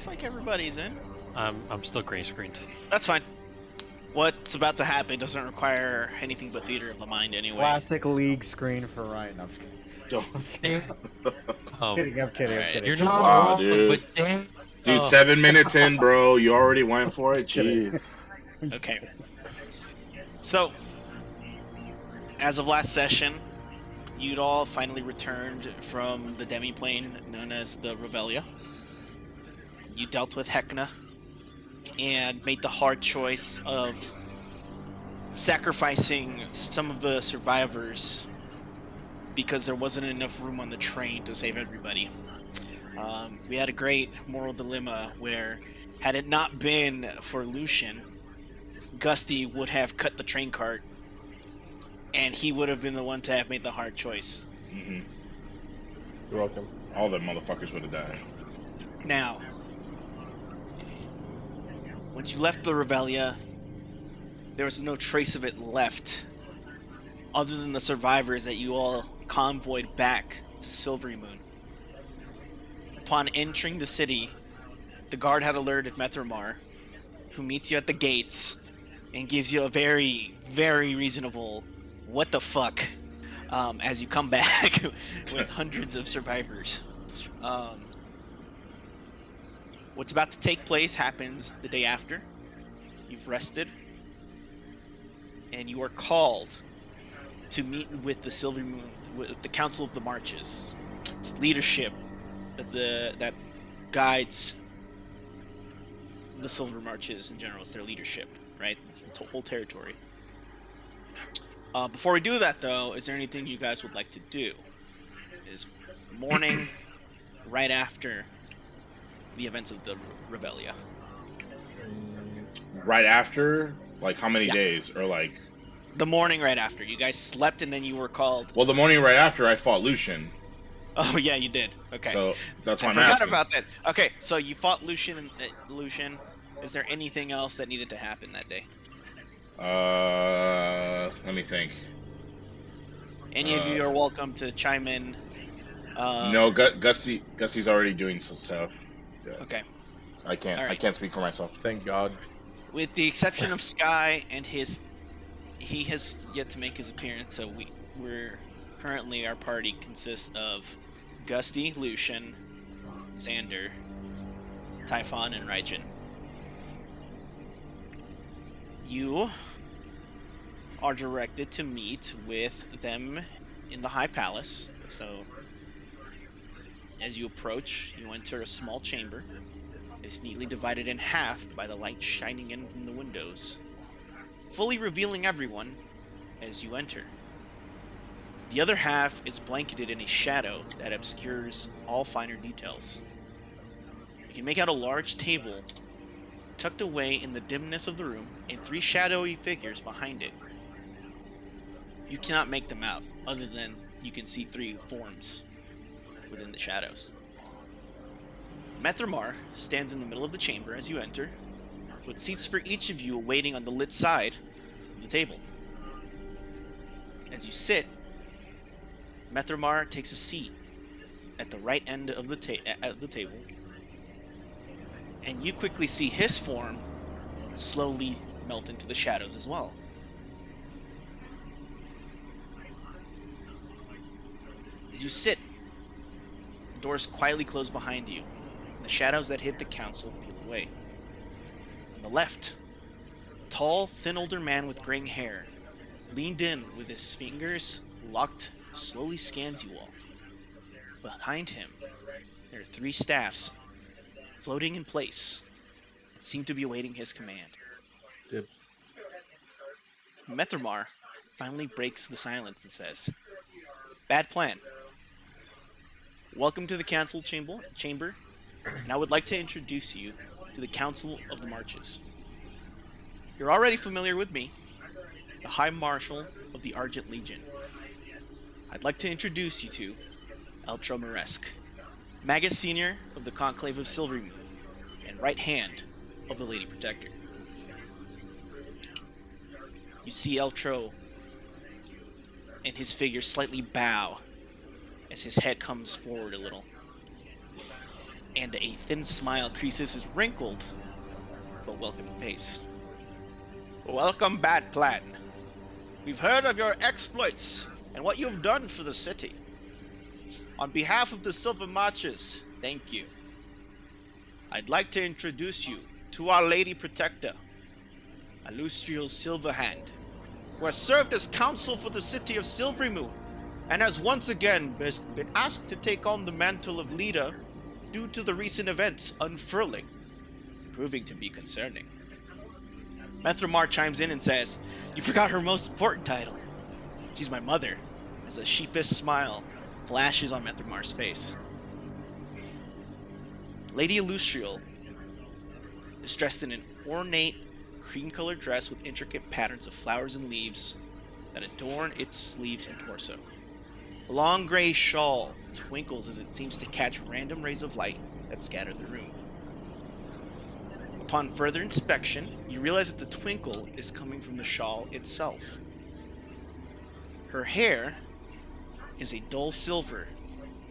looks like everybody's in. I'm still gray screened. That's fine. What's about to happen doesn't require anything but theater of the mind anyway. Classic league screen for Ryan. No, I'm just kidding. Oh, I'm kidding. you're not Wow, wrong, dude. but damn. Dude, Oh. 7 minutes in, bro. You already went for it? Just kidding. Jeez. Okay. So, as of last session, you'd all finally returned from the demiplane known as the Revelia. You dealt with Hecna and made the hard choice of sacrificing some of the survivors because there wasn't enough room on the train to save everybody. We had a great moral dilemma where, had it not been for Lucian, Gusty would have cut the train cart, and he would have been the one to have made the hard choice. Mm-hmm. You're welcome. All the motherfuckers would have died. Now, once you left the Revelia, there was no trace of it left, other than the survivors that you all convoyed back to Silverymoon. Upon entering the city, the guard had alerted Methramar, who meets you at the gates and gives you a very, very reasonable "what the fuck" as you come back with hundreds of survivors. What's about to take place happens the day after. You've rested, and you are called to meet with the Silverymoon, with the Council of the Marches. It's leadership that guides the Silver Marches in general. It's their leadership, right? It's the whole territory. Before we do that, though, is there anything you guys would like to do? Is morning right after the events of the Revelia? Right after? Like, how many days? Or, like... The morning right after. You guys slept and then you were called... Well, the morning right after, I fought Lucian. Oh, yeah, you did. Okay. So, that's why I I'm forgot asking. about that. Okay, so you fought Lucian. Lucian. Is there anything else that needed to happen that day? Let me think. Any of you are welcome to chime in. No, Gussie's already doing some stuff. Yeah. Okay. I can't. All right. I can't speak for myself. Thank God. With the exception of Sky and he has yet to make his appearance. So we're currently, our party consists of Gusty, Lucian, Xander, Typhon, and Raijin. You are directed to meet with them in the High Palace. So, as you approach, you enter a small chamber. It's neatly divided in half by the light shining in from the windows, fully revealing everyone as you enter. The other half is blanketed in a shadow that obscures all finer details. You can make out a large table tucked away in the dimness of the room and 3 shadowy figures behind it. You cannot make them out, other than you can see 3 forms within the shadows. Methramar stands in the middle of the chamber as you enter, with seats for each of you awaiting on the lit side of the table. As you sit, Methramar takes a seat at the right end of the table, and you quickly see his form slowly melt into the shadows as well. As you sit, the doors quietly close behind you, and the shadows that hid the council peel away. On the left, a tall, thin older man with graying hair, leaned in with his fingers locked, slowly scans you all. Behind him, there are 3 staffs floating in place that seem to be awaiting his command. Yep. Methramar finally breaks the silence and says, "Bad plan. Welcome to the council chamber, and I would like to introduce you to the Council of the Marches. You're already familiar with me, the High Marshal of the Argent Legion. I'd like to introduce you to Eltro Maresque, Magus Senior of the Conclave of Silverymoon, and right hand of the Lady Protector." You see Eltro and his figure slightly bow as his head comes forward a little. and a thin smile creases his wrinkled but welcoming face. Welcome, Bad Plan. We've heard of your exploits and what you've done for the city. On behalf of the Silver Marches, thank you. I'd like to introduce you to our Lady Protector, Alustriel Silverhand, who has served as counsel for the city of Silverymoon, and has once again been asked to take on the mantle of leader due to the recent events unfurling, proving to be concerning. Methramar chimes in and says, "You forgot her most important title. She's my mother," as a sheepish smile flashes on Methramar's face. Lady Alustriel is dressed in an ornate, cream-colored dress with intricate patterns of flowers and leaves that adorn its sleeves and torso. A long gray shawl twinkles as it seems to catch random rays of light that scatter the room. Upon further inspection, you realize that the twinkle is coming from the shawl itself. Her hair is a dull silver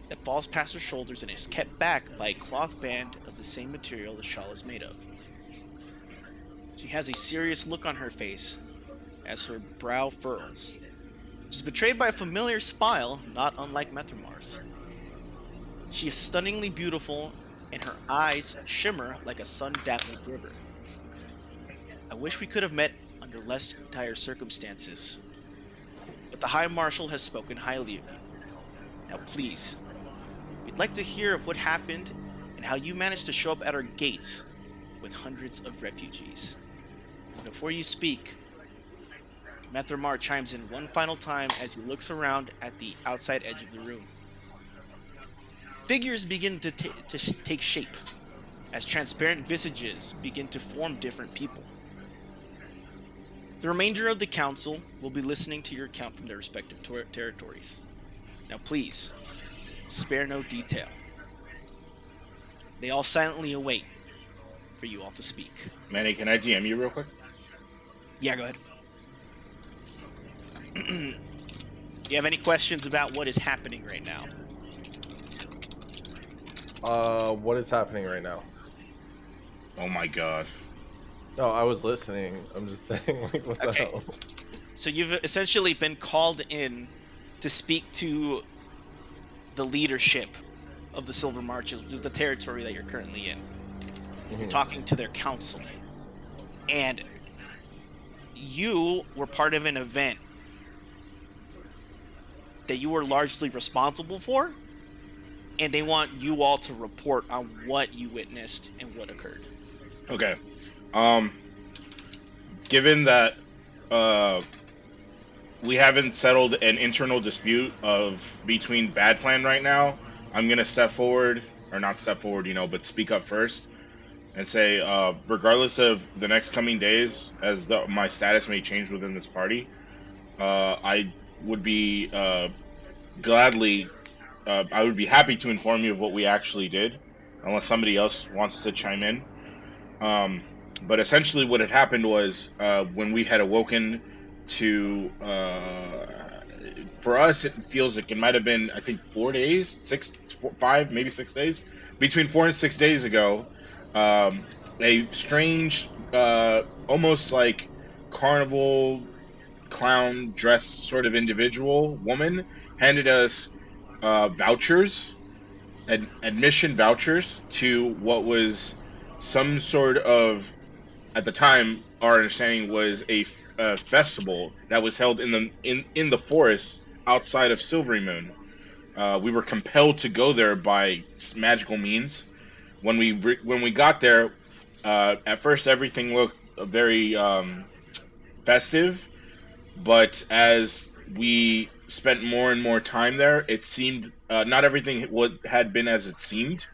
that falls past her shoulders and is kept back by a cloth band of the same material the shawl is made of. She has a serious look on her face as her brow furrows. She's betrayed by a familiar smile, not unlike Methramar's. She is stunningly beautiful, and her eyes shimmer like a sun-dappled river. I wish we could have met under less dire circumstances, but the High Marshal has spoken highly of you. Now please, we'd like to hear of what happened and how you managed to show up at our gates with hundreds of refugees. Before you speak, Methramar chimes in one final time as he looks around at the outside edge of the room. Figures begin to take shape as transparent visages begin to form different people. The remainder of the council will be listening to your account from their respective territories. Now please, spare no detail. They all silently await for you all to speak. Manny, can I DM you real quick? Yeah, go ahead. Do you have any questions about what is happening right now? What is happening right now? Oh my god. No, I was listening. I'm just saying, like, what the Okay. hell? So you've essentially been called in to speak to the leadership of the Silver Marches, which is the territory that you're currently in. You're talking to their council. And you were part of an event that you were largely responsible for, and they want you all to report on what you witnessed and what occurred. Okay. Given that we haven't settled an internal dispute between Bad Plan right now, I'm gonna step forward, or not step forward, but speak up first and say, regardless of the next coming days, as my status may change within this party, I would be gladly, I would be happy to inform you of what we actually did, unless somebody else wants to chime in. But essentially what had happened was, when we had awoken to, for us, it feels like it might have been, I think, 4 days, 5, maybe 6 days, between 4 and 6 days ago, a strange, almost like carnival clown dressed sort of individual woman handed us vouchers, admission vouchers to what was some sort of, at the time, our understanding was a festival that was held in the forest outside of Silverymoon. We were compelled to go there by magical means. When we got there, at first everything looked very festive, but as we spent more and more time there, it seemed not everything had been as it seemed.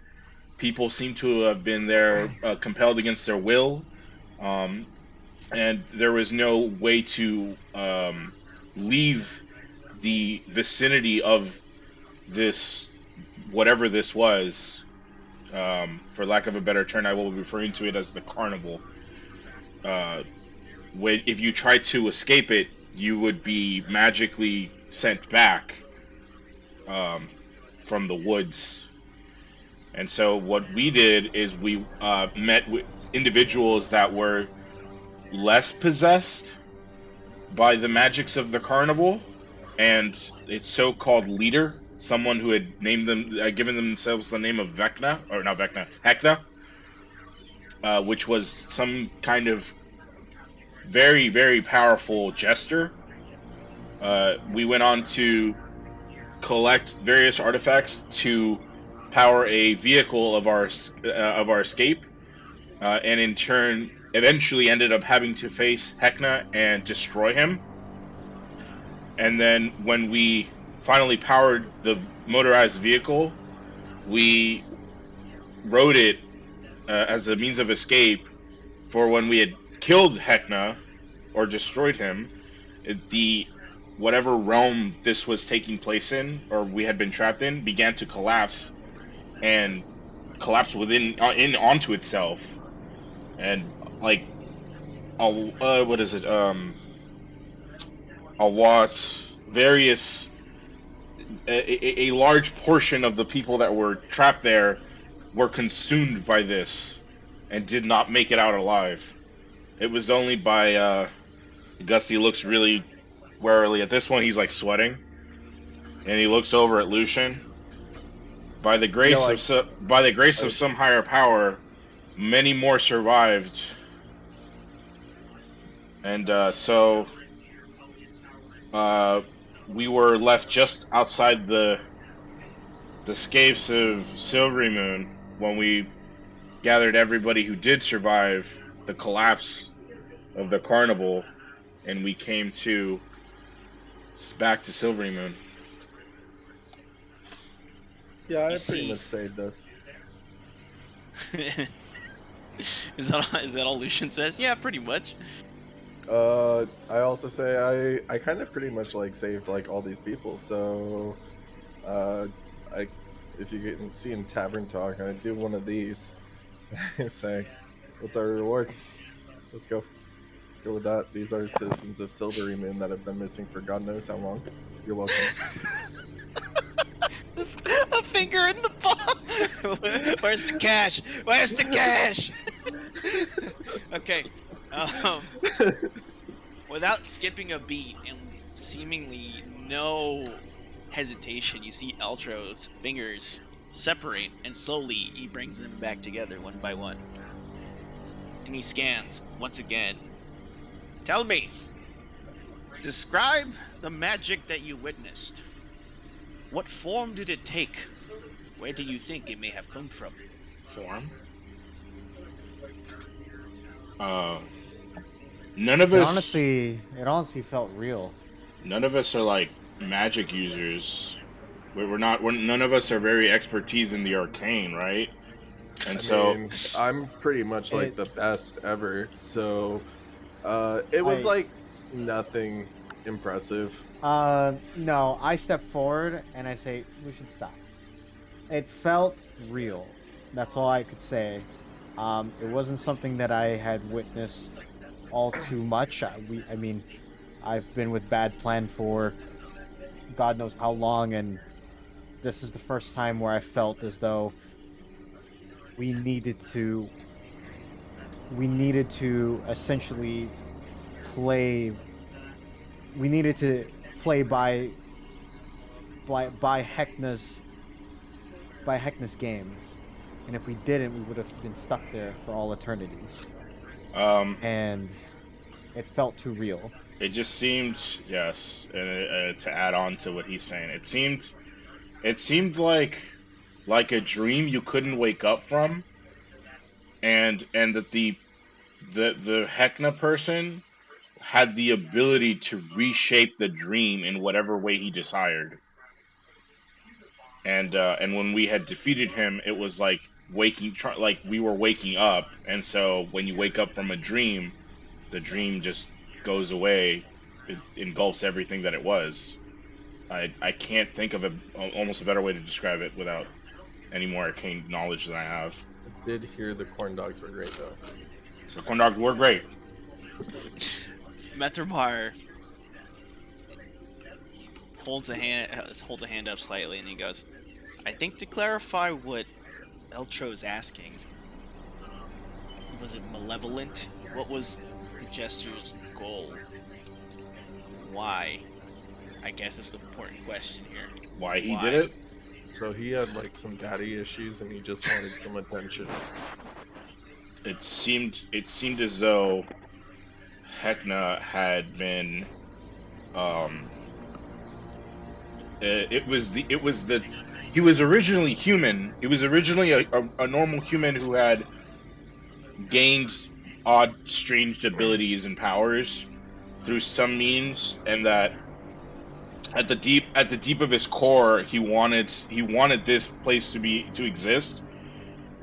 People seemed to have been there compelled against their will, and there was no way to leave the vicinity of this, whatever this was. For lack of a better term, I will be referring to it as the carnival. If you tried to escape it, you would be magically sent back from the woods. And so what we did is we met with individuals that were less possessed by the magics of the carnival, and its so-called leader, someone who had named them, given themselves the name of Vecna, or not Vecna, Hecna, which was some kind of very, very powerful jester. We went on to collect various artifacts to power a vehicle of our escape, and in turn, eventually ended up having to face Hecna and destroy him. And then when we finally powered the motorized vehicle, we rode it as a means of escape for when we had killed Hecna or destroyed him. The whatever realm this was taking place in, or we had been trapped in, began to collapse and collapse onto itself, and like what is it? A lot, various, a large portion of the people that were trapped there were consumed by this and did not make it out alive. It was only by Gusty looks really warily at this one. He's like sweating, and he looks over at Lucian. By the grace of some higher power, many more survived, and so we were left just outside the scapes of Silverymoon when we gathered everybody who did survive the collapse of the carnival, and we came back to Silverymoon. Yeah, I You pretty see- much saved us. Is that all Lucian says? Yeah, pretty much. I also say I kind of pretty much like saved like all these people. So, I if you can see in Tavern Talk, I do one of these. I say, "What's our reward? Let's go. Let's go with that. These are citizens of Silverymoon that have been missing for God knows how long. You're welcome." Just a finger in the ball. Where's the cash? Where's the cash? Okay. Without skipping a beat and seemingly no hesitation, you see Eltro's fingers separate, and slowly he brings them back together one by one. And he scans once again. Tell me, describe the magic that you witnessed. What form did it take? Where do you think it may have come from? Form? None of It us. honestly felt real. None of us are like magic users. We're not. None of us are very expertise in the arcane, right? And I so mean, I'm pretty much like It- the best ever. So, it was I- like nothing impressive. No, I step forward and I say, we should stop. It felt real. That's all I could say. It wasn't something that I had witnessed all too much. I mean, I've been with Bad Plan for God knows how long, and this is the first time where I felt as though we needed to essentially play. We needed to play by Heckna's game, and if we didn't, we would have been stuck there for all eternity. And it felt too real. it just seemed, yes, and to add on to what he's saying, it seemed like a dream you couldn't wake up from, and that the Heckna person had the ability to reshape the dream in whatever way he desired. And when we had defeated him, it was like like we were waking up. And so when you wake up from a dream, the dream just goes away. It engulfs everything that it was. I can't think of almost a better way to describe it without any more arcane knowledge than I have. I did hear the corn dogs were great though. The corn dogs were great. Methermar holds a hand up slightly, and he goes, "I think to clarify what Eltro's asking, was it malevolent? What was the jester's goal? Why? I guess is the important question here. Why he did it? So he had like some daddy issues and he just wanted some attention. It seemed as though Hecna had been he was originally human. He was originally a normal human who had gained odd, strange abilities and powers through some means, and that at the deep of his core, he wanted this place to exist,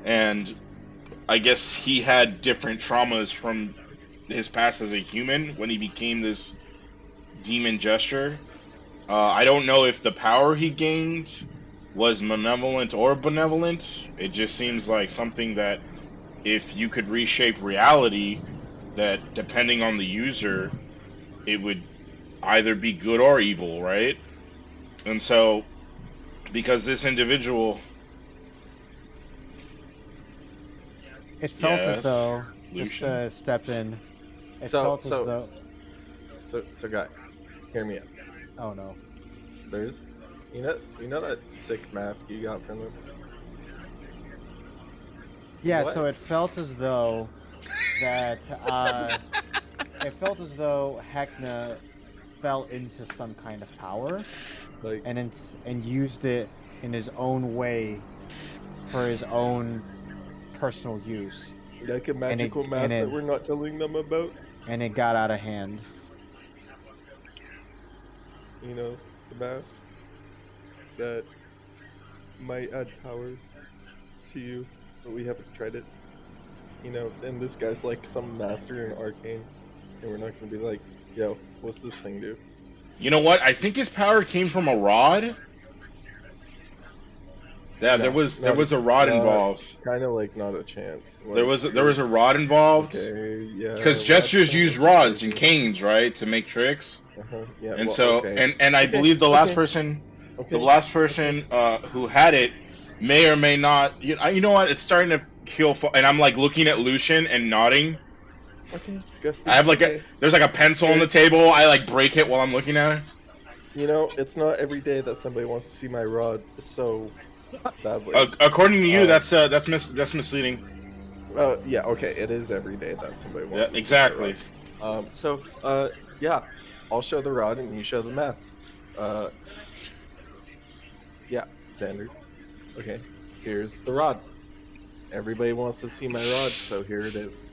and I guess he had different traumas from his past as a human when he became this demon jester. I don't know if the power he gained was malevolent or benevolent. It just seems like something that if you could reshape reality, that depending on the user, it would either be good or evil, right? And so, because this individual... It felt Yes, as though, just Lucian? to step in, it So- felt as so- though... So guys, hear me out. Oh no. There's, you know that sick mask you got from him? Yeah, What? so it felt as though that, it felt as though Hecna fell into some kind of power Like, and used it in his own way for his own personal use, like a magical and mask it- that we're not telling them about. and it got out of hand. You know, the mask that might add powers to you, but we haven't tried it. You know, and this guy's like some master in arcane, and we're not gonna be like, yo, what's this thing do? You know what? I think his power came from a rod. Yeah, No, there was a rod involved. Kind of like not a chance. There was a rod involved. Okay, yeah. Because well, jesters that's use kinda rods and crazy. canes, right, to make tricks. Yeah, And well, so, okay. and I Okay, believe the last okay, person, okay, the last person who had it may or may not. You know what? It's starting to heal. And I'm like looking at Lucian and nodding. Okay, Gusty, I have like okay. there's like a pencil on the table. I like break it while I'm looking at it. You know, it's not every day that somebody wants to see my rod so badly. According to you, that's misleading. Yeah, okay, it is every day that somebody wants Yeah, to see exactly. my rod. Yeah, I'll show the rod and you show the mask. Yeah, Sander. Okay, here's the rod. Everybody wants to see my rod, so here it is.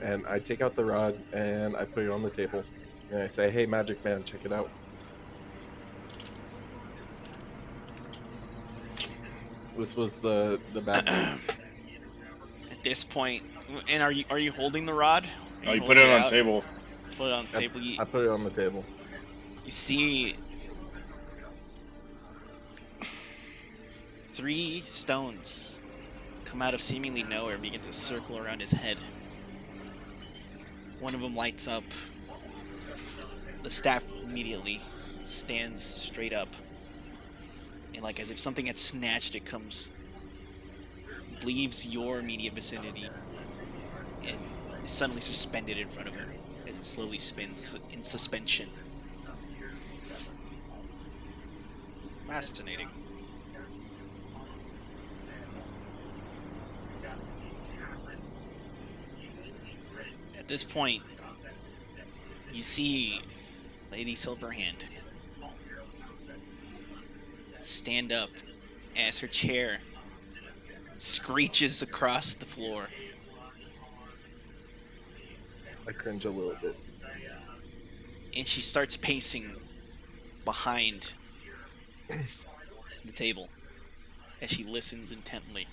And I take out the rod and I put it on the table. And I say, hey, Magic Man, check it out. This was the bad news. At this point, and are you holding the rod? Oh, you put it on the table. Put it on the table. I put it on the table. You see 3 stones come out of seemingly nowhere and begin to circle around his head. One of them lights up. The staff immediately stands straight up. And like as if something had snatched, it comes, leaves your immediate vicinity, and is suddenly suspended in front of her as it slowly spins in suspension. Fascinating. At this point, you see Lady Silverhand stand up as her chair screeches across the floor. I cringe a little bit. And she starts pacing behind the table as she listens intently.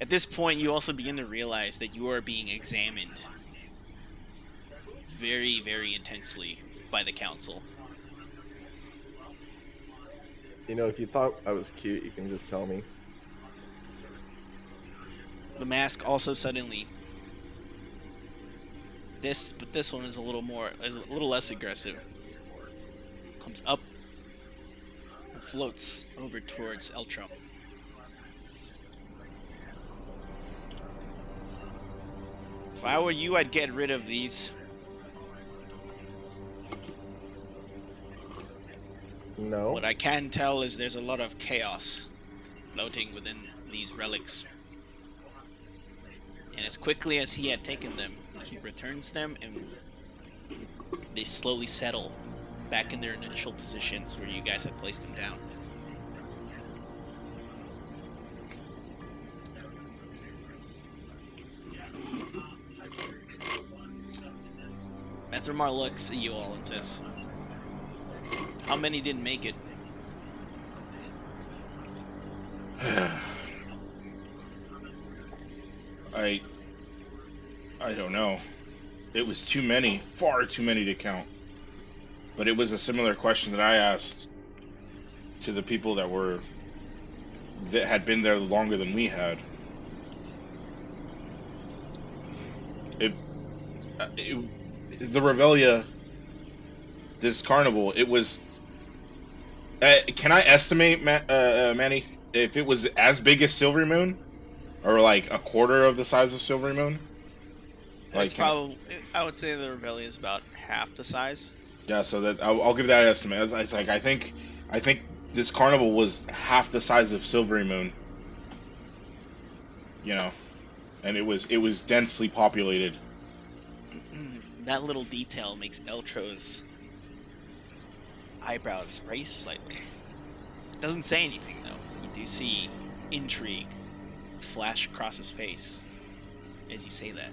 At this point, you also begin to realize that you are being examined very, very intensely by the council. You know, if you thought I was cute, you can just tell me. The mask also suddenly, but this one is a little less aggressive. Comes up and floats over towards Eltrum. If I were you, I'd get rid of these. No. What I can tell is there's a lot of chaos floating within these relics. And as quickly as he had taken them, he returns them and they slowly settle back in their initial positions where you guys had placed them down. Methromar looks at you all and says, "How many didn't make it?" I don't know. It was too many, far too many to count. But it was a similar question that I asked to the people that had been there longer than we had. The Revelia, this carnival, it was. Can I estimate, Manny, if it was as big as Silverymoon, or like a quarter of the size of Silverymoon? It's probably, I would say the Revelia is about half the size. Yeah, so that I'll give that estimate. It's like I think this carnival was half the size of Silverymoon. You know, and it was densely populated. That little detail makes Eltro's eyebrows raise slightly. Doesn't say anything though. You do see intrigue flash across his face as you say that.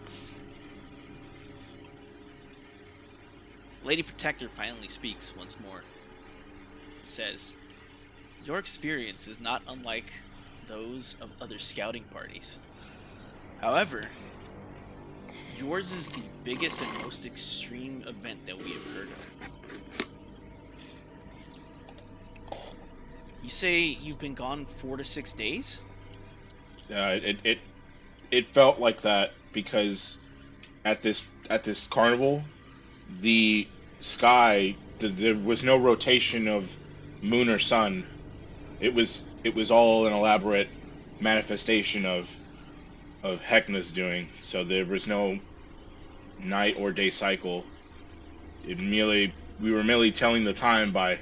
Lady Protector finally speaks once more. He says, "Your experience is not unlike those of other scouting parties. However, yours is the biggest and most extreme event that we have heard of. You say you've been gone 4 to 6 days?" It felt like that because at this carnival, the sky, there was no rotation of moon or sun. It was all an elaborate manifestation of Hecna's doing. So there was no night or day cycle. We were merely telling the time by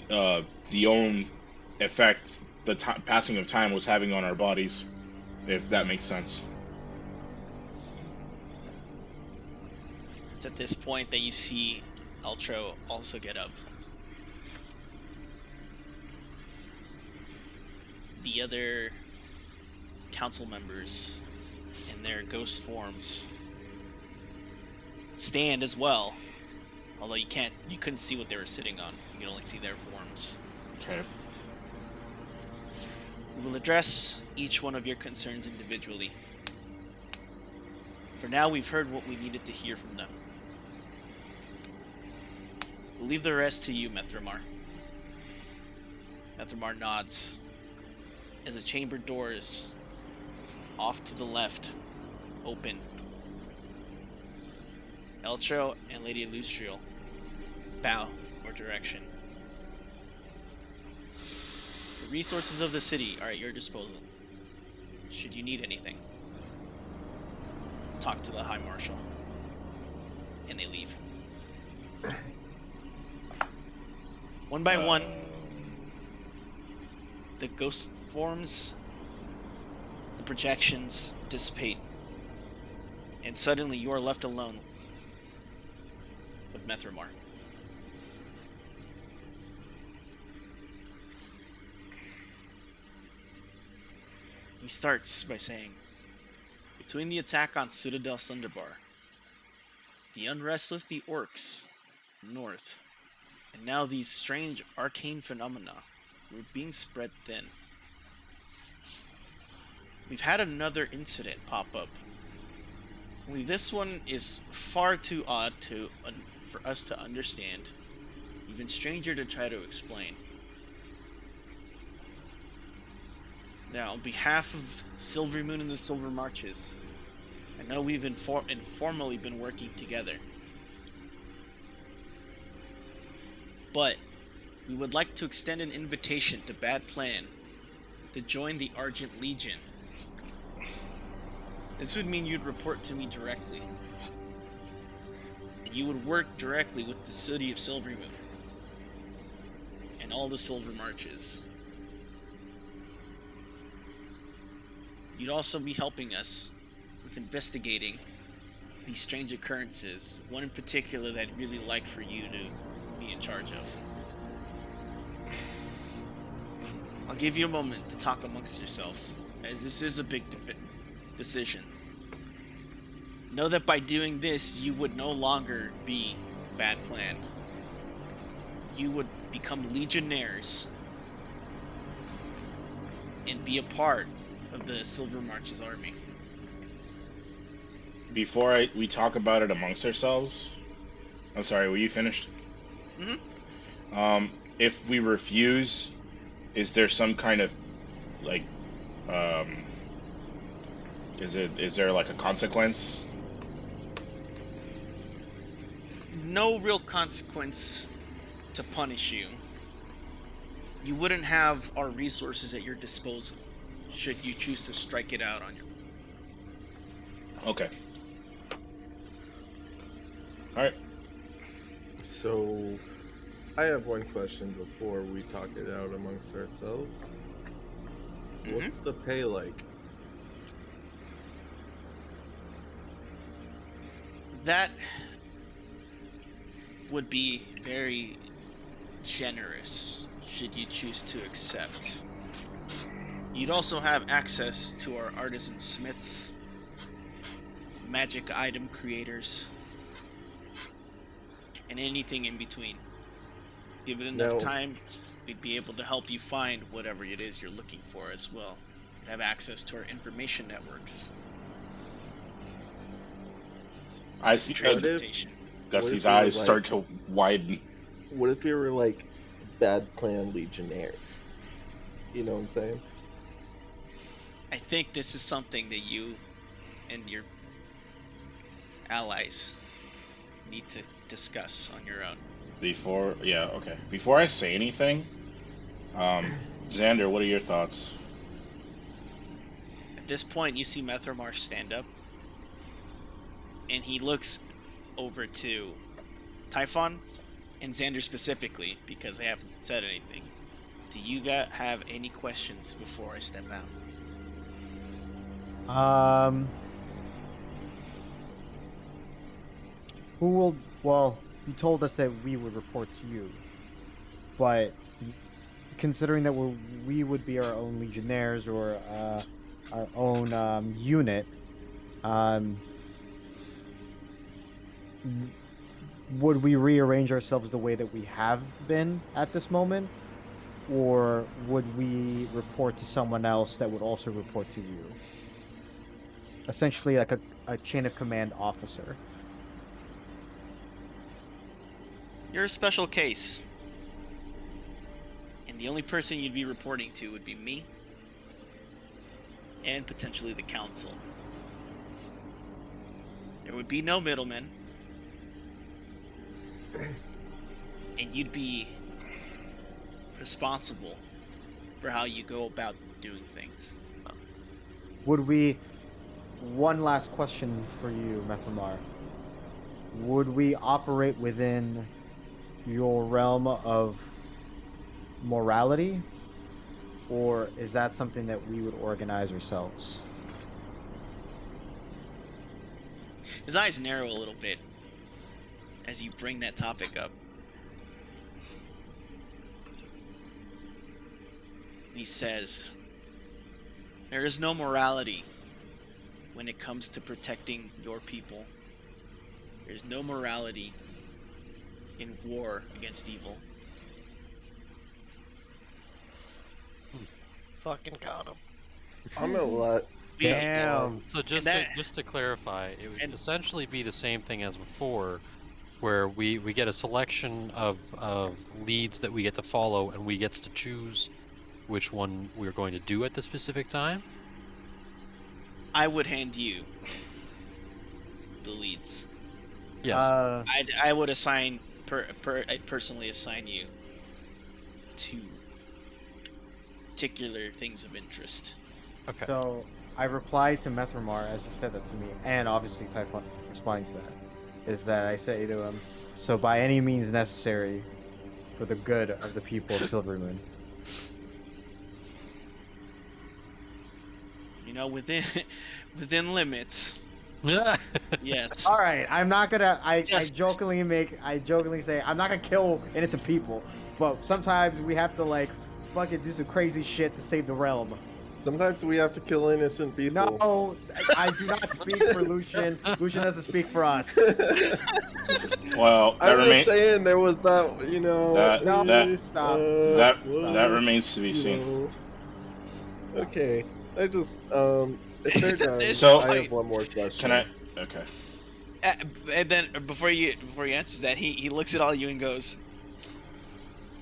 the own effect the passing of time was having on our bodies, if that makes sense. It's at this point that you see Eltro also get up. The other council members in their ghost forms stand as well, although you couldn't see what they were sitting on. You could only see their forms. Okay. We will address each one of your concerns individually. For now, we've heard what we needed to hear from them. We'll leave the rest to you, Methromar. Methromar nods as the chamber doors off to the left open. Eltro and Lady Lustriel bow your direction. The resources of the city are at your disposal, should you need anything. Talk to the High Marshal. And they leave. One by one, the ghost forms, the projections dissipate, and suddenly you are left alone with Methromar. He starts by saying, "Between the attack on Citadel Sunderbar, the unrest with the orcs north, and now these strange arcane phenomena were being spread thin. We've had another incident pop up. Only this one is far too odd for us to understand, even stranger to try to explain. Now, on behalf of Silverymoon and the Silver Marches, I know we've informally been working together. But we would like to extend an invitation to Bad Plan to join the Argent Legion. This would mean you'd report to me directly. And you would work directly with the city of Silverymoon. And all the Silver Marches. You'd also be helping us with investigating these strange occurrences. One in particular that I'd really like for you to be in charge of. I'll give you a moment to talk amongst yourselves, as this is a big decision. Know that by doing this, you would no longer be Bad Plan. You would become Legionnaires and be a part of the Silver March's army. Before we talk about it amongst ourselves, I'm sorry, were you finished? Mm-hmm. If we refuse, is there some kind of like, is there like a consequence? No real consequence to punish you. You wouldn't have our resources at your disposal should you choose to strike it out on your. Okay. All right. So, I have one question before we talk it out amongst ourselves. What's the pay like? That would be very generous should you choose to accept. You'd also have access to our artisan smiths, magic item creators, and anything in between. Give it enough Now- time, we'd be able to help you find whatever it is you're looking for as well. You'd have access to our information networks, I see. transportation. Gusty's what if we were eyes start to widen. What if we were like Bad Plan Legionnaires? You know what I'm saying? I think this is something that you and your allies need to discuss on your own. Before I say anything, Xander, what are your thoughts? At this point, you see Methromar stand up, and he looks over to Typhon and Xander specifically, because they haven't said anything. Do you guys have any questions before I step out? Who will? Well, you told us that we would report to you, but considering that we would be our own Legionnaires or our own unit, would we rearrange ourselves the way that we have been at this moment, or would we report to someone else that would also report to you? Essentially, like a chain of command officer. You're a special case. And the only person you'd be reporting to would be me. And potentially the council. There would be no middlemen. And you'd be responsible for how you go about doing things. Would we... One last question for you, Methromar. Would we operate within your realm of morality? Or is that something that we would organize ourselves? His eyes narrow a little bit as you bring that topic up. He says, there is no morality when it comes to protecting your people. There's no morality in war against evil. Fucking got him. I'm gonna let. Damn. So just to clarify, it would essentially be the same thing as before, where we get a selection of leads that we get to follow, and we get to choose which one we're going to do at the specific time. I would hand you the leads. Yes. I would assign I'd personally assign you to particular things of interest. Okay. So I replied to Methramar as he said that to me, and obviously Typhon responding to that, is that I say to him, so by any means necessary, for the good of the people of Silverymoon. You know, within within limits. Yes. All right, I'm not gonna. I Just- jokingly say I'm not gonna kill innocent people, but sometimes we have to like fucking do some crazy shit to save the realm. Sometimes we have to kill innocent people. No, I do not speak for Lucian. Lucian doesn't speak for us. Well, I that was remains saying there was that, you know. Stop. that remains to be seen. know. Okay, I just if they're It's at done, this So- I point- have one more question. Can I? Okay. And then before he answers that, he looks at all you and goes,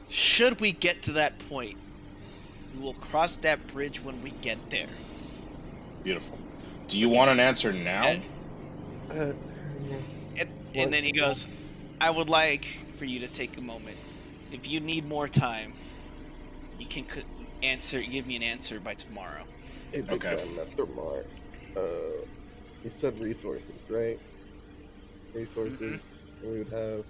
"Should we get to that point, we will cross that bridge when we get there." Beautiful. Do you want an answer now? And, Uh, and then he goes, "I would like for you to take a moment. If you need more time, you can give me an answer by tomorrow." hey, big Okay. man, Methramar. You said resources, right? Resources we would have.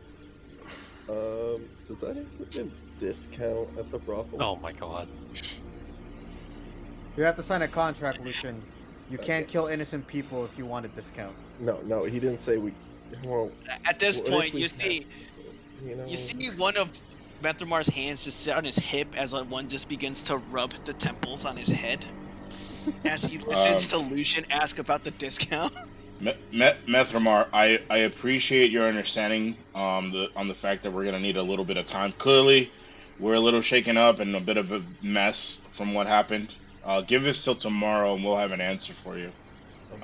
Does that include a discount at the brothel? Oh my god. You have to sign a contract, Lucian. You can't Okay. kill innocent people if you want a discount. No, he didn't say we. Well, At this what if point, we you have- see you you see one of Menthramar's hands just sit on his hip as one just begins to rub the temples on his head as he listens to Lucian ask about the discount. Methramar, I appreciate your understanding on the fact that we're gonna need a little bit of time. Clearly, we're a little shaken up and a bit of a mess from what happened. Give us till tomorrow and we'll have an answer for you.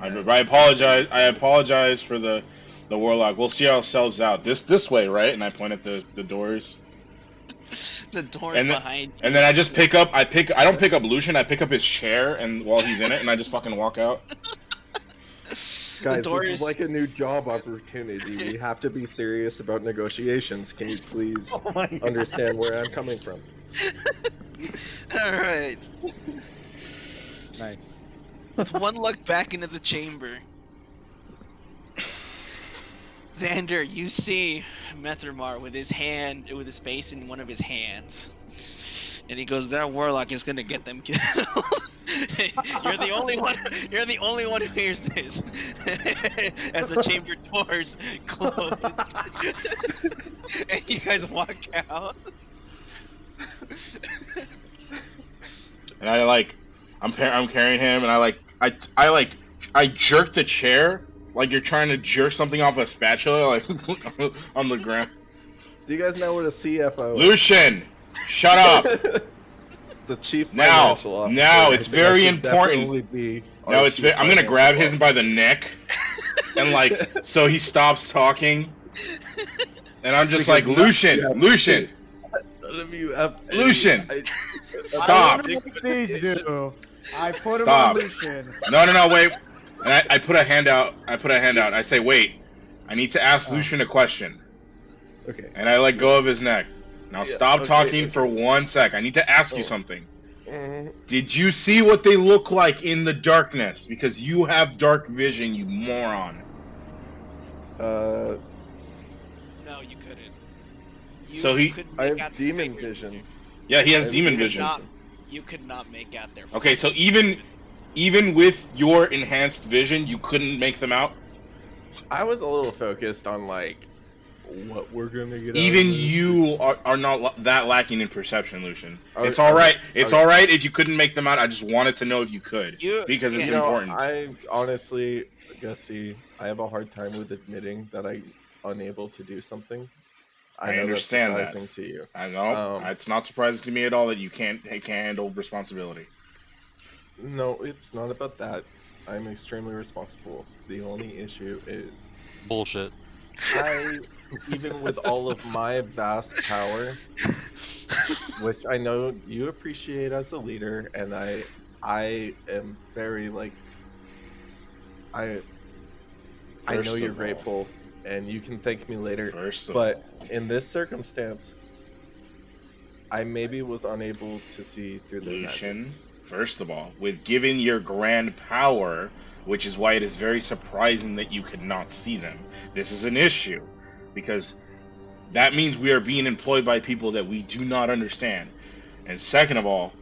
I apologize. I apologize for the warlock. We'll see ourselves out. This way, right? And I point at the doors. The doors And then- behind you. And then I just I don't pick up Lucian. I pick up his chair and while he's in it, and I just fucking walk out. Guys, door this is- is like a new job opportunity. We have to be serious about negotiations. Can you please Oh my god. understand where I'm coming from? All right. Nice. With one look back into the chamber, Xander, you see Methramar with his face in one of his hands, and he goes, "That warlock is gonna get them killed." You're the only one. You're the only one who hears this, as the chamber doors close, and you guys walk out. And I'm carrying him, and I jerk the chair like you're trying to jerk something off a spatula, like on the ground. Do you guys know what a CFO is? Lucian, shut up. The chief Now, financial officer. now, I it's think very I should important. definitely be No, our it's. chief I'm gonna grab financial him by the neck, and so he stops talking, and I'm just Because like, now Lucian, you have Lucian, None of you have any- Lucian. I- Stop. I don't know what these do. I put Stop. him on Lucian. No, wait. And I put a hand out. I say, wait. I need to ask Lucian a question. Okay. And I let go of his neck. Now Yeah, stop okay, talking okay. for 1 sec. I need to ask you Oh. something. Mhm. Did you see what they look like in the darkness? Because you have dark vision, you moron. Uh, No, you couldn't. So he- couldn't I make have out the demon figure. vision. Yeah, he has I have demon You could vision. not- You could not make out their. Okay, so faces. even with your enhanced vision, you couldn't make them out? I was a little focused on like what we're gonna get. out Even of this. you are not that lacking in perception, Lucian. Okay, It's all right. okay, It's okay. all right if you couldn't make them out. I just wanted to know if you could, because it's You know, important. I honestly, Gussie, I have a hard time with admitting that I'm unable to do something. I know understand that. that's surprising to you. I know. Um, It's not surprising to me at all that you can't handle responsibility. No, it's not about that. I'm extremely responsible. The only issue is Bullshit. even with all of my vast power, which I know you appreciate as a leader, and I am very like I First know of you're all- grateful, and you can thank me later. First of But all, in this circumstance, I maybe was unable to see through the Lucian, magics. First of all, with given your grand power, which is why it is very surprising that you could not see them. This is an issue, because that means we are being employed by people that we do not understand. And second of all,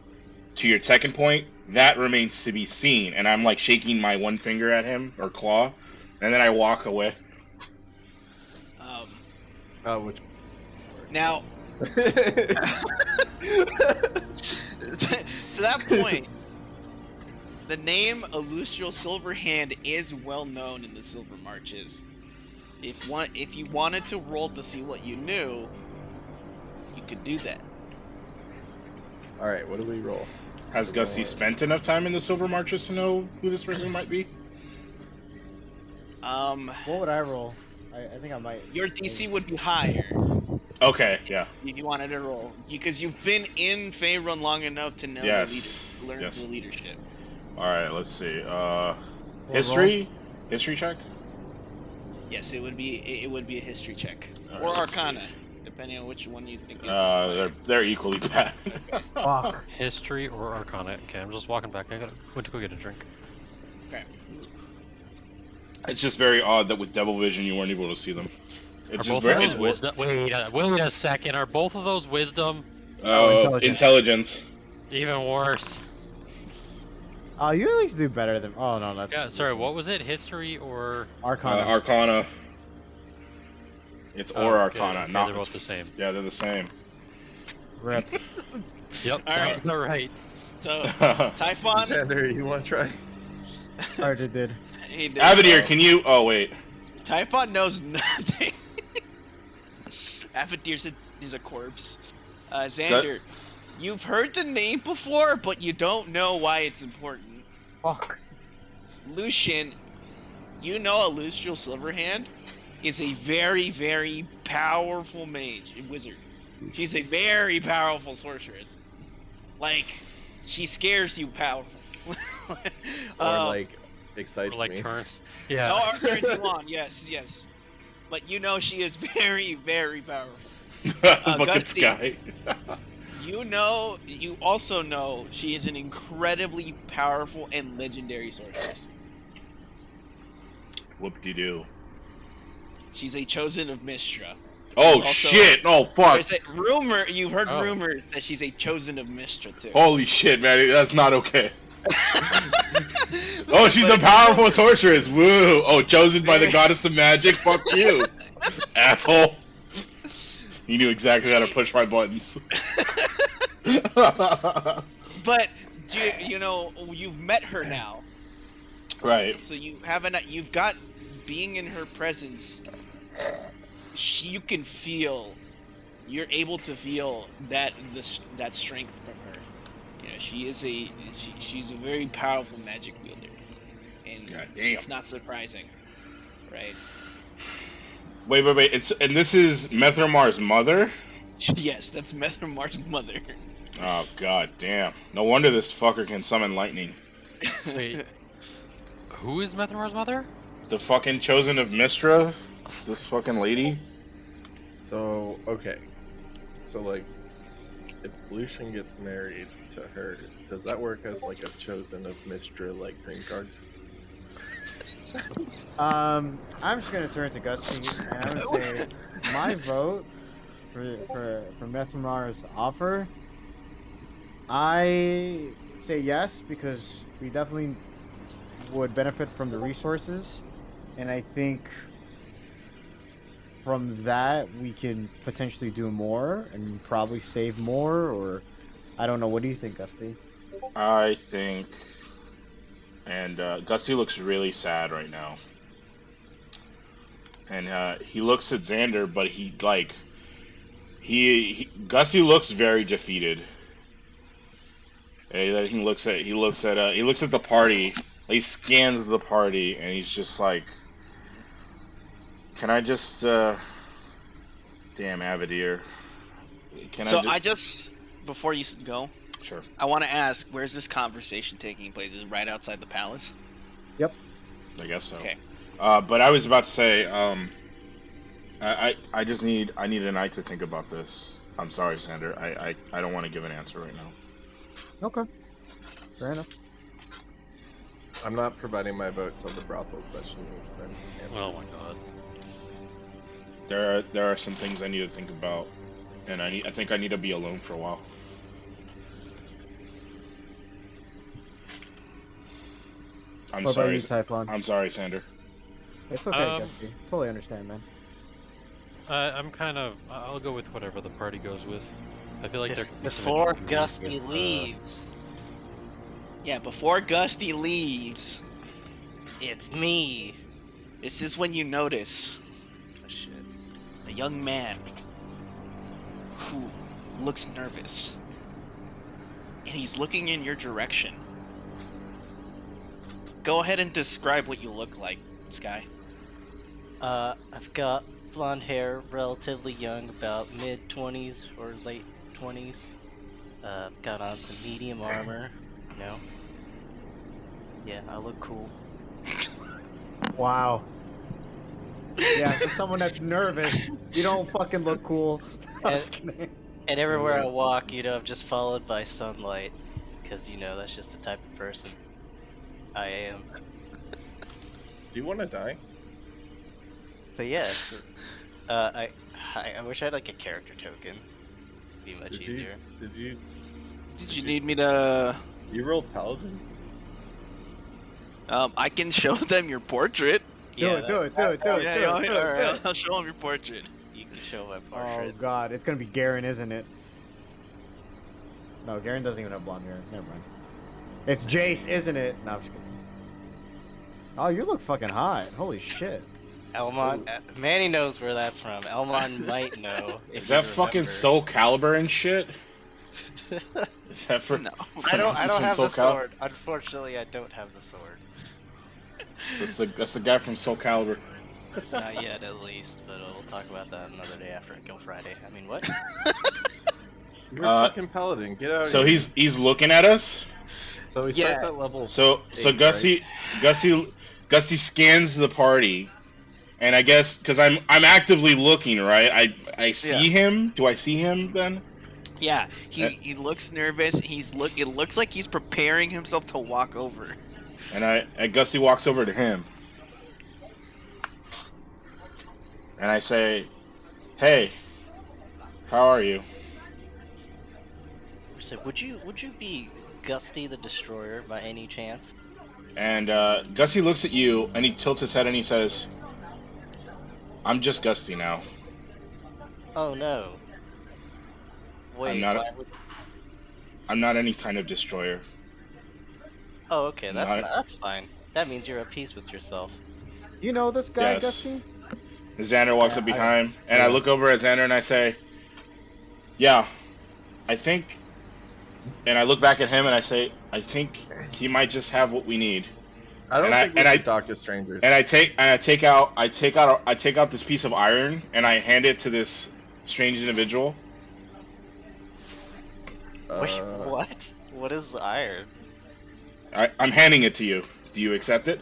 to your second point, that remains to be seen. And I'm like shaking my one finger at him, or claw, and then I walk away. Which... Now, to that point, the name Illustrial Silverhand is well known in the Silver Marches. If you wanted to roll to see what you knew, you could do that. All right, what do we roll? Has Gusty spent enough time in the Silver Marches to know who this person might be? What would I roll? I think I might. Your DC would be higher. Okay, yeah. If you wanted to roll, because you've been in Faerun long enough to know learn the leadership. All right, let's see. History check. Yes, it would be a history check All or right, let's Arcana, see. depending on which one you think is. They're equally bad. Fuck. History or Arcana. Okay, I'm just walking back. Went to go get a drink. Okay. It's just very odd that with Devil Vision you weren't able to see them. It's Are just both of very. those wisdom? Wait a second. Are both of those wisdom? Intelligence. Even worse. You at least do better than. Oh no, that's. Yeah, sorry. What was it? History or Arcana? Arcana. It's or Arcana, okay, not. they're both the same. Yeah, they're the same. Rip. Yep, All sounds right. about right. So Typhon, Xander, you want to try? Already did. he did, Avadir, can you? Oh wait. Typhon knows nothing. Avadir is a corpse. Xander, you've heard the name before, but you don't know why it's important. Fuck. Lucian, you know Illustrial Silverhand is a very, very powerful wizard. She's a very powerful sorceress. Like, she scares you powerful. Or excites Or like me. turns. Yeah. No, or turns you on, yes. But you know she is very, very powerful. Fucking Gusty. Sky. You also know she is an incredibly powerful and legendary sorceress. Whoop-de-doo. She's a chosen of Mistra. Oh also- shit! Oh fuck! There's a rumor, you've heard Oh. rumors that she's a chosen of Mistra too. Holy shit, man! That's not okay. Oh, she's But a it's powerful sorceress. Woo! Oh, chosen by the goddess of magic. Fuck you, asshole. You knew exactly how to push my buttons. But you know you've met her now, Right. so you've got being in her presence. You can feel, you're able to feel that strength from her. You know, she's a very powerful magic wielder, and God damn. it's not surprising, right? Wait. And this is Methramar's mother. Yes, that's Methramar's mother. Oh god damn! No wonder this fucker can summon lightning. Wait. Who is Methramar's mother? The fucking chosen of Mistra. This fucking lady. So, okay. So, like, if Lucian gets married to her, does that work as, like, a chosen of Mistra, like, green card? I'm just gonna turn to Gusty and I'm gonna say my vote for Methramar's offer. I say yes because we definitely would benefit from the resources, and I think from that we can potentially do more and probably save more. Or I don't know. What do you think, Gusty? I think. And Gusty looks really sad right now. And he looks at Xander, but Gusty looks very defeated. And he looks at the party. He scans the party, and he's just like, "Can I just damn Avadir? Before you go, Sure. I want to ask, where's this conversation taking place? Is it right outside the palace? Yep. I guess so. Okay. But I was about to say, I need a night to think about this. I'm sorry, Sander. I don't want to give an answer right now. Okay. Fair enough. I'm not providing my vote till the brothel question is then answered. Oh my god. There are some things I need to think about, and I think I need to be alone for a while. I'm What about sorry. you, Typhon? I'm sorry, Sander. It's okay, Gusty. Totally understand, man. I'll go with whatever the party goes with. I feel like there could be some Before interesting Gusty with, leaves, Yeah, before Gusty leaves, it's me. this is when you notice Oh shit. a young man who looks nervous. And he's looking in your direction. Go ahead and describe what you look like, Sky. I've got blonde hair, relatively young, about mid-20s or late 20s. I've got on some medium armor, you know. Yeah, I look cool. Wow. Yeah, for someone that's nervous, you don't fucking look cool. I'm just kidding. And everywhere I walk, you know, I'm just followed by sunlight. Because, you know, that's just the type of person I am. Do you want to die? But yeah, I wish I had like a character token. It'd be much easier. Did you need me to... You rolled paladin? I can show them your portrait. Do it. Yeah, alright, I'll show them your portrait. You can show my Oh portrait. god, it's gonna be Garen, isn't it? No, Garen doesn't even have blonde hair. Never mind. It's Jace, isn't it? No, I'm just kidding. Oh, you look fucking hot. Holy shit. Elmon, Manny knows where that's from. Elmon might know. If Is that you fucking remember. Soul Calibur and shit? Is that for? No. I don't have Soul the sword. Unfortunately, I don't have the sword. That's the guy from Soul Calibur. Not yet, at least. But we'll talk about that another day after Kill Friday. I mean, what? You're a fucking paladin. Get out. So of here. he's looking at us. So he starts at level. So 8, Gusty scans the party, and I guess because I'm actively looking, right? I see him. Do I see him then? Yeah, he looks nervous. It looks like he's preparing himself to walk over. And Gusty walks over to him, and I say, "Hey, how are you?" So would you be Gusty the Destroyer by any chance? And Gusty looks at you, and he tilts his head, and he says, "I'm just Gusty now. Oh no. Wait, I'm not any kind of destroyer." Oh, okay, that's fine. That means you're at peace with yourself. You know this guy, Yes. Gusty? Xander walks up behind, and I look over at Xander, and I say, "Yeah, I think." And I look back at him, and I say, "I think he might just have what we need." I don't think we I should talk to strangers. And I take out this piece of iron, and I hand it to this strange individual. Wait, what? What is iron? I'm handing it to you. Do you accept it?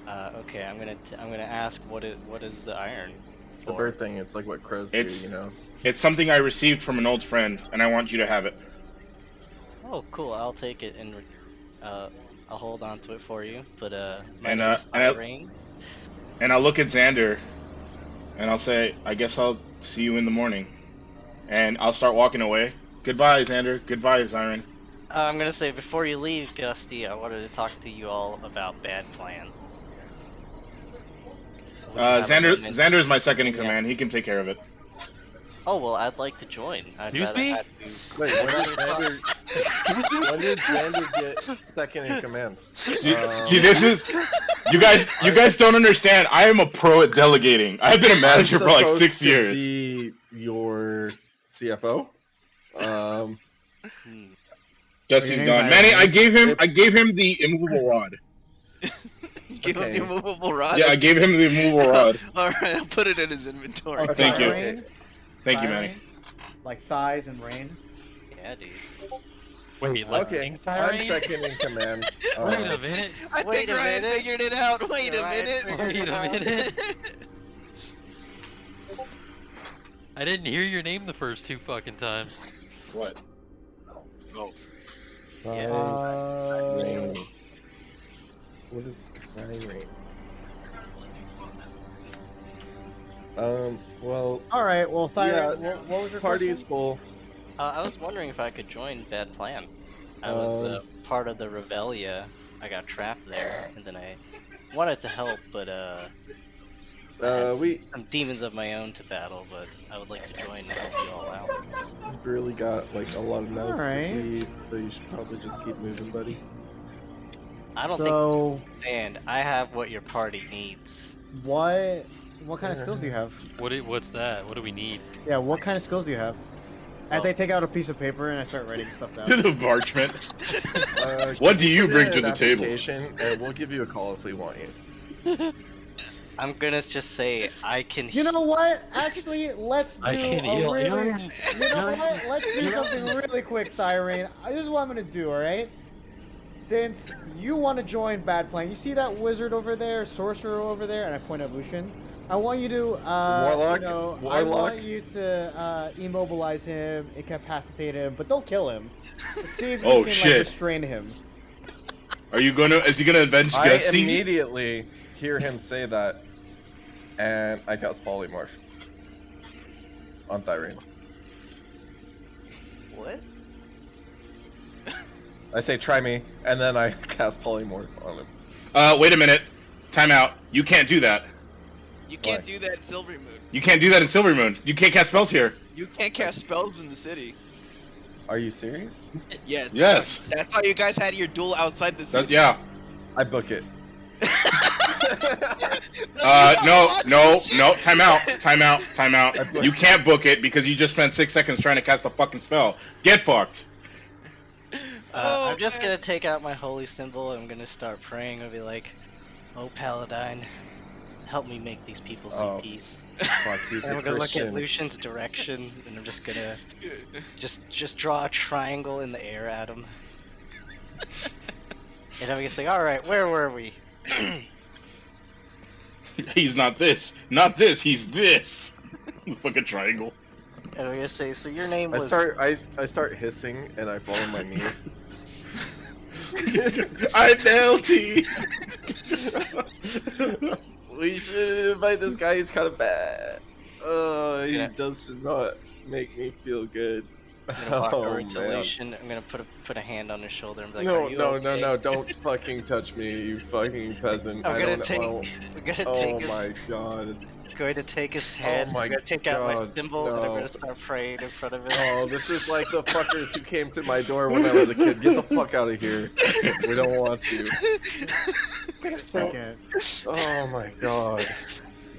Okay, I'm gonna ask what is the iron? The for? bird thing. It's like what crows do, you know. It's something I received from an old friend, and I want you to have it. Oh, cool. I'll take it and I'll hold on to it for you. But my And, name is Irene. And I'll look at Xander, and I'll say, "I guess I'll see you in the morning." And I'll start walking away. Goodbye, Xander. Goodbye, Zyron. I'm gonna say before you leave, Gusty, I wanted to talk to you all about Bad Plan. Would you have a moment? Xander's my second in command. He can take care of it. Oh well, I'd like to join. Excuse me? Wait, when did Xander get second in command? See, this is you guys don't understand. I am a pro at delegating. I've been a manager for like 6 years. Be your CFO. Dusty's gone. Manny, I gave him the immovable rod. You gave him the immovable rod? Yeah, I gave him the immovable rod. Alright, I'll put it in his inventory. Okay. Thank you. Rain? Thank you, Thigh Manny. rain? Like thighs and rain? Yeah, dude. Wait, like Okay, pink I'm Tyrene? second in command. Wait a minute. I Wait think a Ryan minute. figured it out. Wait a Ryan minute. figured Wait a minute. I didn't hear your name the first 2 fucking times. What? Oh. Rain. What is rain? Well, All right. Well, Yeah, what was your party's question? full. I was wondering if I could join Bad Plan. I was part of the Revelia. I got trapped there, and then I wanted to help, but I had some demons of my own to battle. But I would like to join and help you all out. You've really got like a lot of mouths Alright. to feed, so you should probably just keep moving, buddy. I don't So, think you understand. I have what your party needs. what kind of skills do you have? What's that? What do we need? Yeah, what kind of skills do you have? As I take out a piece of paper and I start writing stuff down. The parchment. What Can do you put bring in to an the table? application, And we'll give you a call if we want you. I'm gonna just say I can. You know what? Actually, let's do I can a heal. really. You know what? Let's do something really quick, Thyrene. This is what I'm gonna do. All right. Since you want to join Bad Plan, you see that wizard over there, sorcerer over there, and I point at Lucian. I want you to, Warlock? I want you to immobilize him, incapacitate him, but don't kill him. See if you Oh, can shit. like restrain him. Are you gonna? Is he gonna avenge I Gusty? immediately hear him say that, and I cast polymorph on Thyrene. What? I say try me, and then I cast polymorph on him. Wait a minute. Time out. You can't do that. You can't What? do that in Silverymoon. You can't do that in Silverymoon. You can't cast spells here. You can't cast spells in the city. Are you serious? Yes. Yes. That's why you guys had your duel outside the city. Yeah. I book it. No. Time out. You can't book it because you just spent 6 seconds trying to cast a fucking spell. Get fucked. I'm just gonna take out my holy symbol and I'm gonna start praying. I'll be like, "Oh Paladine, help me make these people see peace." Fuck, he's And a I'm gonna look at Christian. Lucian's direction, and I'm just gonna just draw a triangle in the air at him. And I'm gonna say, "All right, where were we?" He's not this. Not this. He's this. Fucking triangle. And I'm gonna say, "So your name I was?" start hissing and I fall on my knees. I nailed T. We should invite this guy. He's kind of bad. Oh, he Yeah. does not make me feel good. I'm gonna walk over Oh, to man. Lucian. I'm gonna put a hand on his shoulder and be like, No, "Are you no, okay?" no! Don't fucking touch me, you fucking peasant! I'm I gonna don't take. know. I'm gonna Oh take his. my god! Going to take his hand. my I'm gonna take out my God, symbol and I'm no. gonna start praying in front of him. Oh, this is like the fuckers who came to my door when I was a kid. Get the fuck out of here! We don't want you. Wait a second. Oh my god!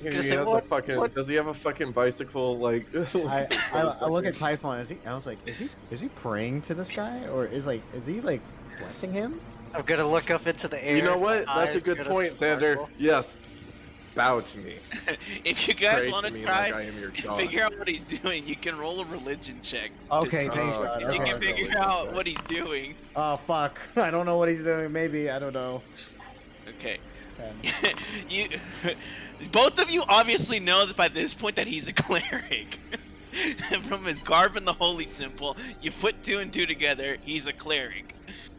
He Gonna has say, a what- fucking. what- Does he have a fucking bicycle? Like I look at Typhon. I was like, is he praying to this guy, or is he like blessing him? I'm gonna look up into the air. You know what? my That's a eyes good are gonna point, Xander. sparkle. Yes. Bow to me. If you guys Pray want to to me try like I am your to god. figure out what he's doing, you can roll a religion check. to Okay, see thank Oh, God. if you Okay. can figure out what he's doing. Oh fuck! I don't know what he's doing. Maybe I don't know. Okay. Um, You, both of you obviously know that by this point that he's a cleric. From his garb and the holy symbol, you put 2 and 2 together. He's a cleric.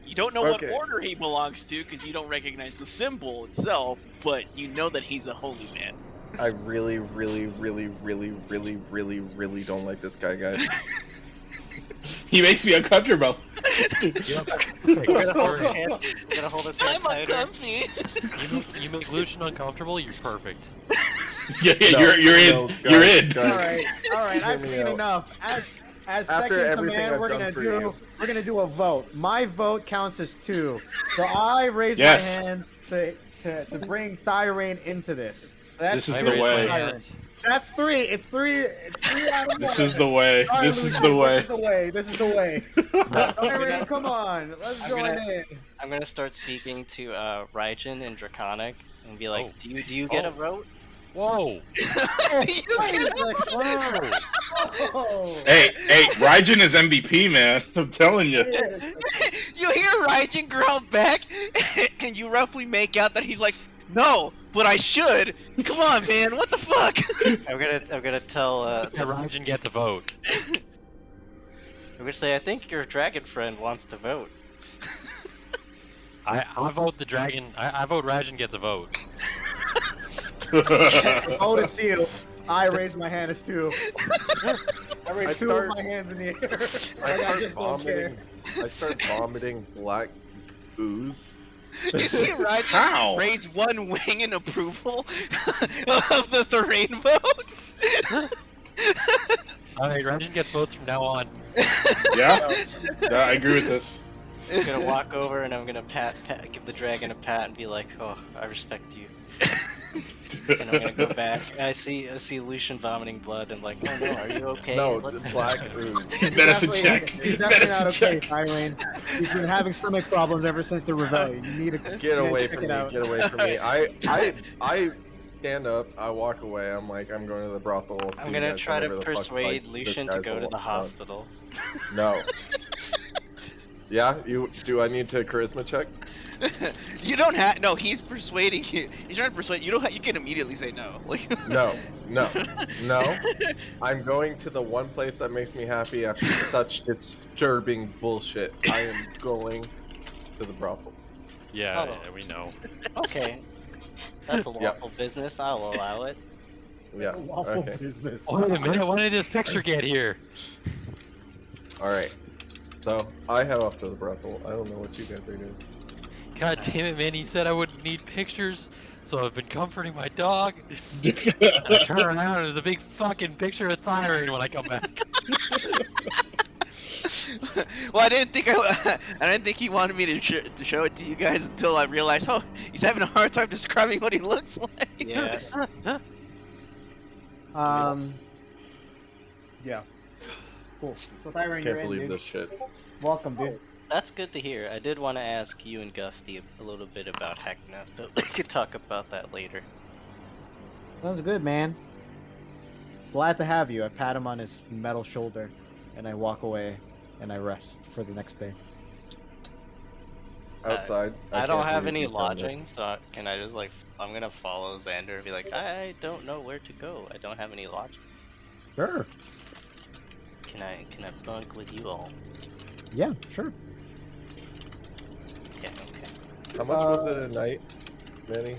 You don't know what Okay. order he belongs to because you don't recognize the symbol itself, but you know that he's a holy man. I really, really, really, really, really, really, really don't like this guy, guys. He makes me uncomfortable. I'm gonna hold his hand. I'm gonna hold his hand I'm tighter. uncomfy. You make Lucian uncomfortable. You're perfect. Yeah, No, you're in. no, You're guys, in. guys. all right. Hear I've me seen out. enough. As After second everything command, I've we're done gonna for do you. we're gonna do a vote. My vote counts as 2, so I raise Yes. my hand to bring Thyrene into this. That's This is 2 the for way. Thyrene. That's 3. It's 3. It's 3 out of 1. This is the way. All right, This is Lucian, the way. This is the way. This is the way. Thyrene, come on. Let's I'm join gonna- in. I'm gonna start speaking to Raijin and Draconic and be like, Oh. "Do you get a Oh. vote?" Whoa! Wait a second. Whoa. Hey, Raijin is MVP, man. I'm telling you. You hear Raijin growl back, and you roughly make out that he's like, "No, but I should." Come on, man. What the fuck? I'm gonna tell. Yeah, Raijin gets a vote. I'm gonna say, "I think your dragon friend wants to vote." I vote the dragon. I vote Rajan gets a vote. The vote is sealed. I raise my hand as two. I raise I two start- of my hands in the air. I Like, start just don't care. vomiting. I start vomiting black ooze. You see Rajan How? raise one wing in approval of the Thorane vote? Alright, Rajan gets votes from now on. Yeah, I agree with this. I'm gonna walk over and I'm gonna give the dragon a pat and be like, "Oh, I respect you." And I'm gonna go back. And I see Lucian vomiting blood. And like, "Oh no, are you okay?" No, Let's- the black ooze. Medicine check. He's definitely not Medicine okay, check. Irene. He's been having stomach problems ever since the rebellion. You need to Get away check from it me! out. Get away from me! I stand up. I walk away. I'm like, I'm going to the brothel. See I'm you gonna guys try to whenever the fuck, persuade like, Lucian this to guy's go to the done. hospital. No. Yeah, do I need to charisma check? You don't have. No, he's persuading you. He's trying to persuade you. You can immediately say no. Like, No. I'm going to the one place that makes me happy after such disturbing bullshit. I am going to the brothel. Yeah, Oh. yeah, we know. Okay, that's a Yep. lawful business. I'll allow it. Yeah. It's a lawful Okay. business. Wait a minute, when did this picture get here? All right. So I head off to the brothel. I don't know what you guys are doing. God damn it, man, he said I wouldn't need pictures, so I've been comforting my dog. And I turn around and there's a big fucking picture of Thyrion when I come back. well, I didn't think he wanted me to show it to you guys until I realized, oh, he's having a hard time describing what he looks like. Yeah. Yeah. Cool. So Thyrion, you're Can't in, believe dude. this shit. Welcome, dude. That's good to hear. I did want to ask you and Gusty a little bit about Hackna, but we could talk about that later. Sounds good, man. Glad to have you. I pat him on his metal shoulder, and I walk away, and I rest for the next day. Outside. I don't can't have believe any you've done this. lodging, so can I just like I'm gonna follow Xander and be like, I don't know where to go. I don't have any lodging. Sure. Can I bunk with you all? Yeah, sure. Yeah, okay. How much was it a night, Manny?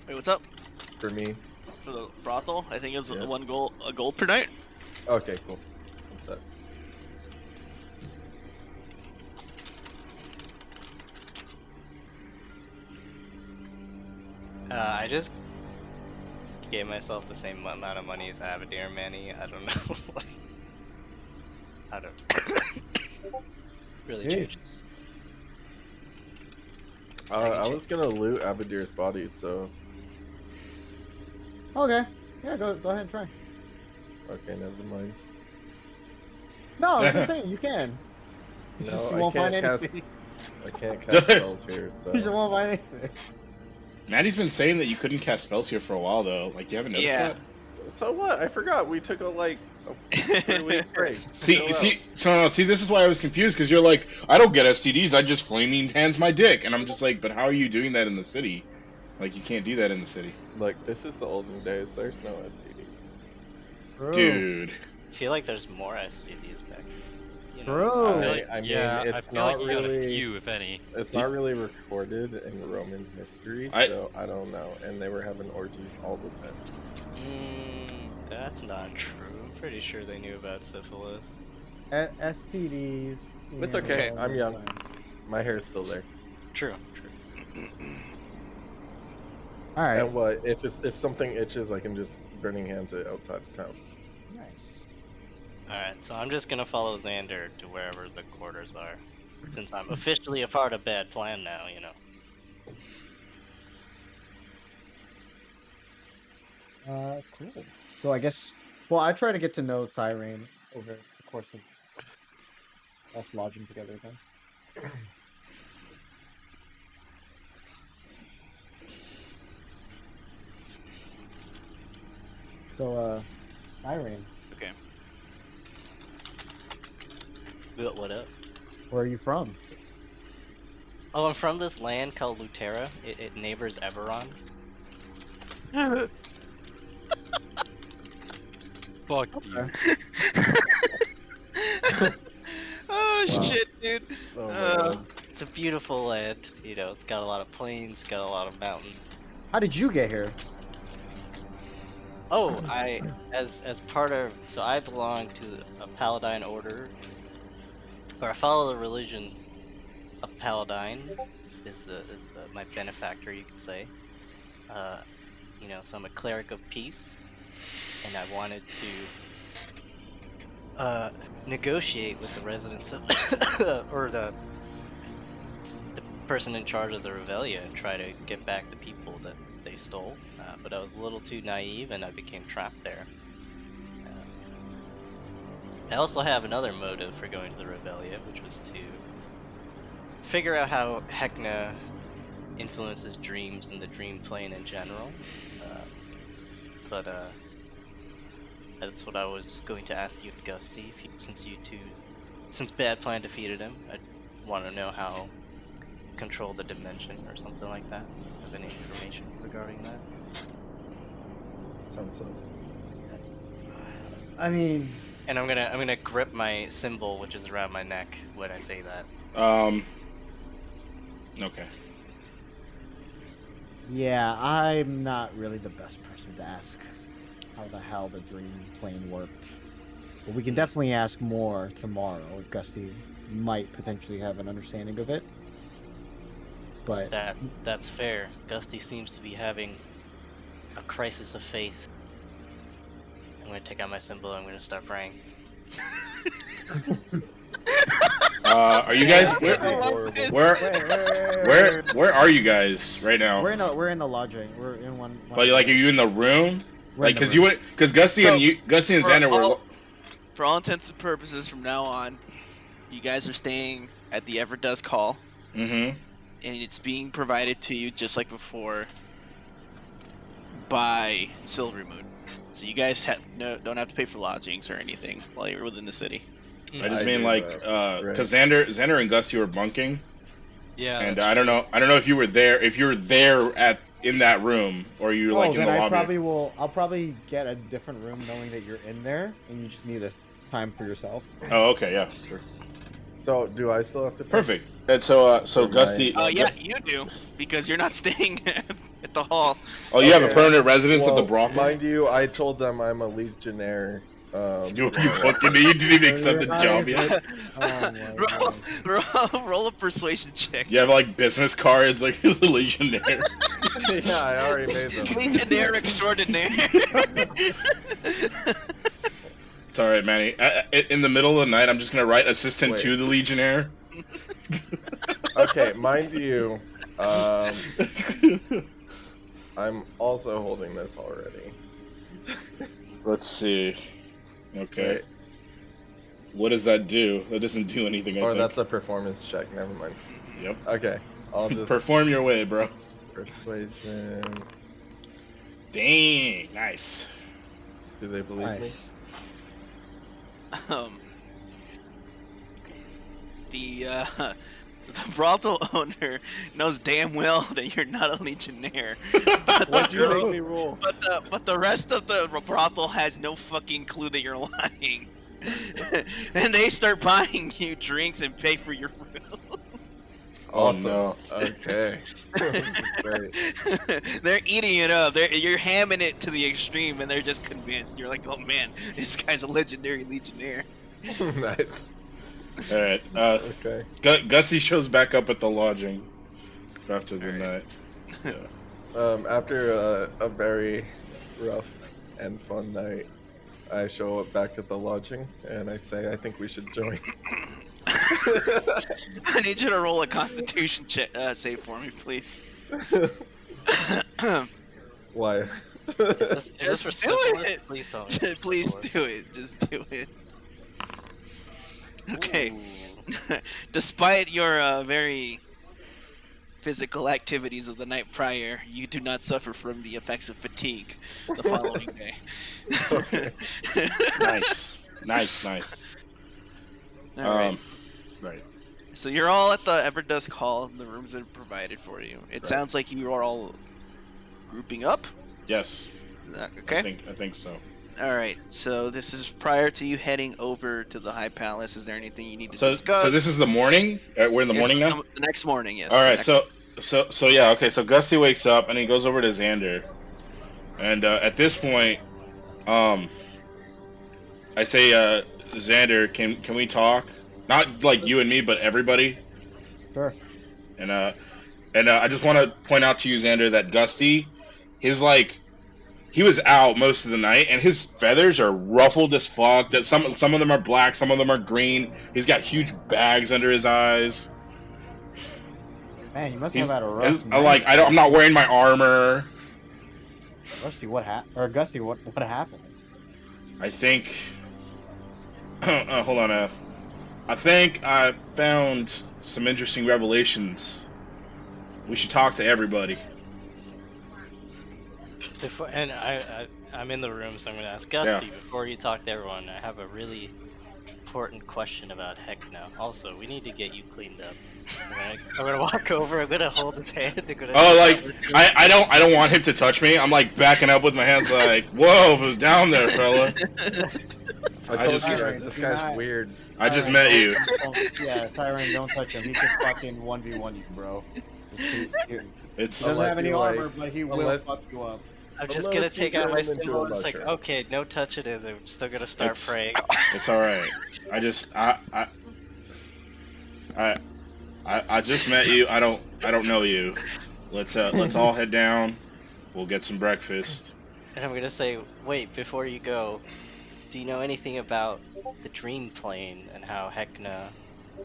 Wait, what's up For me? for the brothel? I think it's Yeah. a gold per night. Okay, cool. What's that? I just gave myself the same amount of money as Abadir Manny. I don't know. Like, I don't really changed. Jesus. I was gonna loot Abadir's body, so Okay. Yeah, go ahead and try. okay, never mind. No, I was just saying, you can. It's just No, you I won't find can't cast. anything. I can't cast spells here, so. You just won't find anything. Maddie's been saying that you couldn't cast spells here for a while though. Like you haven't noticed Yeah. that? So what? I forgot. We took a 3-week break. See, see, this is why I was confused because you're like, I don't get STDs. I just flaming hands my dick, and I'm just like, but how are you doing that in the city? Like you can't do that in the city, Look, this is the olden days. There's no STDs. Bro. dude. I feel like there's more STDs back. You know? Bro. I mean, yeah, it's I feel not like you got a really. few, if any. It's not really recorded in Roman history, I- so I don't know. And they were having orgies all the time. That's not true. I'm pretty sure they knew about syphilis. STDs. It's okay. I'm young. My hair's still there. True. All right. And what if something itches, I can just burning hands it outside of town. Nice. Alright, so I'm just gonna follow Xander to wherever the quarters are. Since I'm officially a part of Bad Plan now, you know. Cool. So I guess, well, I try to get to know Thyrane over the course of us lodging together then. So, Thyrane, Okay. What up? where are you from? Oh, I'm from this land called Lutera. It neighbors Eberron. Fuck you. Okay. Oh Wow. shit, dude. Oh, Uh, man. it's a beautiful land. You know, it's got a lot of plains, got a lot of mountains. How did you get here? Oh, as part of, so I belong to a Paladine order, or I follow the religion of Paladine. Is my benefactor, you could say. You know, so I'm a cleric of peace, and I wanted to negotiate with the residents of or the person in charge of the Revelia and try to get back the people that they stole. But I was a little too naive, and I became trapped there. I also have another motive for going to the Revelia, which was to figure out how Hecna influences dreams and the dream plane in general. But that's what I was going to ask you, Gusty, since Bad Plan defeated him. I want to know how control the dimension or something like that. Have any information regarding that? Sounds sus. I mean, And I'm gonna grip my symbol, which is around my neck, when I say that. Okay. yeah, I'm not really the best person to ask how the hell the dream plane worked. But we can definitely ask more tomorrow. Gusty might potentially have an understanding of it. But That's fair. Gusty seems to be having a crisis of faith. I'm gonna take out my symbol and I'm gonna start praying. Are you guys where are you guys right now? we're in the lodging. We're in one But like, are you in the room? We're in Like, the cause you room. went, cause Gusty and Xander were. For all intents and purposes, from now on, you guys are staying at the Ever Dusk Hall, Mm-hmm. and it's being provided to you just like before by Silverymoon. So you guys don't have to pay for lodgings or anything while you're within the city. I just I mean do like, that, right. cause Xander and Gusty were bunking, Yeah. and I don't know if you were there, in that room, or you're like in then the lobby. I'll probably get a different room knowing that you're in there and you just need a time for yourself. Oh, okay, yeah, sure. So, do I still have to pay? Perfect. And so For Gusty. my- Yeah, you do, because you're not staying at the hall. Oh, you have a Okay. permanent residence at the Well, brothel. mind you, I told them I'm a Legionnaire. You fucking you didn't even accept the job yet. Oh my God. Roll a persuasion check. You have like business cards, like the Legionnaire. Yeah, I already made them. Legionnaire extraordinaire. It's all right, Manny. In the middle of the night, I'm just gonna write assistant Wait. to the Legionnaire. Okay, mind you, I'm also holding this already. Let's see. Okay. Wait, What does that do? That doesn't do anything. I or think. that's a performance check. Never mind. Yep. Okay, I'll just Perform your way, bro. persuasion. Dang, nice. Do they believe Nice. The brothel owner knows damn well that you're not a legionnaire. me? What'd you make me roll? But the rest of the brothel has no fucking clue that you're lying. And they start buying you drinks and pay for your room. Awesome. Oh, Okay. Great. They're eating it up. You're hamming it to the extreme, and they're just convinced. You're like, oh man, this guy's a legendary legionnaire. Nice. All right. Okay. Gussie shows back up at the lodging after the night. Yeah. After a very rough and fun night, I show up back at the lodging and I say, I think we should join. I need you to roll a Constitution save for me, please. Why? Is this for Just do syphilis? it. Please tell me. Please do it. Just do it. Okay. Ooh. Despite your very physical activities of the night prior, you do not suffer from the effects of fatigue the following day. Okay. Nice. Nice. All right. Right. So you're all at the Everdusk Hall in the rooms that are provided for you. It Right. sounds like you are all grouping up. Yes. Is that okay? I think so. All right. So this is prior to you heading over to the High Palace. Is there anything you need to So discuss? so this is the morning. We're in the Yes, morning now. The next morning, yes. All the right. next- So yeah. Okay. So Gusty wakes up and he goes over to Xander, and at this point, I say, Xander, can we talk? Not like you and me, but everybody. Sure. And I just want to point out to you, Xander, that Gusty, he was out most of the night, and his feathers are ruffled as fuck. That some of them are black, some of them are green. He's got huge bags under his eyes. Man, you must have had a rough night. Like I'm not wearing my armor. Rusty, what happened? Or Gusty, what happened? I think. Hold on. I think I found some interesting revelations. We should talk to everybody. I'm in the room, so I'm going to ask Gusty before you talk to everyone. I have a really important question about Heckna. Also, we need to get you cleaned up. I'm gonna walk over. I'm gonna hold his hand. I don't want him to touch me. I'm like backing up with my hands, like, whoa, it was down there, fella. I told you guys, this guy's weird. I just met you. Yeah, Tyrone, don't touch him. He can fucking 1v1 you, bro. He doesn't have any armor, but he will fuck you up. I'm just gonna take out my symbol. It's like, okay, no touching it. I'm still gonna start praying. It's all right. I just met you. I don't know you. Let's all head down. We'll get some breakfast. And I'm gonna say, wait, before you go, do you know anything about the dream plane and how Heckna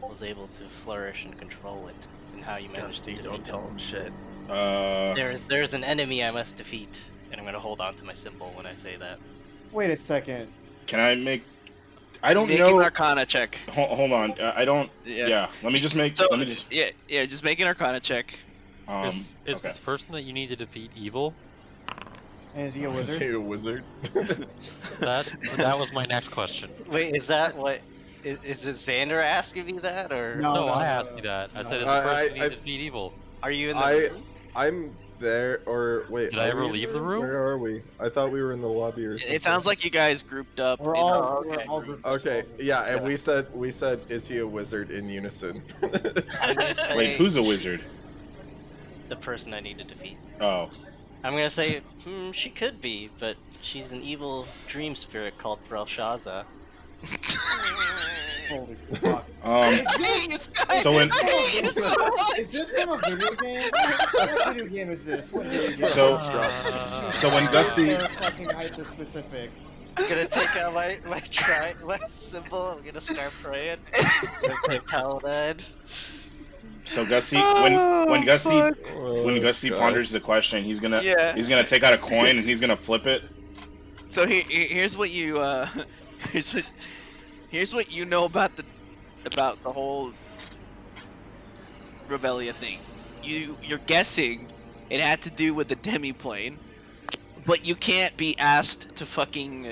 was able to flourish and control it, and how you managed to don't tell him shit. There's an enemy I must defeat, and I'm gonna hold on to my symbol when I say that. Wait a second. Can I make? I don't make know. An Arcana check. Hold on. I don't. Yeah. Let me just make. Yeah. Just make an Arcana check. Is this person that you need to defeat evil? And is he a wizard? Is he a wizard? That was my next question. Wait, is that what? Is it Xander asking me that, or no? I asked you that. I said, is this person you need to defeat evil? Are you in the room? I'm there, or wait. Did I ever leave the room? Where are we? I thought we were in the lobby or something. It sounds like you guys grouped up. We're all grouped. Okay, yeah, and we said, is he a wizard in unison? Wait, who's a wizard? The person I need to defeat. Oh. I'm gonna say, she could be, but she's an evil dream spirit called Belshazzar. Holy fuck. So when is this from a video game? What video game is this? What video game? So when Gusty fucking hyper specific. I'm gonna take out my symbol. I'm gonna start praying. I'm gonna take Paladin. So Gusty, when Gusty ponders the question, he's gonna take out a coin and he's gonna flip it. So here's what you here's what you know about the whole Rebellia thing. You're guessing it had to do with the demiplane, but you can't be asked to fucking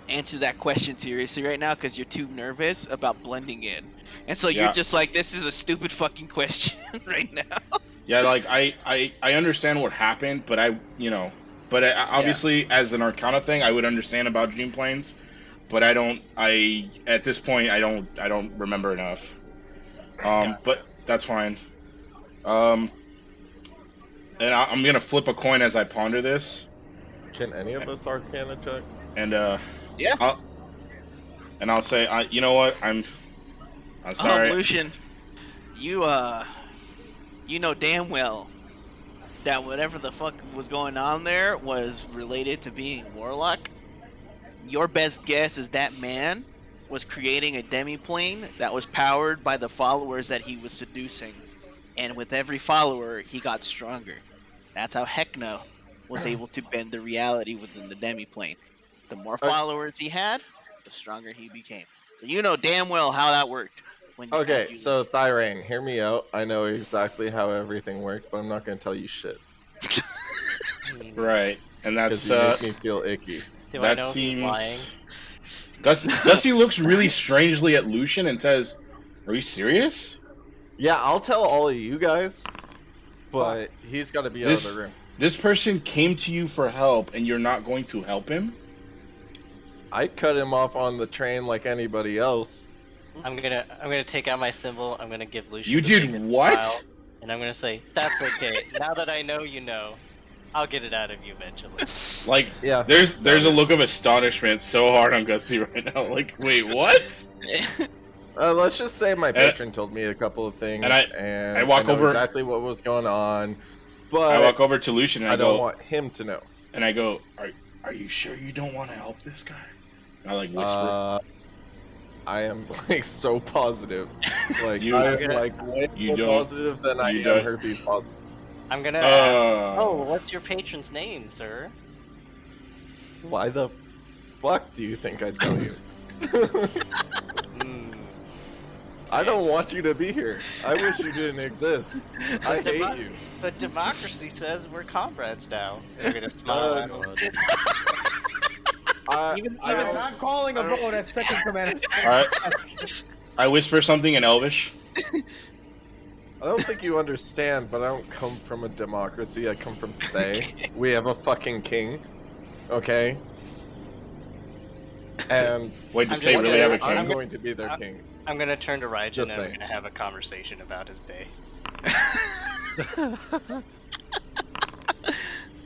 answer that question seriously right now because you're too nervous about blending in. And so you're just like, this is a stupid fucking question right now. Yeah, like I understand what happened, but obviously as an Arcana thing, I would understand about dream planes, but at this point I don't remember enough. But that's fine. And I'm gonna flip a coin as I ponder this. Can any of us Arcana check? And I'll say, you know what? I'm sorry. Lucian, you know damn well that whatever the fuck was going on there was related to being warlock. Your best guess is that man was creating a demiplane that was powered by the followers that he was seducing, and with every follower he got stronger. That's how Heckna was able to bend the reality within the demiplane. The more followers he had, the stronger he became. So you know damn well how that worked. Okay, so Thyrane, hear me out. I know exactly how everything worked, but I'm not gonna tell you shit. Right, and that's you make me feel icky. Do I know if he's lying? Gusty looks really strangely at Lucian and says, "Are you serious?" Yeah, I'll tell all of you guys, but he's got to be out of the room. This person came to you for help, and you're not going to help him? I cut him off on the train like anybody else. I'm gonna take out my symbol. I'm gonna give Lucian. You the did biggest what? smile, and I'm gonna say, "That's okay. Now that I know you know, I'll get it out of you eventually." Like, Yeah. there's a look of astonishment so hard on Gutsy right now. Like, wait, what? Let's just say my patron told me a couple of things, and and I walk know over- exactly what was going on, but I walk over to Lucian and I I don't go, want him to know. and I go, are you sure you don't want to help this guy? And I like whisper. I am like so positive. Like You- I'm like way you more don't- positive than I you am don't- herpes positive. I'm gonna ask. Uh, Oh, what's your patron's name, sir? Why the fuck do you think I'd tell you? Hmm. I don't want you to be here. I wish you didn't exist. I hate you. But democracy says we're comrades now. And I'm gonna smile at him. I'm not calling a vote as second command. Alright. I whisper something in Elvish. I don't think you understand, but I don't come from a democracy. I come from Thay. We have a fucking king. Okay? And Wait, does I'm they just really have a gonna- I'm king? going to be their king. I'm gonna turn to Raijin Just and I'm saying. gonna have a conversation about his day.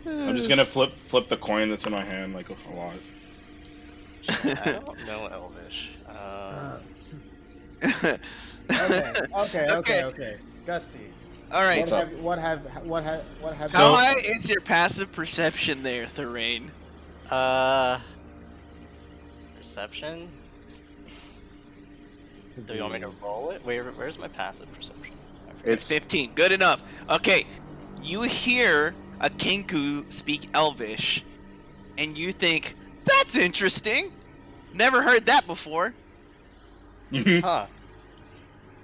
I'm just gonna flip the coin that's in my hand like a lot. I don't know Elvish. Okay. Gusty. All right. What have How So- high is your passive perception there, Thorane? Perception? Do you want me to roll it? Where's my passive perception? I forget. It's 15. Good enough. Okay. You hear a Kenku speak Elvish, and you think, that's interesting. Never heard that before. Huh.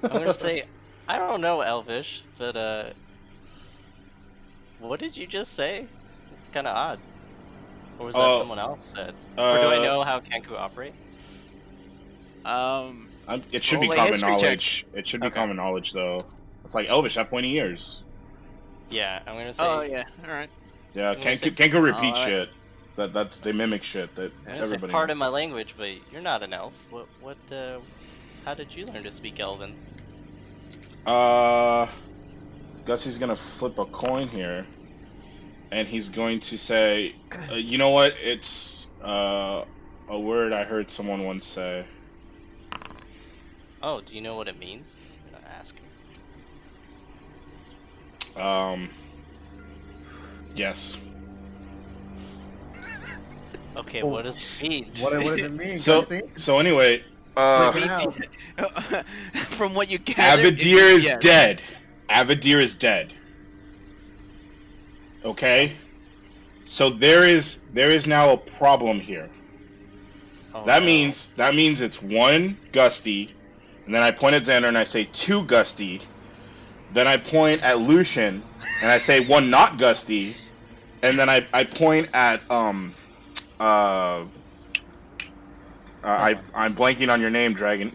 I'm gonna say, I don't know Elvish, but what did you just say? It's kind of odd. Or was that Oh, someone else said? Or do I Uh, know how Kenku operate? It should be Roll a common history check. knowledge. It should be Okay. common knowledge though. It's like Elvish have pointy ears. Yeah, I'm gonna say. Oh, yeah. All right. Yeah, I'm gonna say- Kenku repeat Alright. shit. That's they mimic shit that I'm gonna say everybody. pardon knows. my language, but you're not an elf. How did you learn to speak Elven? Gussy's gonna flip a coin here, and he's going to say, "You know what? It's a word I heard someone once say." Oh, do you know what it means? I'm gonna ask him. Yes. Okay, Oh. what does it mean? What does it mean, So Gusty? so anyway, From what you gathered, Avadir is yes. dead. Avadir is dead. Okay. So there is now a problem here. Oh, That no. means it's one Gusty, and then I point at Xander and I say two Gusty. Then I point at Lucian and I say one not Gusty, and then I point at I'm blanking on your name, Dragon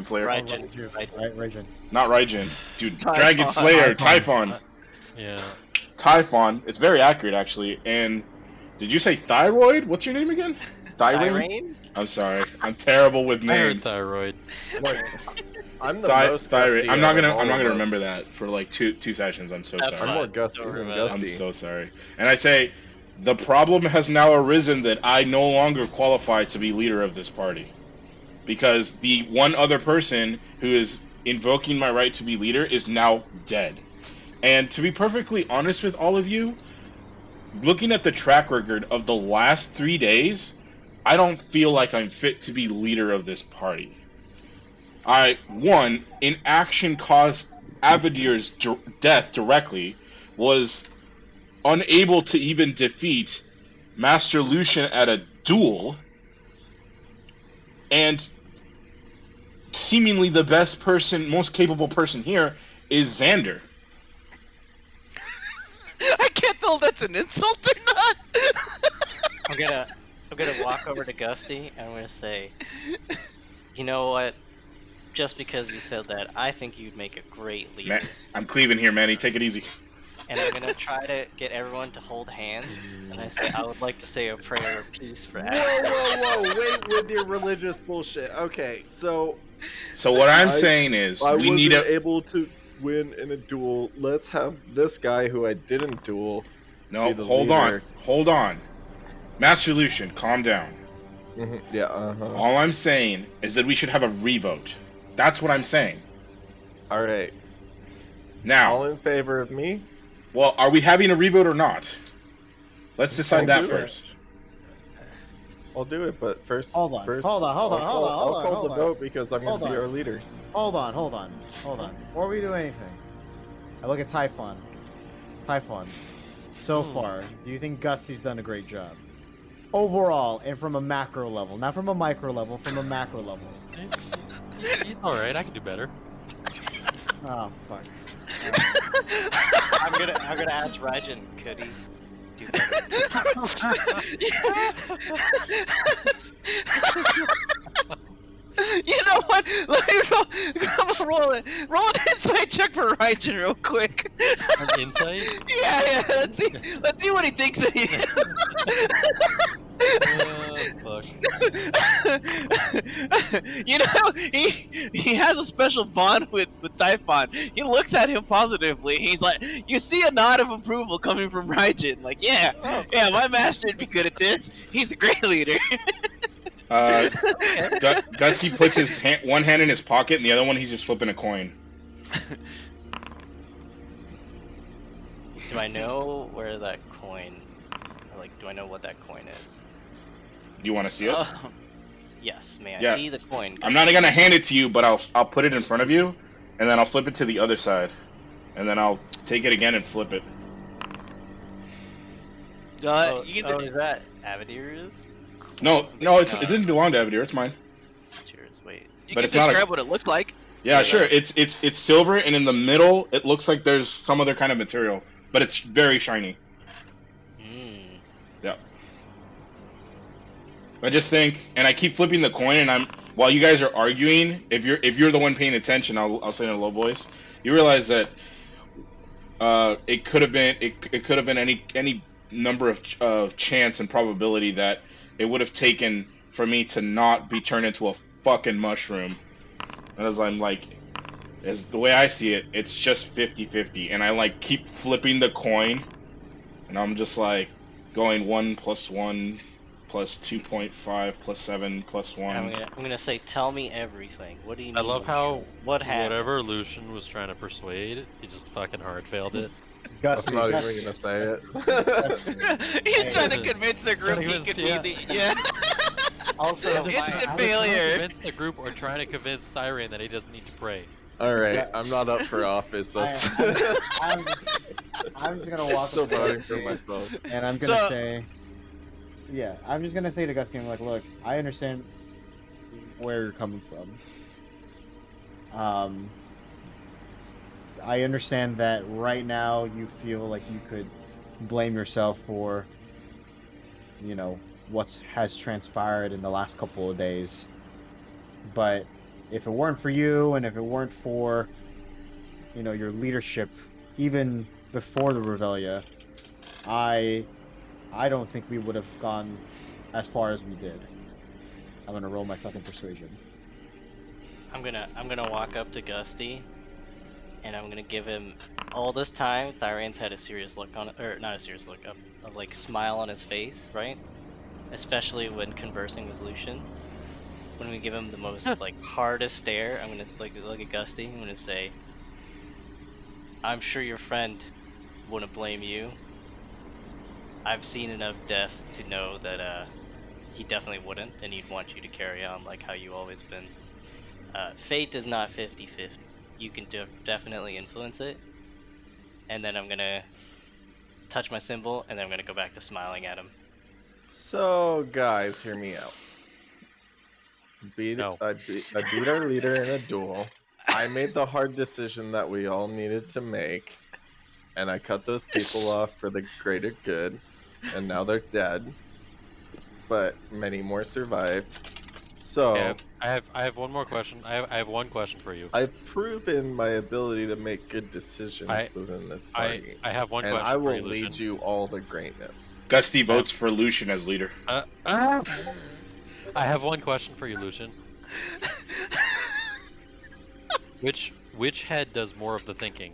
Slayer. Right. Raijin. Not Raijin, dude. Typhon. Dragon Slayer, Typhon. Yeah. Typhon. It's very accurate actually. And did you say thyroid? What's your name again? Thyrain? Tyrain? I'm sorry. I'm terrible with I heard names. thyroid. Like, I'm the most Thyroid. gusty I'm not out of gonna all I'm not of gonna us. remember that for like two sessions. I'm so That's sorry. I'm fine. more gusty Don't than worry about it. I'm gusty. so sorry. And I say, the problem has now arisen that I no longer qualify to be leader of this party. Because the one other person who is invoking my right to be leader is now dead. And to be perfectly honest with all of you, looking at the track record of the last 3 days, I don't feel like I'm fit to be leader of this party. Inaction caused Avadir's death directly, was unable to even defeat Master Lucian at a duel, and seemingly the best person, most capable person here is Xander. I can't tell if that's an insult or not. I'm gonna walk over to Gusty and I'm gonna say, you know what? Just because you said that, I think you'd make a great leader. Man, I'm cleaving here, Manny. Take it easy. and I'm gonna try to get everyone to hold hands. And I say, I would like to say a prayer of peace for Whoa, Adam. whoa, whoa! Wait with your religious bullshit. Okay, so what I'm I- saying is I we need wasn't a able to win in a duel. Let's have this guy who I didn't duel no. be the Hold leader. on, Master Lucian, calm down. Yeah. Uh-huh. All I'm saying is that we should have a revote. That's what I'm saying. All right. Now, All in favor of me? well, are we having a revote or not? Let's decide that do it. first. I'll do it, but first. Hold on, First, hold on, hold on, I'll hold call- on, hold I'll on, call hold the on. vote because I'm going Hold to be on. our leader. Hold on. Before we do anything, I look at Typhon. So far, do you think Gusty's done a great job? Overall, and from a macro level, not from a micro level, from a macro level. He's all right. I can do better. Oh fuck. I'm gonna ask Rajan, could he do better? You know what? Let me roll it. Roll an insight check for Raijin real quick. An insight? Yeah. Let's see what he thinks of you. Fuck. You know, he has a special bond with Typhon. He looks at him positively. He's like, you see a nod of approval coming from Raijin. Like, yeah, my master would be good at this. He's a great leader. Dusty puts his one hand in his pocket and the other one he's just flipping a coin. Do I know where that coin? Or like, do I know what that coin is? Do you want to see it? Yes, may I Yeah. see the coin? I'm not gonna hand it to you, but I'll put it in front of you, and then I'll flip it to the other side, and then I'll take it again and flip it. Is that Avadir's? No, it didn't belong to Avadir. It's mine. Cheers. Wait. You But can it's not describe what it looks like. Yeah, sure. It's silver, and in the middle, it looks like there's some other kind of material, but it's very shiny. Yeah. I just think, and I keep flipping the coin, and while you guys are arguing, if you're the one paying attention, I'll say in a low voice. You realize that it could have been any number of chance and probability that it would have taken for me to not be turned into a fucking mushroom. And as I'm like, as the way I see it, it's just 50-50, and I like keep flipping the coin, and I'm just like going 1 + 1 + 2.5 + 7 + 1. I'm gonna say, tell me everything. What do you mean? I love how what happened? whatever Lucian was trying to persuade, he just fucking hard failed it. Gusty, I'm not Gusty. even gonna say it. He's trying to convince the group he could be the Also, instant failure. Convince the group or trying to convince Styrian that he doesn't need to pray. Alright, I'm not up for office. That's I'm just gonna walk still up to voting for Gusty, myself. and I'm gonna say, yeah, I'm just gonna say to Gusty, I'm like, look, I understand where you're coming from. I understand that right now you feel like you could blame yourself for, what has transpired in the last couple of days. But if it weren't for you, and if it weren't for, your leadership, even before the Revelia, I don't think we would have gone as far as we did. I'm gonna roll my fucking persuasion. I'm gonna walk up to Gusty, and I'm gonna give him all this time. Thyrian's had a serious look on it, or not a serious look, a like smile on his face, right? Especially when conversing with Lucian. When we give him the most like hardest stare, I'm gonna look at Gusty. I'm gonna say, "I'm sure your friend wouldn't blame you. I've seen enough death to know that he definitely wouldn't, and he'd want you to carry on like how you always been. Fate is not 50-50. You can definitely influence it." And then I'm gonna touch my symbol, and then I'm gonna go back to smiling at him. So, guys, hear me out. I beat our leader in a duel. I made the hard decision that we all needed to make, and I cut those people off for the greater good, and now they're dead. But many more survived. So Okay, I have one more question. I have one question for you. I've proven my ability to make good decisions I- within this I party, I have one and question I for will you, lead Lucian. you all to greatness. Gusty votes for Lucian as leader. I have one question for you, Lucian. Which head does more of the thinking?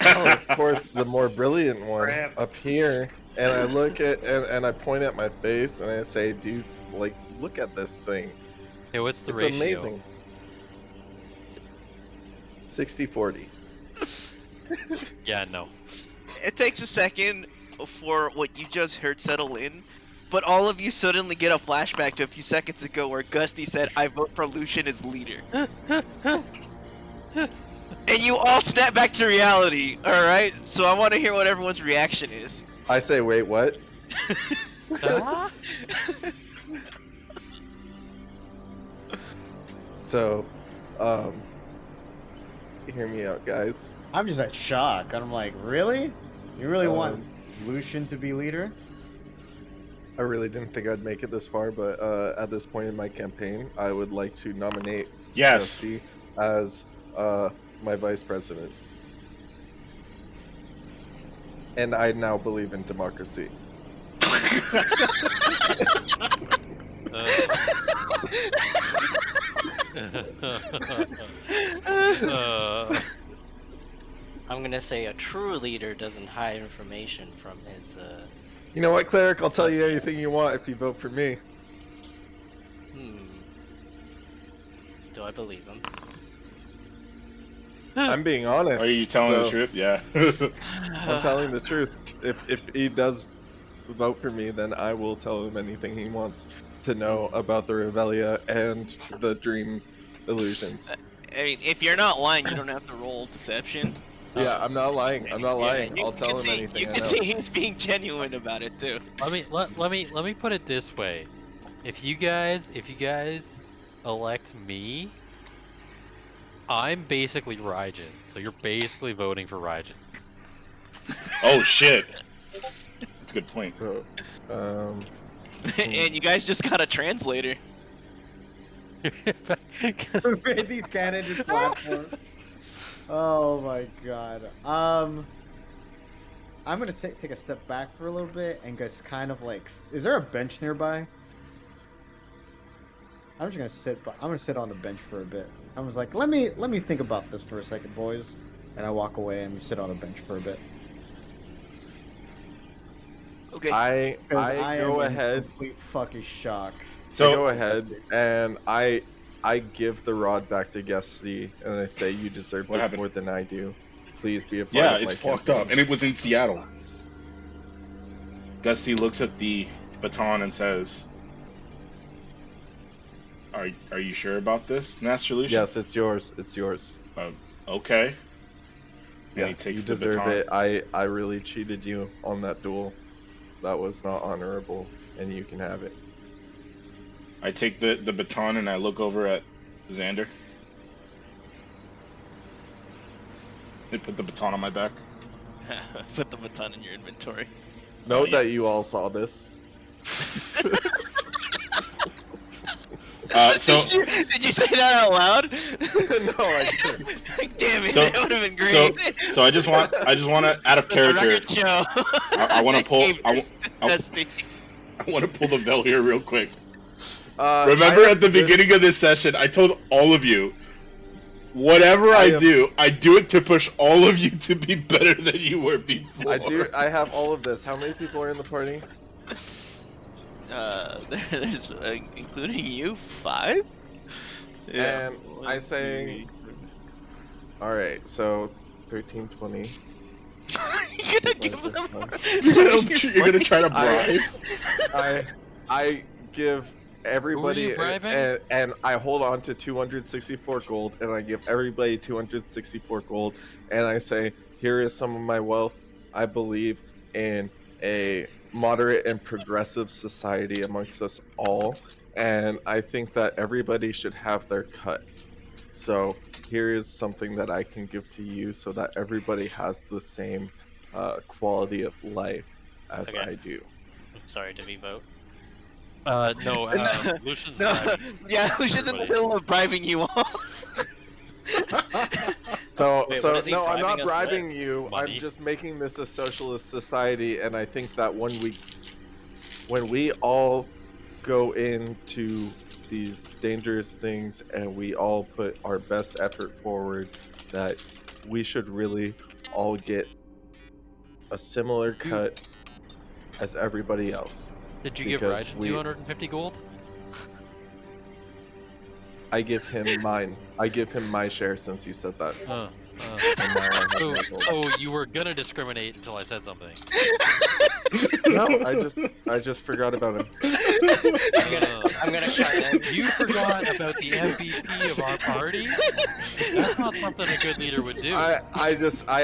Oh, of course, the more brilliant one Crap. up here, and I look at and I point at my face and I say, "Dude, like, look at this thing. Hey, what's the It's ratio? amazing." 60-40. Yeah, no. It takes a second for what you just heard settle in, but all of you suddenly get a flashback to a few seconds ago where Gusty said, "I vote for Lucian as leader." And you all snap back to reality, alright? So I want to hear what everyone's reaction is. I say, "Wait, what?" Ah? So, hear me out, guys. I'm just at shock. I'm like, really? You really want Um, Lucian to be leader? I really didn't think I'd make it this far, but at this point in my campaign, I would like to nominate Yes. Dusty as my vice president. And I now believe in democracy. I'm gonna say a true leader doesn't hide information from his. You know what, Cleric? I'll tell you anything you want if you vote for me. Do I believe him? I'm being honest. Are you telling the so truth? Yeah. I'm telling the truth. If he does vote for me, then I will tell him anything he wants to know about the Revelia and the Dream Illusions. I mean, if you're not lying, you don't have to roll deception. Yeah, I'm not lying. I'm not lying. you I'll can tell him see, anything you I can know. see he's being genuine about it too. let me put it this way. If you guys elect me, I'm basically Raijin, so you're basically voting for Raijin. Oh shit. That's a good point. So, And you guys just got a translator. Who made these candidate platforms? Oh my god. I'm gonna take a step back for a little bit and just kind of like, is there a bench nearby? I'm just gonna sit. I'm gonna sit on the bench for a bit. I was like, let me think about this for a second, boys. And I walk away and sit on a bench for a bit. Okay. I go am in ahead. complete fucking shock. So go ahead and I give the rod back to Gusty and I say, "You deserve What this happened? more than I do. Please be a part Yeah, of my it's fucked campaign." up. And it was in Seattle. Dusty looks at the baton and says, Are you sure about this, Master Lucian? Yes, it's yours. It's yours. Okay. And Yeah, he takes you the deserve baton. it. I really cheated you on that duel. That was not honorable, and you can have it. I take the baton and I look over at Xander. They put the baton on my back. Put the baton in your inventory. Note yeah. that you all saw this. So Did you say that out loud? No, I didn't. Damn it, So- that would have been great. so I just want to out of Let the character. record show. I want to pull. Gamer's I Dusty. want to pull the bell here real quick. I Remember have at the this- beginning of this session, I told all of you, whatever I do it to push all of you to be better than you were before. I have all of this. How many people are in the party? There's including you 5. And I say- All right, so 13, 20. You're gonna give them. You're gonna try to bribe. I give everybody bribing? and I hold on to 264 gold and I give everybody 264 gold and I say, here is some of my wealth. I believe in a moderate and progressive society amongst us all, and I think that everybody should have their cut. So here is something that I can give to you so that everybody has the same quality of life as Okay. I do. I'm sorry, did we vote? No, Lucian's No, driving. yeah, Lucian's in the everybody. middle of bribing you all. So, Wait, so what is he no, I'm not bribing us bribing you. Money. I'm just making this a socialist society, and I think that when we all go into these dangerous things and we all put our best effort forward, that we should really all get a similar cut as everybody else. Did you give Because Rajan 250 gold? I give him mine. I give him my share since you said that. And now I have So, no gold. so you were gonna discriminate until I said something. No, I just forgot about him. I'm gonna cut in. You forgot about the MVP of our party? That's not something a good leader would do. I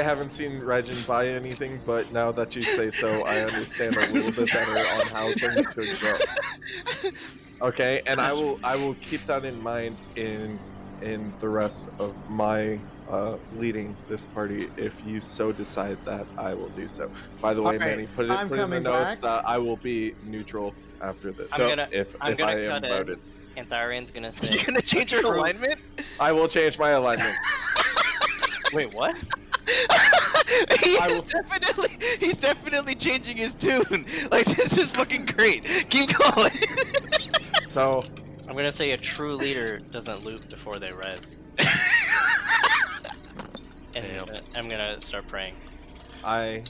haven't seen Regin buy anything, but now that you say so, I understand a little bit better on how things could go. Okay, and I will keep that in mind in the rest of my leading this party. If you so decide that, I will do so. By the way, Alright, Manny, put I'm in the coming notes back. that I will be neutral after this. I'm So gonna if I'm gonna I am cut in, voted, and Thyrian's gonna say. You're gonna change your True. alignment? I will change my alignment. Wait, what? He's definitely changing his tune. Like, this is fucking great. Keep going. So I'm gonna say a true leader doesn't loot before they res. And Damn. I'm gonna start praying. I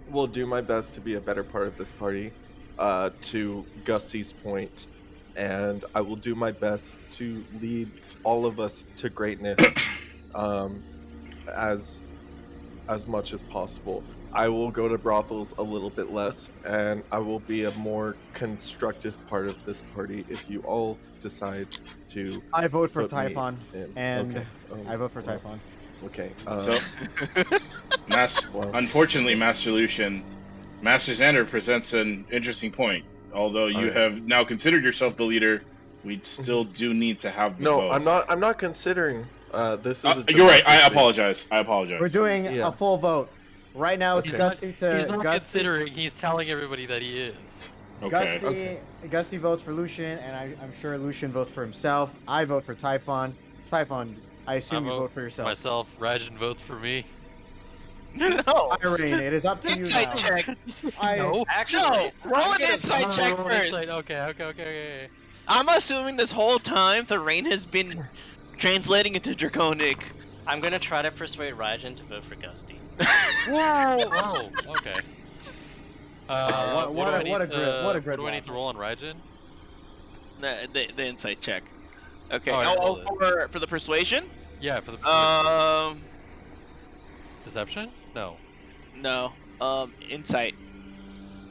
will do my best to be a better part of this party, to Gussie's point, and I will do my best to lead all of us to greatness, as much as possible. I will go to brothels a little bit less, and I will be a more constructive part of this party if you all decide to. I vote for Put me Typhon, in. and Okay, I vote for well, Typhon. Okay. So, unfortunately, Master Lucian, Master Xander presents an interesting point. Although you Alright. have now considered yourself the leader, we still do need to have the No, vote. I'm not considering. This is a You're right. I democracy. apologize. We're doing Yeah. a full vote. Right now, it's Okay. Gusty to He's not Gusty. considering, he's telling everybody that he is. Okay. Gusty votes for Lucian, and I'm sure Lucian votes for himself. I vote for Typhon. Typhon, I assume you vote for yourself. Myself, Rajan votes for me. No. Irene, it is up to you Insight now. check. No. Actually, Roll I'm an gonna insight vote- check Roll first. insight. Okay. I'm assuming this whole time the rain has been translating into Draconic. I'm gonna try to persuade Rajan to vote for Gusty. Whoa. Okay. What a grid! What a grid! What do I need to roll on Rajan? The insight check. Okay. Oh, I rolled For the persuasion? Yeah, for the deception? No. No. Insight.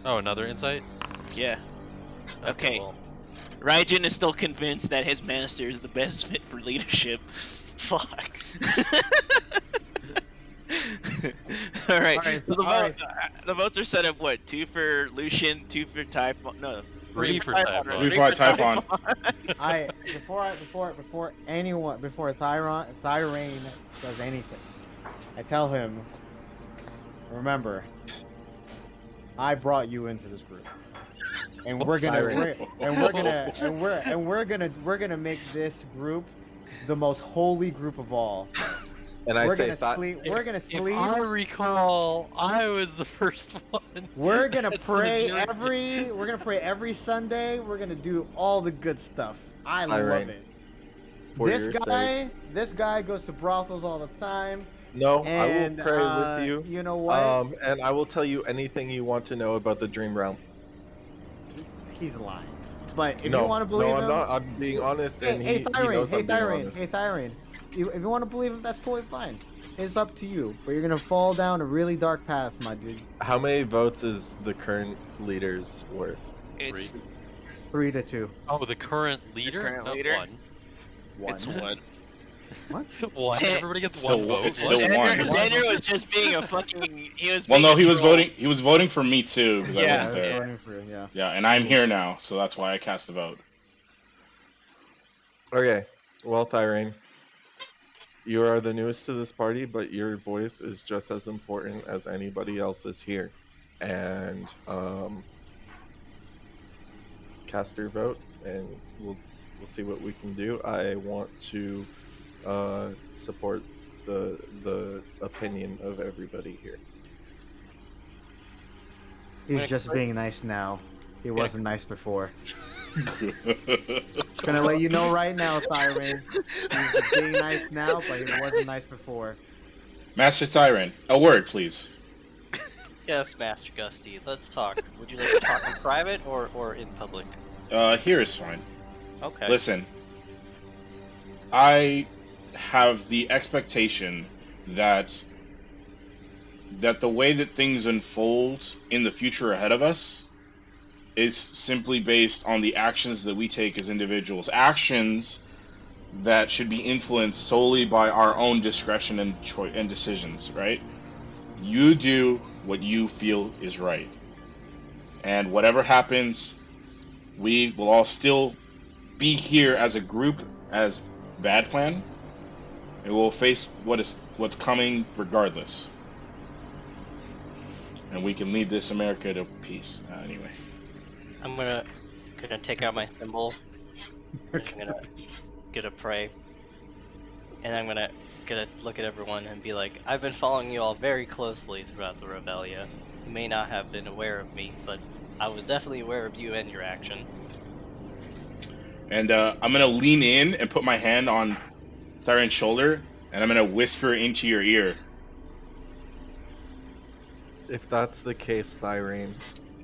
Oh, another insight? Yeah. Okay. Well, Raijin is still convinced that his master is the best fit for leadership. Fuck. All right. Alright, So alright. the votes are set up. What? 2 for Lucian, 2 for Typhon. No. 3 for Typhon. 3 for Typhon. Before Thyrane does anything, I tell him, remember, I brought you into this group, and we're gonna make this group the most holy group of all. And We're I say gonna that. sleep. We're gonna If sleep. I recall, I was the first one. We're gonna As soon as pray you're- We're gonna pray every Sunday. We're gonna do all the good stuff. I love Irene, it. For your sake. This guy goes to brothels all the time. No, And, I will pray with you. You know what? And I will tell you anything you want to know about the Dream Realm. He's lying. But if no, you want to believe no, him, I'm not. I'm being honest, and hey, he Thyrane, knows I'm being honest. hey, Thyrane. If you want to believe him, that's totally fine. It's up to you. But you're gonna fall down a really dark path, my dude. How many votes is the current leader's worth? It's 3-2. Oh, the current leader? current Not leader? one. it's 1. What? One. Xan- Everybody gets Still one one- vote. it's still one. Xander was just being a fucking. He was. Well, being no, a he was troll. voting. He was voting for me too because I Yeah. wasn't there. voting for you, yeah. Yeah, and I'm here now, so that's why I cast a vote. Okay, well, Thyrane, you are the newest to this party, but your voice is just as important as anybody else's here. And cast your vote, and we'll see what we can do. I want to support the opinion of everybody here. He's just being nice now. He wasn't nice before. Just gonna let you know right now, Thyrin. He's just being nice now, but he wasn't nice before. Master Thyrin, a word, please. Yes, Master Gusty. Let's talk. Would you like to talk in private or in public? Here is fine. Okay. Listen, I have the expectation that the way that things unfold in the future ahead of us is simply based on the actions that we take as individuals. Actions that should be influenced solely by our own discretion and decisions, right? You do what you feel is right. And whatever happens, we will all still be here as a group, as Bad Plan, and we'll face what's coming regardless. And we can lead this America to peace. Anyway. I'm gonna take out my symbol. I'm gonna pray. And I'm gonna look at everyone and be like, I've been following you all very closely throughout the Revelia. You may not have been aware of me, but I was definitely aware of you and your actions. And I'm gonna lean in and put my hand on Thyrin's shoulder, and I'm gonna whisper into your ear. If that's the case, Thyrin,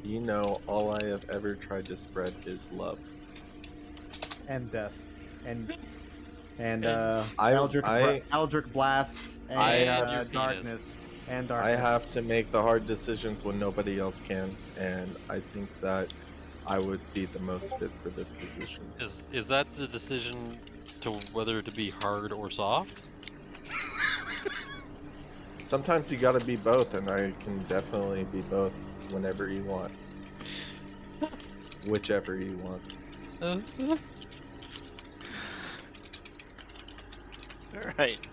you know all I have ever tried to spread is love. And death. And Eldritch Blasts and darkness. And darkness. I have to make the hard decisions when nobody else can, and I think that I would be the most fit for this position. Is that the decision to whether to be hard or soft? Sometimes you gotta be both, and I can definitely be both whenever you want. Whichever you want. Alright.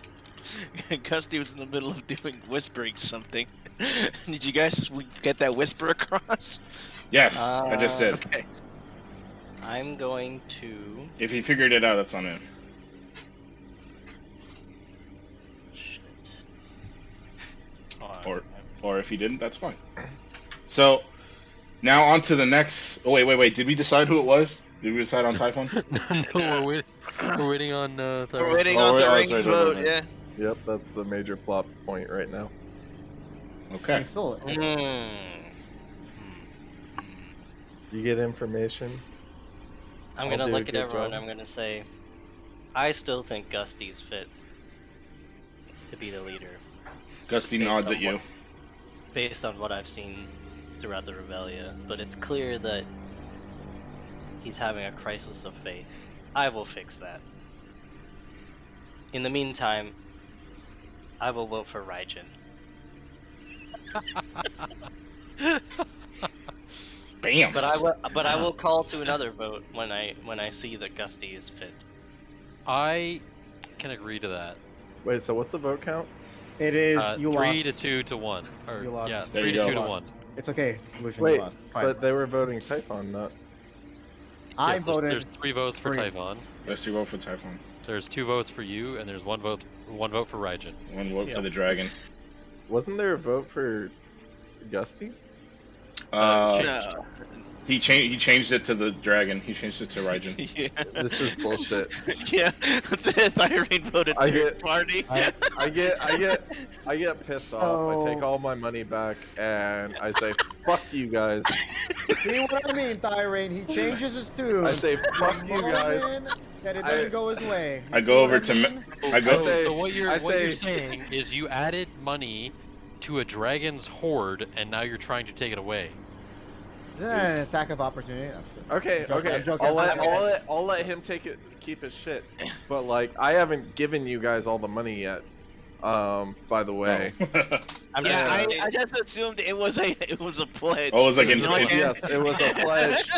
Gusty was in the middle of whispering something. Did you guys get that whisper across? Yes, I just did. Okay. I'm going to... If he figured it out, that's on him. Or if he didn't, that's fine. So, now on to the next... Oh, wait. Did we decide who it was? Did we decide on Typhon? No, we're waiting on... We're waiting on the rings vote, yeah. Yep, that's the major plot point right now. Okay. You get information. I'm gonna look at everyone. I'm gonna say, I still think Gusty's fit to be the leader. Gusty nods at you. Based on what I've seen throughout the Revelia, but it's clear that he's having a crisis of faith. I will fix that. In the meantime, I will vote for Raijin. Bam. But I will call to another vote when I see that Gusty is fit. I can agree to that. Wait, so what's the vote count? It is you 3 lost. to 2 to 1. Or, You lost. Yeah, There 3 you to go. 2 to 1. It's okay, Lucian. Wait, you lost. Fine. but they were voting Typhon, not... I Yes, voted. There's 3 votes for 3. Typhon. Let's vote for Typhon. There's 2 votes for you, and there's one vote for Raijin. One vote Yeah. for the dragon. Wasn't there a vote for Gusty? No. He changed it to the dragon. He changed it to Raijin. Yeah. This is bullshit. Yeah. The Thyrin voted I third get- party. I get pissed off. I take all my money back and I say, "Fuck you guys." See what I mean, Thyrin? He changes his tune. I say, "Fuck you guys." That it doesn't go his way. I You go see over what to mean? I go. say- So what you're say- saying is you added money to a dragon's hoard, and now you're trying to take it away. An attack of opportunity. I'm sure. Okay, Joking, okay. I'm joking, I'll I'm joking. let him keep his shit. But like, I haven't given you guys all the money yet. By the way. I'm Yeah, just I just assumed it was a pledge. Oh, it was like an. You know what, Yes, it was a pledge.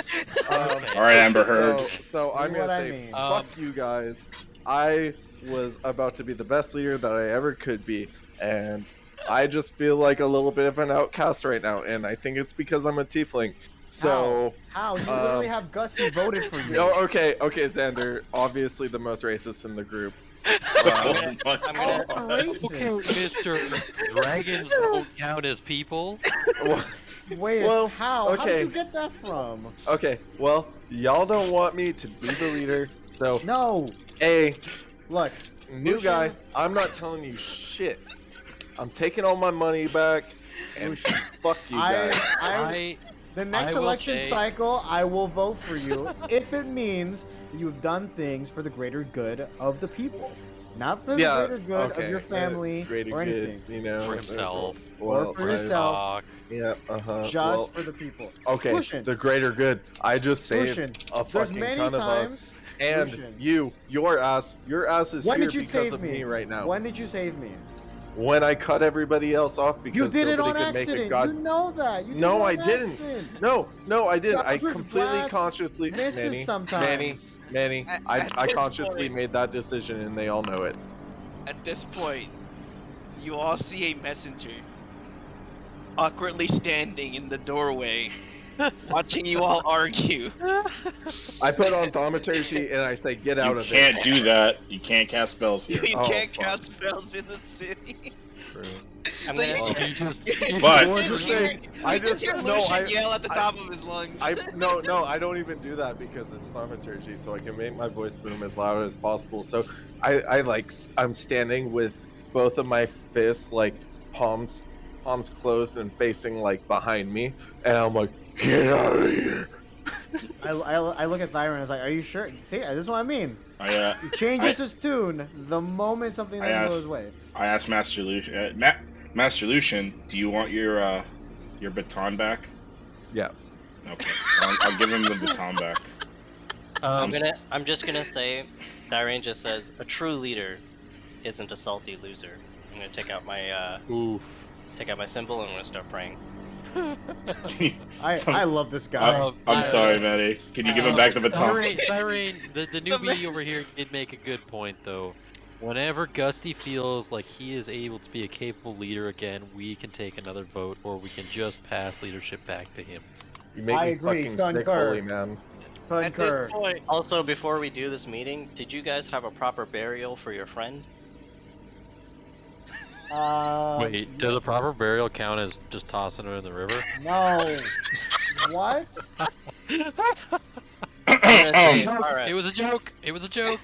All right, Amber Heard. So I'm See what gonna I say, mean. fuck you guys. I was about to be the best leader that I ever could be, and I just feel like a little bit of an outcast right now, and I think it's because I'm a tiefling. So. How? You literally have Gusty voted for you. No, okay, Xander. Obviously the most racist in the group. I'm gonna Okay, Mr. Dragons don't count as people. Wait, Well, how? How did okay. you get that from? Okay, well, y'all don't want me to be the leader, so No. look, new guy, I'm not telling you shit. I'm taking all my money back, and fuck you guys. The next election cycle, I will vote for you if it means you've done things for the greater good of the people. Not for the greater good of your family or anything. Good, you know, For himself. Or for yourself. Yeah, Just for the people. Okay, Lucian, the greater good. I just saved a fucking ton of us. And Lucian, your ass is when here did you because save of me? me right now. When did you save me? When I cut everybody else off You because did it nobody on could make a accident. god. You know that. You did No, it on I didn't. accident. No, I didn't. I Godric completely Blast consciously, misses sometimes. Manny, At I this consciously point- made that decision, and they all know it. At this point, you all see a messenger awkwardly standing in the doorway, watching you all argue. I put on thaumaturgy and I say, "Get out You of can't it." do that. You can't cast spells You here. can't fuck. cast spells in the city. True. I'm So gonna You just But- you just hear, I you just hear just- no, Lucian I- yell at the top of his lungs. No, I don't even do that because it's thaumaturgy, so I can make my voice boom as loud as possible. So I'm standing with both of my fists like palms closed and facing like behind me, and I'm like, "Get out of here!" I look at Thyron and I was like, are you sure? See, this is what I mean. He changes his tune the moment something doesn't go his way. I asked Master Lucian. Master Lucian, do you want your baton back? Yeah. Okay, I'll give him the baton back. I'm just gonna say, Cyrene just says a true leader isn't a salty loser. I'm gonna take out my symbol and I'm gonna start praying. I love this guy. I'm sorry, Maddie. Can you give him back the baton? Cyrene, the newbie over here did make a good point though. Whenever Gusty feels like he is able to be a capable leader again, we can take another vote, or we can just pass leadership back to him. You make I me agree, fucking sick, concur. holy man. At this point, Also, before we do this meeting, did you guys have a proper burial for your friend? Wait, does a proper burial count as just tossing him in the river? No. What? Alright. It was a joke. It was a joke.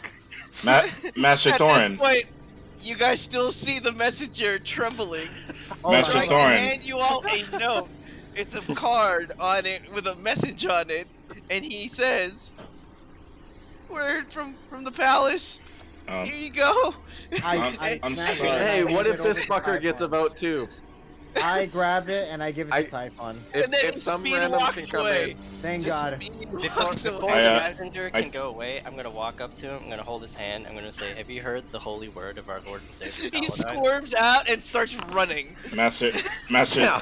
Master at Thorin. this point, you guys still see the messenger trembling. Master Trying to Thorin. hand you all a note. It's a card on it with a message on it, and he says, "Word from the palace. Here you go." I'm snap it sorry. and I Hey, hand what it if over this to fucker gets a Typhon. vote too? I grab it and I give it to Typhon. And then If some Speed random walks can come away. in, Thank Just God. Speed Before walks the away. messenger can go away, I'm gonna walk up to him, I'm gonna hold his hand, I'm gonna say, have you heard the holy word of our Lord and Savior He Paladine? squirms out and starts running. Master. yeah,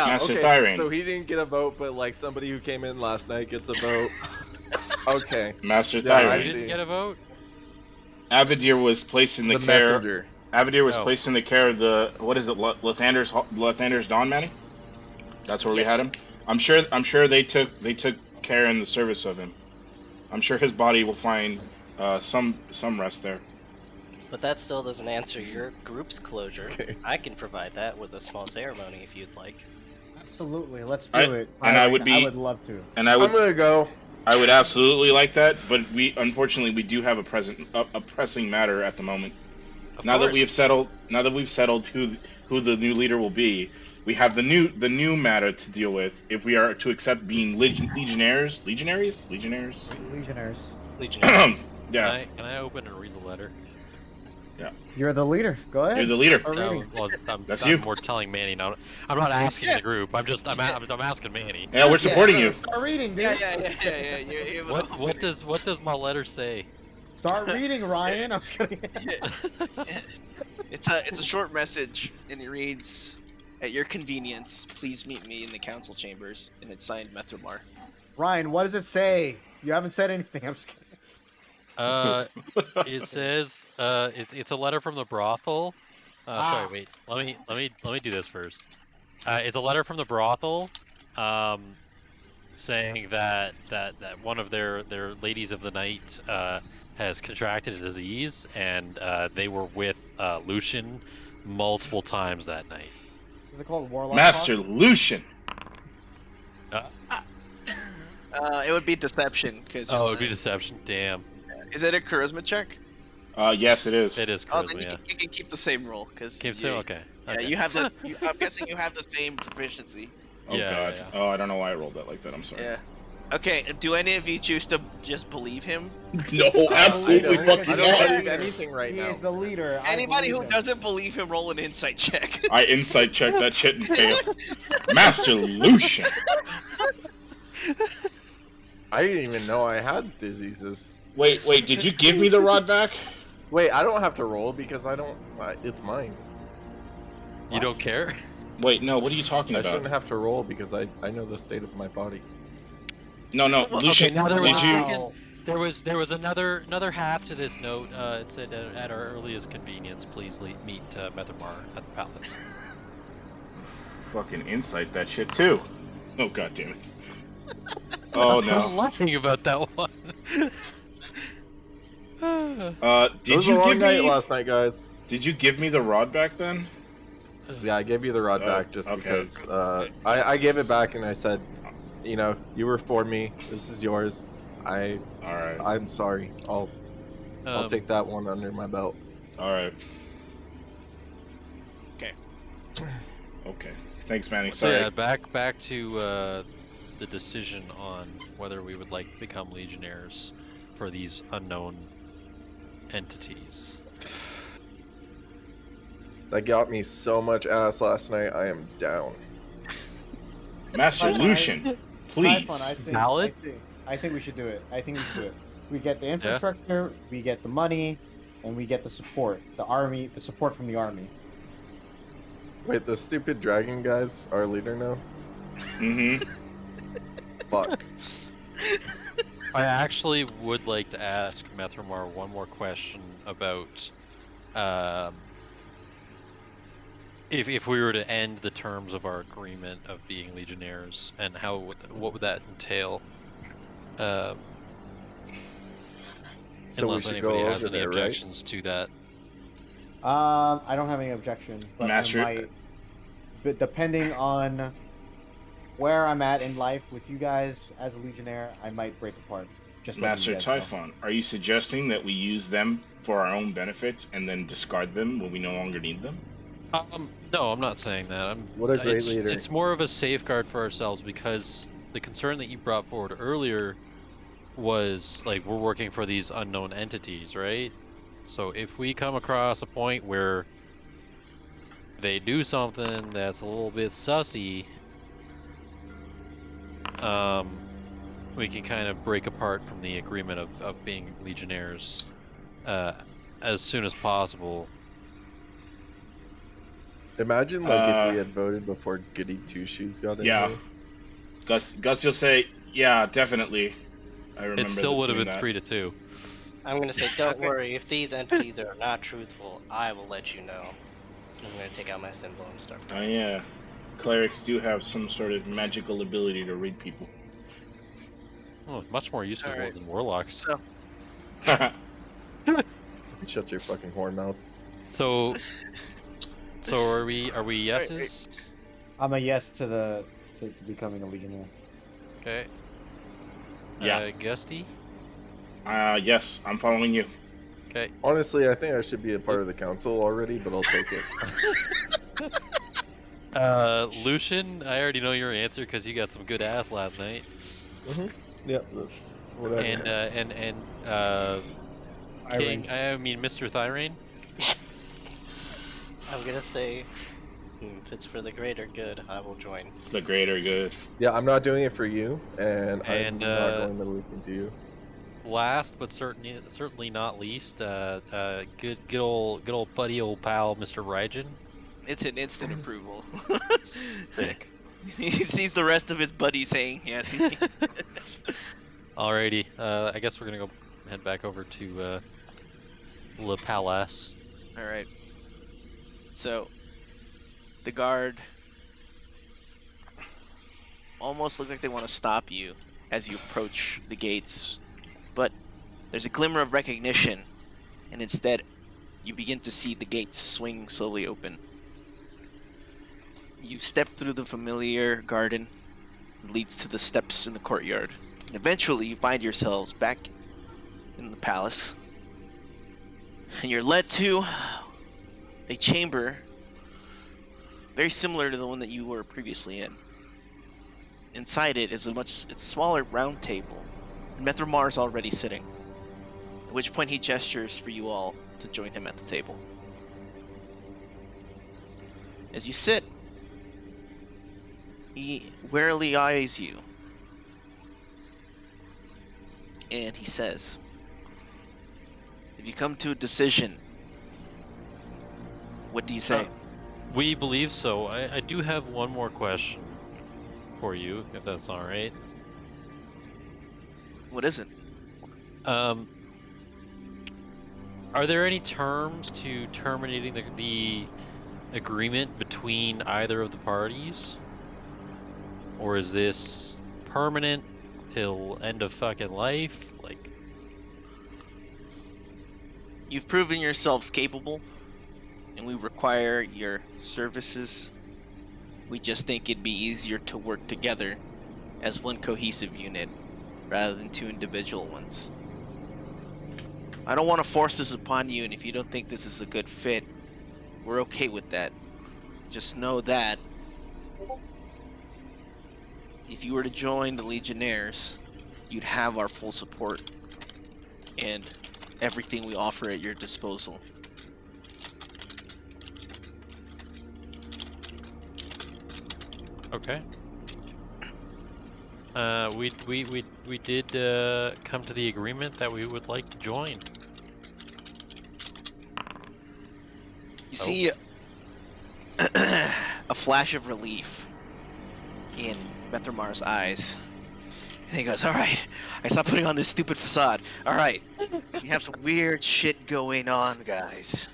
Master okay. Thyrian. So he didn't get a vote, but like somebody who came in last night gets a vote. Okay. Master Yeah, I You Thyrian. see. didn't get a vote? Avadir was placed in the, The care. messenger. Avadir was No. placed in the care of the what is it? Lathander's Dawn, Manny. That's where Yes. we had him. I'm sure they took care in the service of him. I'm sure his body will find some rest there. But that still doesn't answer your group's closure. Okay. I can provide that with a small ceremony if you'd like. Absolutely. Let's do I- it. and I would I be- would love to. And I I'm would gonna go. absolutely like that, but we unfortunately do have a pressing matter at the moment. Of Now that course. we've settled who the new leader will be, we have the new matter to deal with if we are to accept being legionnaires. Legionnaires. Legionnaires. Yeah, Can I open and read the letter? You're the leader. Go ahead. you're the leader. Start reading. Well, I'm That's you. more telling Manny now. I'm not asking the group. I'm asking Manny. Yeah, we're supporting you. Start reading, dude. Yeah. You're able to open What it. does my letter say? Start reading, Ryan. I'm just kidding. It's a short message, and it reads, "At your convenience, please meet me in the council chambers." And it's signed Methramar. Ryan, what does it say? You haven't said anything. I'm just kidding. It says it's a letter from the brothel. Sorry, wait. Let me do this first. It's a letter from the brothel, saying that one of their ladies of the night has contracted a disease, and they were with Lucian multiple times that night. Is it called Warlock Master Fox? Lucian. It would be deception because. Oh, it'd be deception. Damn. Is it a charisma check? Yes, it is. It is Oh, charisma. then Yeah. you can keep the same roll because. Okay. Yeah, Okay. you have the. I'm guessing you have the same proficiency. Oh Yeah, god. yeah. Oh, I don't know why I rolled that like that. I'm sorry. Yeah. Okay. Do any of you choose to just believe him? No, absolutely I fucking don't not. believe anything right He now. is the leader. I Anybody who believe him. doesn't believe him, roll an insight check. I insight check that shit and fail. Master Lucian. I didn't even know I had diseases. Wait, did you give me the rod back? Wait, I don't have to roll because I don't. It's mine. You don't care? Wait, no, what are you talking I about? shouldn't have to roll because I know the state of my body. No, Lucian, now there was did you? Wow. There was another half to this note. It said at our earliest convenience, please meet Methemar at the palace. Fucking insight that shit too. Oh god damn it. Oh I'm no. laughing about that one. It Did was a you long give night me? last night, guys. Did you give me the rod back then? Yeah, I gave you the rod Oh, back just okay. because I gave it back and I said, you know, you were for me. This is yours. All right. I'm sorry. I'll Um, take that one under my belt. All right. Okay. Okay. Thanks, Manny. So Sorry. yeah, back to the decision on whether we would like to become legionnaires for these unknown entities. That got me so much ass last night. I am down. Master Fine, Lucian, please. Valid? I think we should do it. I think we should do it. We get the infrastructure, we get the money, and we get the support. The army, the support from the army. Wait, the stupid dragon guy's our leader now? Mm-hmm. Fuck. I actually would like to ask Methemar one more question about if we were to end the terms of our agreement of being legionnaires, and what would that entail? So we Unless should anybody go has over any there, right? objections to that. I don't have any objections, but Master- I might. But depending on where I'm at in life with you guys as a legionnaire, I might break apart. Just letting Master you guys know. Typhon, are you suggesting that we use them for our own benefit and then discard them when we no longer need them? No, I'm not saying that. What a great it's, leader. It's more of a safeguard for ourselves, because the concern that you brought forward earlier was like we're working for these unknown entities, right? So if we come across a point where they do something that's a little bit sussy, we can kind of break apart from the agreement of being legionnaires as soon as possible. Imagine like if we had voted before Goody Two Shoes got in Yeah. here. Gus, you'll say, yeah, definitely. I remember. It still would have doing been that. 3-2. I'm gonna say, don't worry. If these entities are not truthful, I will let you know. I'm gonna take out my symbol and start. Oh yeah, clerics do have some sort of magical ability to read people. Oh, much more useful Alright. than warlocks. So, Shut your fucking whore mouth. So are we yeses? I'm a yes to becoming a legionnaire. Okay. Yeah. Gusty? Yes, I'm following you. Okay. Honestly, I think I should be a part of the council already, but I'll take it. Lucian, I already know your answer because you got some good ass last night. Yeah, whatever. And King, I mean Mr. Thyrane. I'm gonna say, if it's for the greater good, I will join. The greater good. Yeah, I'm not doing it for you, and I'm And, not going to listen to you. Last but certainly not least, good old buddy, old pal, Mr. Rygen. it's an instant approval. Sick. He sees the rest of his buddies saying yes. Alrighty, I guess we're gonna go head back over to Le Palace. All right. So, the guard almost look like they want to stop you as you approach the gates, but there's a glimmer of recognition, and instead, you begin to see the gates swing slowly open. You step through the familiar garden that leads to the steps in the courtyard, and eventually you find yourselves back in the palace, and you're led to a chamber very similar to the one that you were previously in. Inside it is it's a smaller round table, and Methromar is already sitting, at which point he gestures for you all to join him at the table. As you sit, he warily eyes you, and he says, "If you come to a decision, what do you say?" We believe so. I do have one more question for you, if that's all right. What is it? Are there any terms to terminating the agreement between either of the parties? Or is this permanent till end of fucking life? Like, You've proven yourselves capable, and we require your services. We just think it'd be easier to work together as one cohesive unit rather than two individual ones. I don't want to force this upon you, and if you don't think this is a good fit, we're okay with that. Just know that if you were to join the Legionnaires, you'd have our full support and everything we offer at your disposal. okay. We did come to the agreement that we would like to join. You see a flash of relief in Methermar's eyes. And he goes, "All right, I stopped putting on this stupid facade. All right, we have some weird shit going on, guys."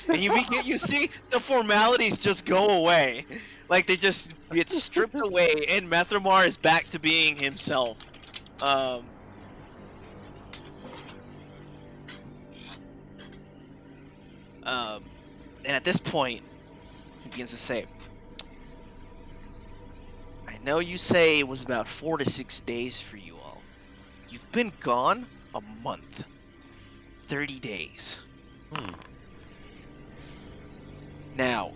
And you see the formalities just go away. Like they just get stripped away, and Methermar is back to being himself. And at this point, he begins to say, "I know you say it was about 4 to 6 days for you all. You've been gone a month. 30 days. Now,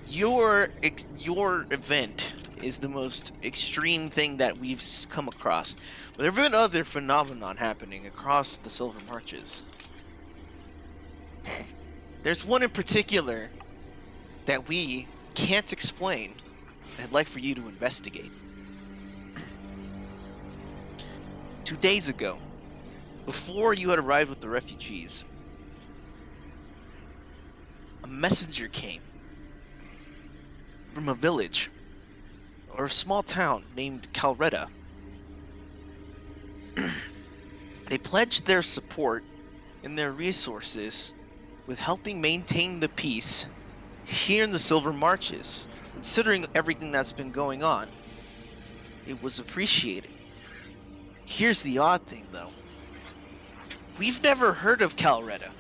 your event is the most extreme thing that we've come across. But there have been other phenomenon happening across the Silver Marches. There's one in particular that we can't explain, and I'd like for you to investigate. 2 days ago, before you had arrived with the refugees, a messenger came from a village or a small town named Calretta. They pledged their support and their resources with helping maintain the peace here in the Silver Marches. Considering everything that's been going on, it was appreciated. Here's the odd thing, though. We've never heard of Calretta.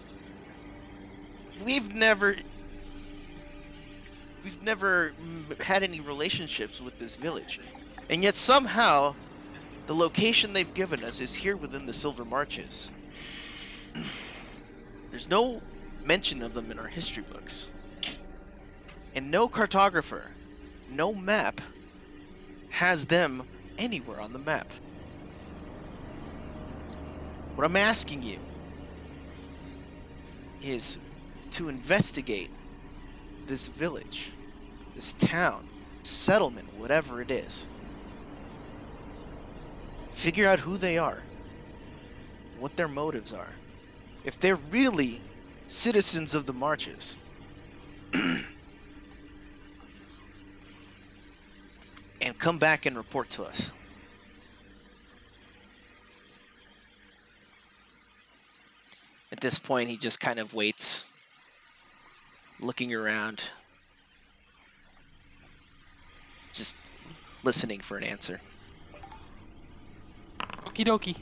We've never had any relationships with this village. And yet somehow, the location they've given us is here within the Silver Marches. There's no mention of them in our history books. And no cartographer, no map, has them anywhere on the map. What I'm asking you is to investigate this village, this town, settlement, whatever it is. Figure out who they are, what their motives are. If they're really citizens of the Marches, and come back and report to us. At this point, he just kind of waits, looking around, just listening for an answer. Okie dokie.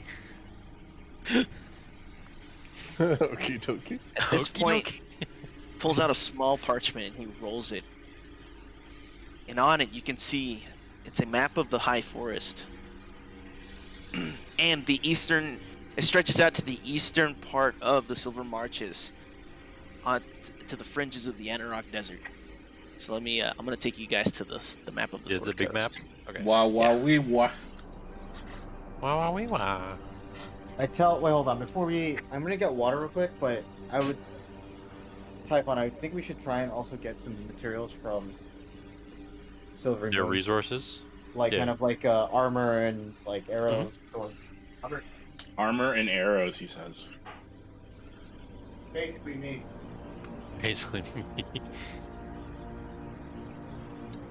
Okie dokie. At this Okie point, dokie. pulls out a small parchment and he rolls it. And on it, you can see it's a map of the High Forest. And the eastern, it stretches out to the eastern part of the Silver Marches, to the fringes of the Anarok Desert. So let me, I'm going to take you guys to the map of the Sword The big map? Coast. Okay. Wow, wow, Yeah. wee, wah. Wow, wee, wow. Wait, hold on. I'm gonna get water real quick, but I would, Typhon, I think we should try and also get some materials from Silverymoon. Their resources? Like, Yeah. kind of like armor and, like, arrows, or... Armor and arrows, he says. Basically me. Basically.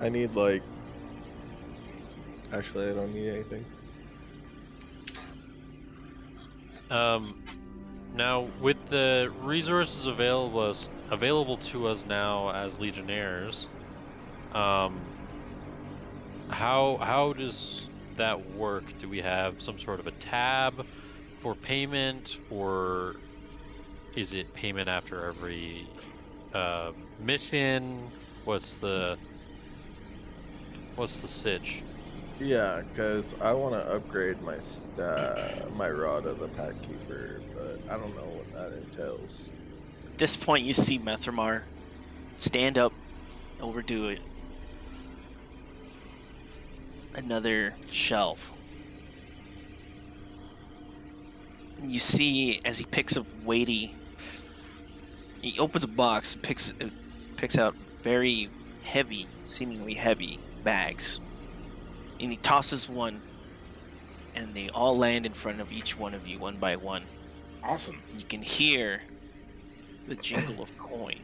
I need like. Actually, I don't need anything. Now with the resources available to us now as Legionnaires, how does that work? Do we have some sort of a tab for payment, or is it payment after every mission? What's the sitch? Yeah, because I want to upgrade my my Rod of the Pack Keeper, but I don't know what that entails. At this point, you see Methramar stand up, overdo it. Another shelf. You see as he picks up weighty. He opens a box, picks out very heavy, seemingly heavy bags, and he tosses one, and they all land in front of each one of you, one by one. Awesome. You can hear the jingle of coin.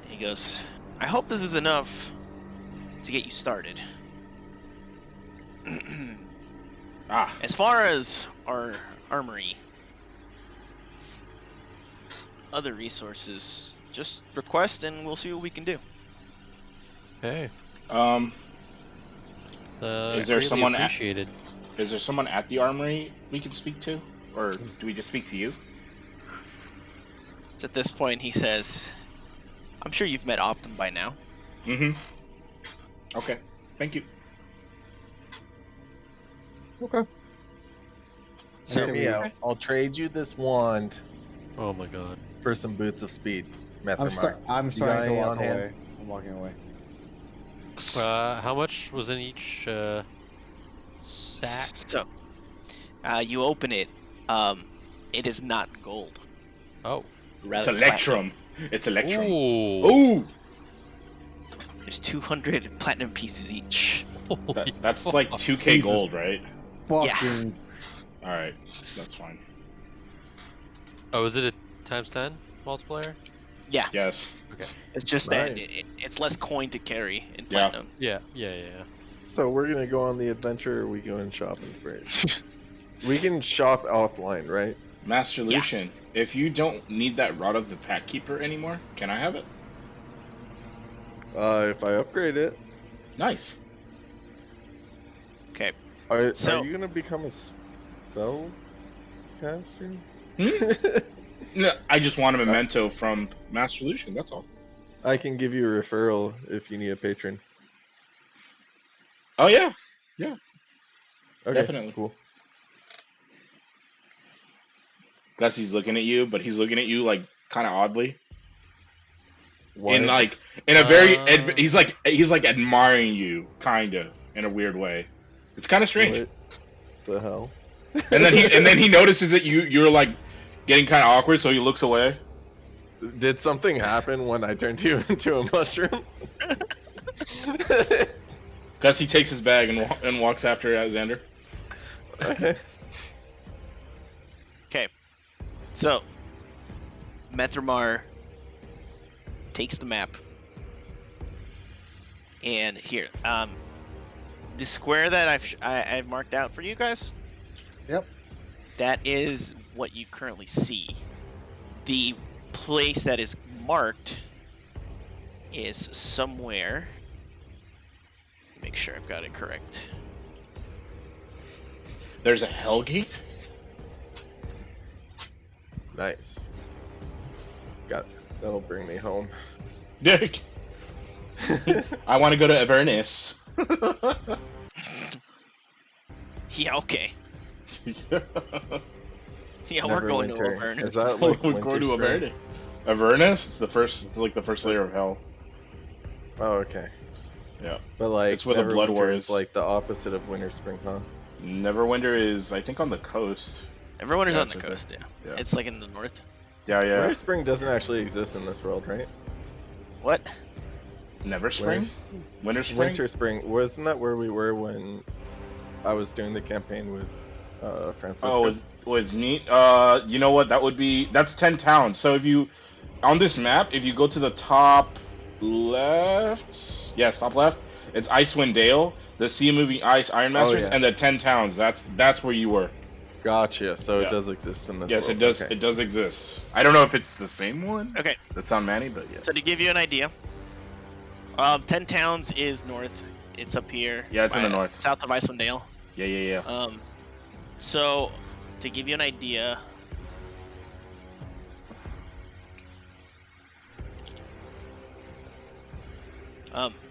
He goes, "I hope this is enough to get you started." Ah, As far as our armory, other resources, just request and we'll see what we can do. Okay. Is there Greatly someone appreciated? is there someone at the armory we can speak to, or do we just speak to you? So at this point, he says, "I'm sure you've met Optum by now." Mm-hmm. Okay. Thank you. Okay. So Hear me out. I'll trade you this wand Oh my god. for some boots of speed. I'm Methamar. starting to any walk on hand? away. I'm walking away. How much was in each sack? So, you open it. It is not gold. Oh. It's Rather Electrum. It's Electrum. Ooh. Ooh! There's 200 platinum pieces each. That's like 2k Jesus. gold, right? Fucking... Alright, that's fine. Oh, is it a times 10 multiplier? Yeah, Yes. Okay. it's just that Nice. it's less coin to carry in Yeah. platinum. Yeah. So we're gonna go on the adventure, or we going shopping first? We can shop offline, right? Master Lucian, if you don't need that Rod of the Pack Keeper anymore, can I have it? If I upgrade it. Nice. Okay. Are So- you gonna become a spellcaster? No, I just want a memento from Master Lucian, that's all. I can give you a referral if you need a patron. Oh yeah. Okay, Definitely. cool. Gussy's looking at you, but he's looking at you like kind of oddly. Why? In like in a very he's like admiring you kind of in a weird way. It's kind of strange. What the hell? And then he notices that you're like getting kind of awkward, so he looks away. Did something happen when I turned you into a mushroom? Gussie takes his bag and walks after Xander. Okay. Okay. So, Methramar takes the map. And here, the square that I've marked out for you guys. Yep. That is what you currently see. The place that is marked is somewhere Make sure I've got it correct. There's a hell gate? Nice. Got that'll bring me home. Dick. I want to go to Avernus. Yeah, okay. Yeah, we're going to Neverwinter. Avernus. Is that like We're winter going to spring? Avernus. Avernus? It's the first. It's like the first layer of hell. Oh, okay. Yeah. But like, It's where the blood war Neverwinter is. like the opposite of winter spring, huh? Neverwinter is, I think, on the coast. Everyone is Yeah, on the it's right coast, yeah. Yeah. It's like in the north. Yeah, yeah. Winter spring doesn't actually exist in this world, right? What? Never spring? Winter spring? Winter spring. Wasn't that where we were when I was doing the campaign with Francisco? Oh, with me? You know what? That's 10 towns. So if you, on this map, if you go to the top left, yes, top left, it's Icewind Dale, the Sea Moving Ice Iron Masters, yeah. and the 10 towns. That's where you were. Gotcha. So Yeah. it does exist in this Yes, world. it does. Okay. It does exist. I don't know if it's the same one. Okay, That's on Manny, but yeah. so to give you an idea, 10 Towns is north. It's up here. Yeah, it's in the north. South of Icewind Dale. Yeah. So, to give you an idea,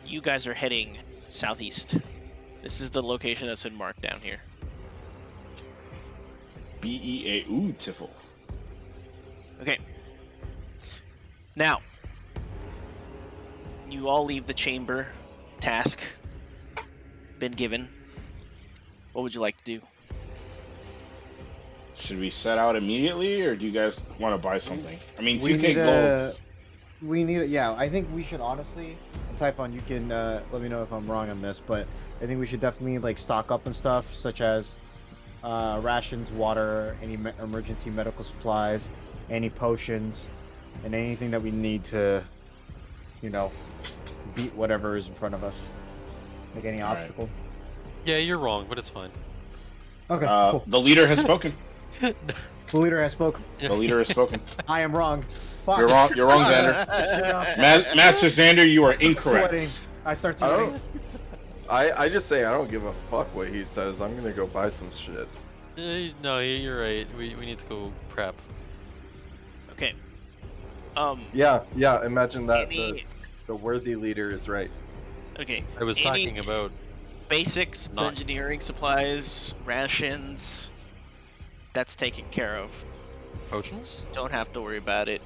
you guys are heading southeast. This is the location that's been marked down here. BEA. Ooh, Tiffle. Okay. Now, you all leave the chamber. Task been given. What would you like to do? Should we set out immediately, or do you guys want to buy something? I mean, We 2K need gold. We need, yeah. I think we should honestly, and Typhon, you can let me know if I'm wrong on this, but I think we should definitely like stock up and stuff, such as rations, water, any emergency medical supplies, any potions, and anything that we need to, you know, beat whatever is in front of us, like any All right. obstacle. Yeah, you're wrong, but it's fine. Okay, cool. The leader has spoken. The leader has spoken. The leader has spoken. I am wrong. Fuck. You're wrong. You're wrong, Xander. Master Xander, you are incorrect. Sweating. I start I sweating. don't. I just say I don't give a fuck what he says. I'm gonna go buy some shit. No, you're right. We need to go prep. Okay. Yeah. Imagine that Any- the worthy leader is right. Okay. I was any talking about basics, Not- dungeoneering supplies, rations. That's taken care of. potions. Don't have to worry about it.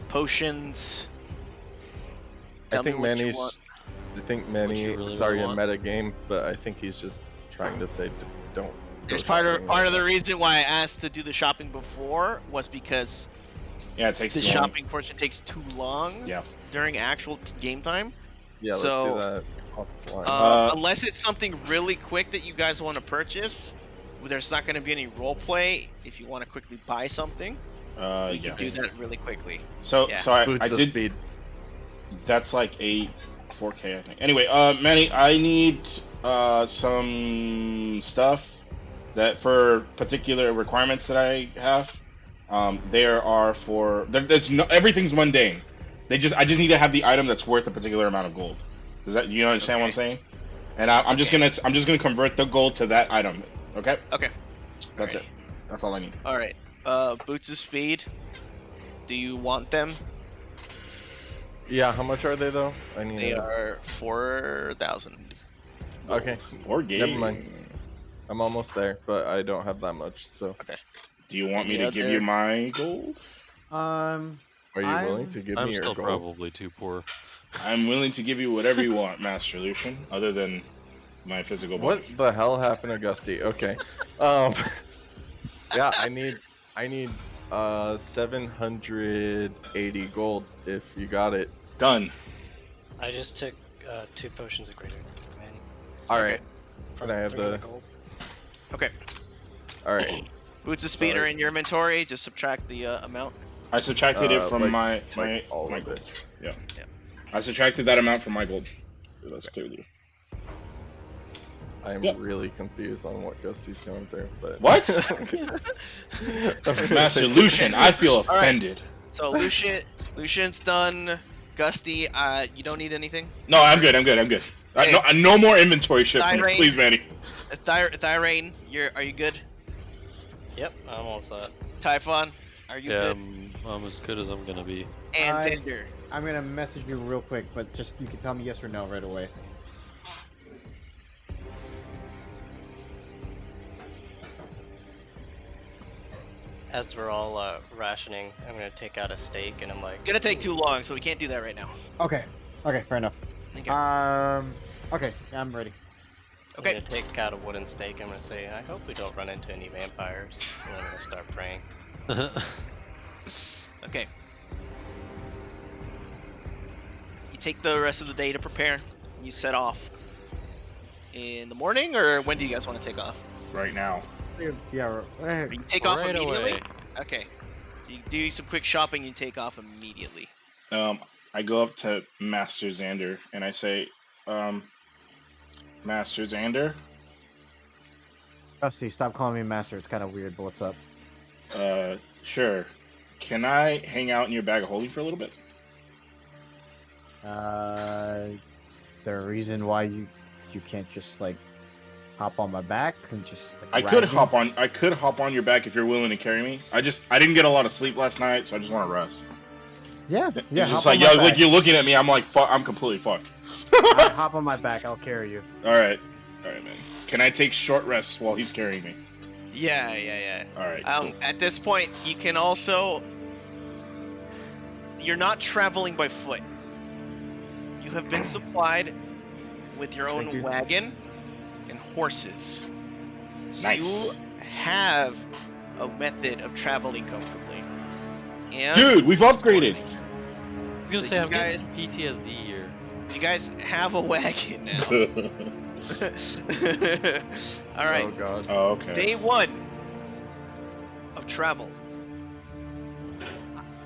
Potions. I Tell me think what you Manny's. want. I think you Manny. really sorry, a want. meta game, but I think he's just trying to say don't. There's go part of shopping. the reason why I asked to do the shopping before was because Yeah, it takes the too long. shopping portion takes too long Yeah. during actual game time. Yeah, let's so, do that offline. Unless it's something really quick that you guys want to purchase, there's not going to be any role play. If you want to quickly buy something, we Yeah. can do that really quickly. So, Yeah. so I Boots of did. speed. That's like a 4K, I think. Anyway, Manny, I need some stuff that for particular requirements that I have. There are for there's no everything's mundane. I just need to have the item that's worth a particular amount of gold. Does that you understand what I'm saying? And I'm just gonna convert the gold to that item. Okay. Okay. That's Alright. it. That's all I need. All right. Boots of speed. Do you want them? Yeah, how much are they though? I need. They are 4,000. Okay, 4K. never mind. I'm almost there, but I don't have that much. So, Do you want me Any to give you other- my gold? are you willing to give I'm me your still gold? probably too poor. I'm willing to give you whatever you want, Master Lucian, other than my physical body. What the hell happened to Gusty? Okay. Yeah, I need 780 gold if you got it. Done. I just took 2 potions of greater Manny. All right. From Can I have 300 the- gold. Okay. All right. Boots of speed Sorry. are in your inventory. Just subtract the amount. I subtracted it from my all my of gold. it. Yeah. I subtracted that amount from my gold. That's clearly. I'm Yep. really confused on what Gusty's going through, but What? Okay, Master so- Lucian, I feel right. offended. So Lucian's done. Gusty, you don't need anything. No, I'm good. I'm good. I'm good. Okay. No more inventory shifting, Thyrane. please, Manny. Thyrane, are you good? Yep, I'm all set. Typhon, are you Yeah, good? I'm as good as I'm gonna be. And I- Xander. I'm gonna message you real quick, but just you can tell me yes or no right away. As we're all rationing, I'm gonna take out a steak and I'm like, It's gonna take too long, so we can't do that right now. Okay. Okay, fair enough. Okay. Okay, yeah, I'm ready. I'm Okay. gonna take out a wooden stake. I'm gonna say, I hope we don't run into any vampires. And I'm gonna start praying. Okay. You take the rest of the day to prepare. You set off in the morning, or when do you guys want to take off? Right now. Yeah. You take off Right immediately. away. Okay. So you do some quick shopping. You take off immediately. I go up to Master Xander and I say, Master Xander, Rusty, stop calling me master. It's kind of weird, but what's up? sure. Can I hang out in your bag of holding for a little bit? Is there a reason why you can't just like hop on my back and just like, I could hop on your back if you're willing to carry me. I didn't get a lot of sleep last night, so I just want to rest. Yeah, yeah. It's just hop on like, my yeah, like back. you're looking at me, I'm like, I'm completely fucked. Hop on my back. I'll carry you. All right, man. Can I take short rests while he's carrying me? Yeah. All right. Cool. At this point, you can also. You're not traveling by foot. You have been supplied with your Thank own you. wagon and horses. So Nice. you have a method of traveling comfortably. And Dude, we've upgraded. I was gonna So say you I'm guys- getting PTSD here. You guys have a wagon now. All right. Oh god. Oh, okay. Day 1 of travel.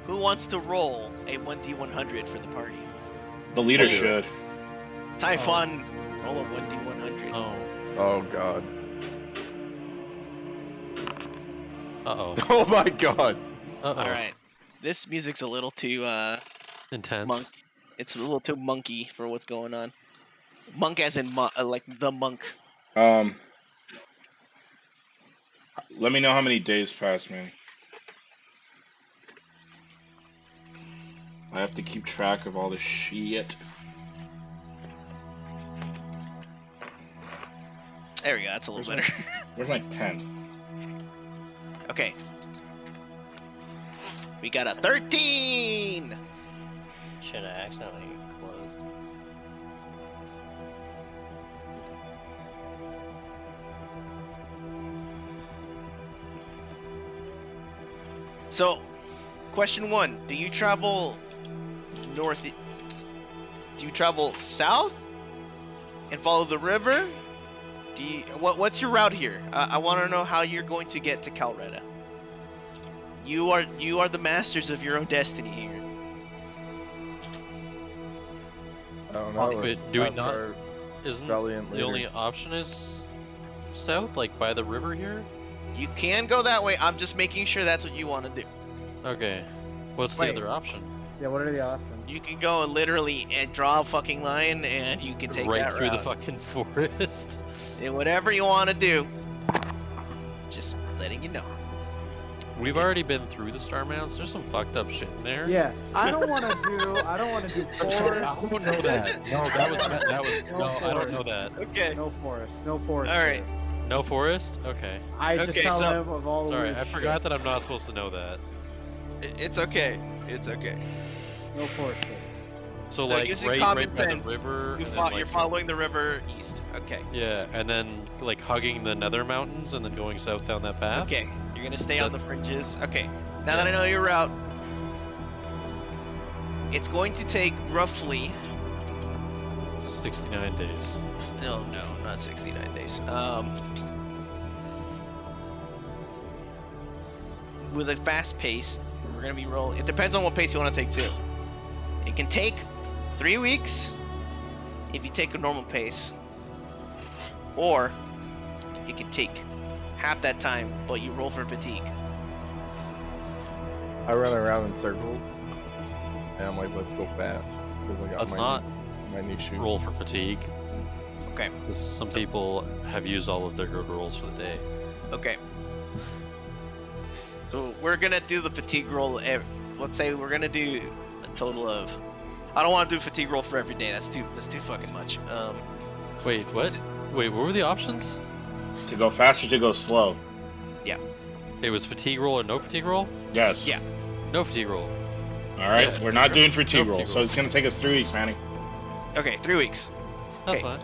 Who wants to roll a 1d100 for the party? The leader I'll do should. Typhon, roll a 1d100. Oh. Oh god. Uh-oh. Oh my god. Uh-oh. All right. This music's a little too Intense. monk. It's a little too monkey for what's going on. Monk as in like the monk. Let me know how many days pass, man. I have to keep track of all this shit. There we go. That's a little Where's better. Where's my pen? Okay. We got a 13. Should have accidentally closed. So, question 1: do you travel north? Do you travel south and follow the river? What's your route here? I want to know how you're going to get to Calretta. You are the masters of your own destiny here. I don't know. Wait, let's do we ask not- our Isn't valiant the leader. only option is south, like by the river here? You can go that way. I'm just making sure that's what you want to do. Okay. What's Wait. the other option? Yeah, what are the options? You can go and literally and draw a fucking line, and you can take right that through route. the fucking forest. And whatever you want to do. Just letting you know. We've already been through the Star Mounts. There's some fucked up shit in there. Yeah, I don't want to do forest. I don't know that. No, that was No no. I don't know forest. that. Okay. No forest. No forest. All right. No forest. Okay. I just Okay, tell so- him of all the Sorry, weird I forgot shit. that I'm not supposed to know that. It's okay. It's okay. No forest shit. So, So like using right common by the sense, river. You and then, you're like, following the river east. Okay. Yeah, and then like hugging the Nether Mountains and then going south down that path. Okay. You're gonna stay on the fringes. Okay. Now that I know your route, it's going to take roughly. 69 days. No, not 69 days. With a fast pace, we're gonna be rolling. It depends on what pace you want to take too. It can take 3 weeks if you take a normal pace, or it can take half that time, but you roll for fatigue. I run around in circles, and I'm like, let's go fast. 'Cause I got That's my not. my new shoes. Roll for fatigue. Okay. 'Cause some people have used all of their good rolls for the day. Okay. So we're gonna do the fatigue roll. Let's say we're gonna do a total of. I don't want to do fatigue roll for every day. That's too fucking much. Wait, what? Wait, what were the options? To go fast or to go slow? It was fatigue roll or no fatigue roll? Yes. Yeah. No fatigue roll. All right. Yeah, We're not doing fatigue No roll, fatigue so roll. it's gonna take us 3 weeks, Manny. Okay, 3 weeks. That's Okay. fine.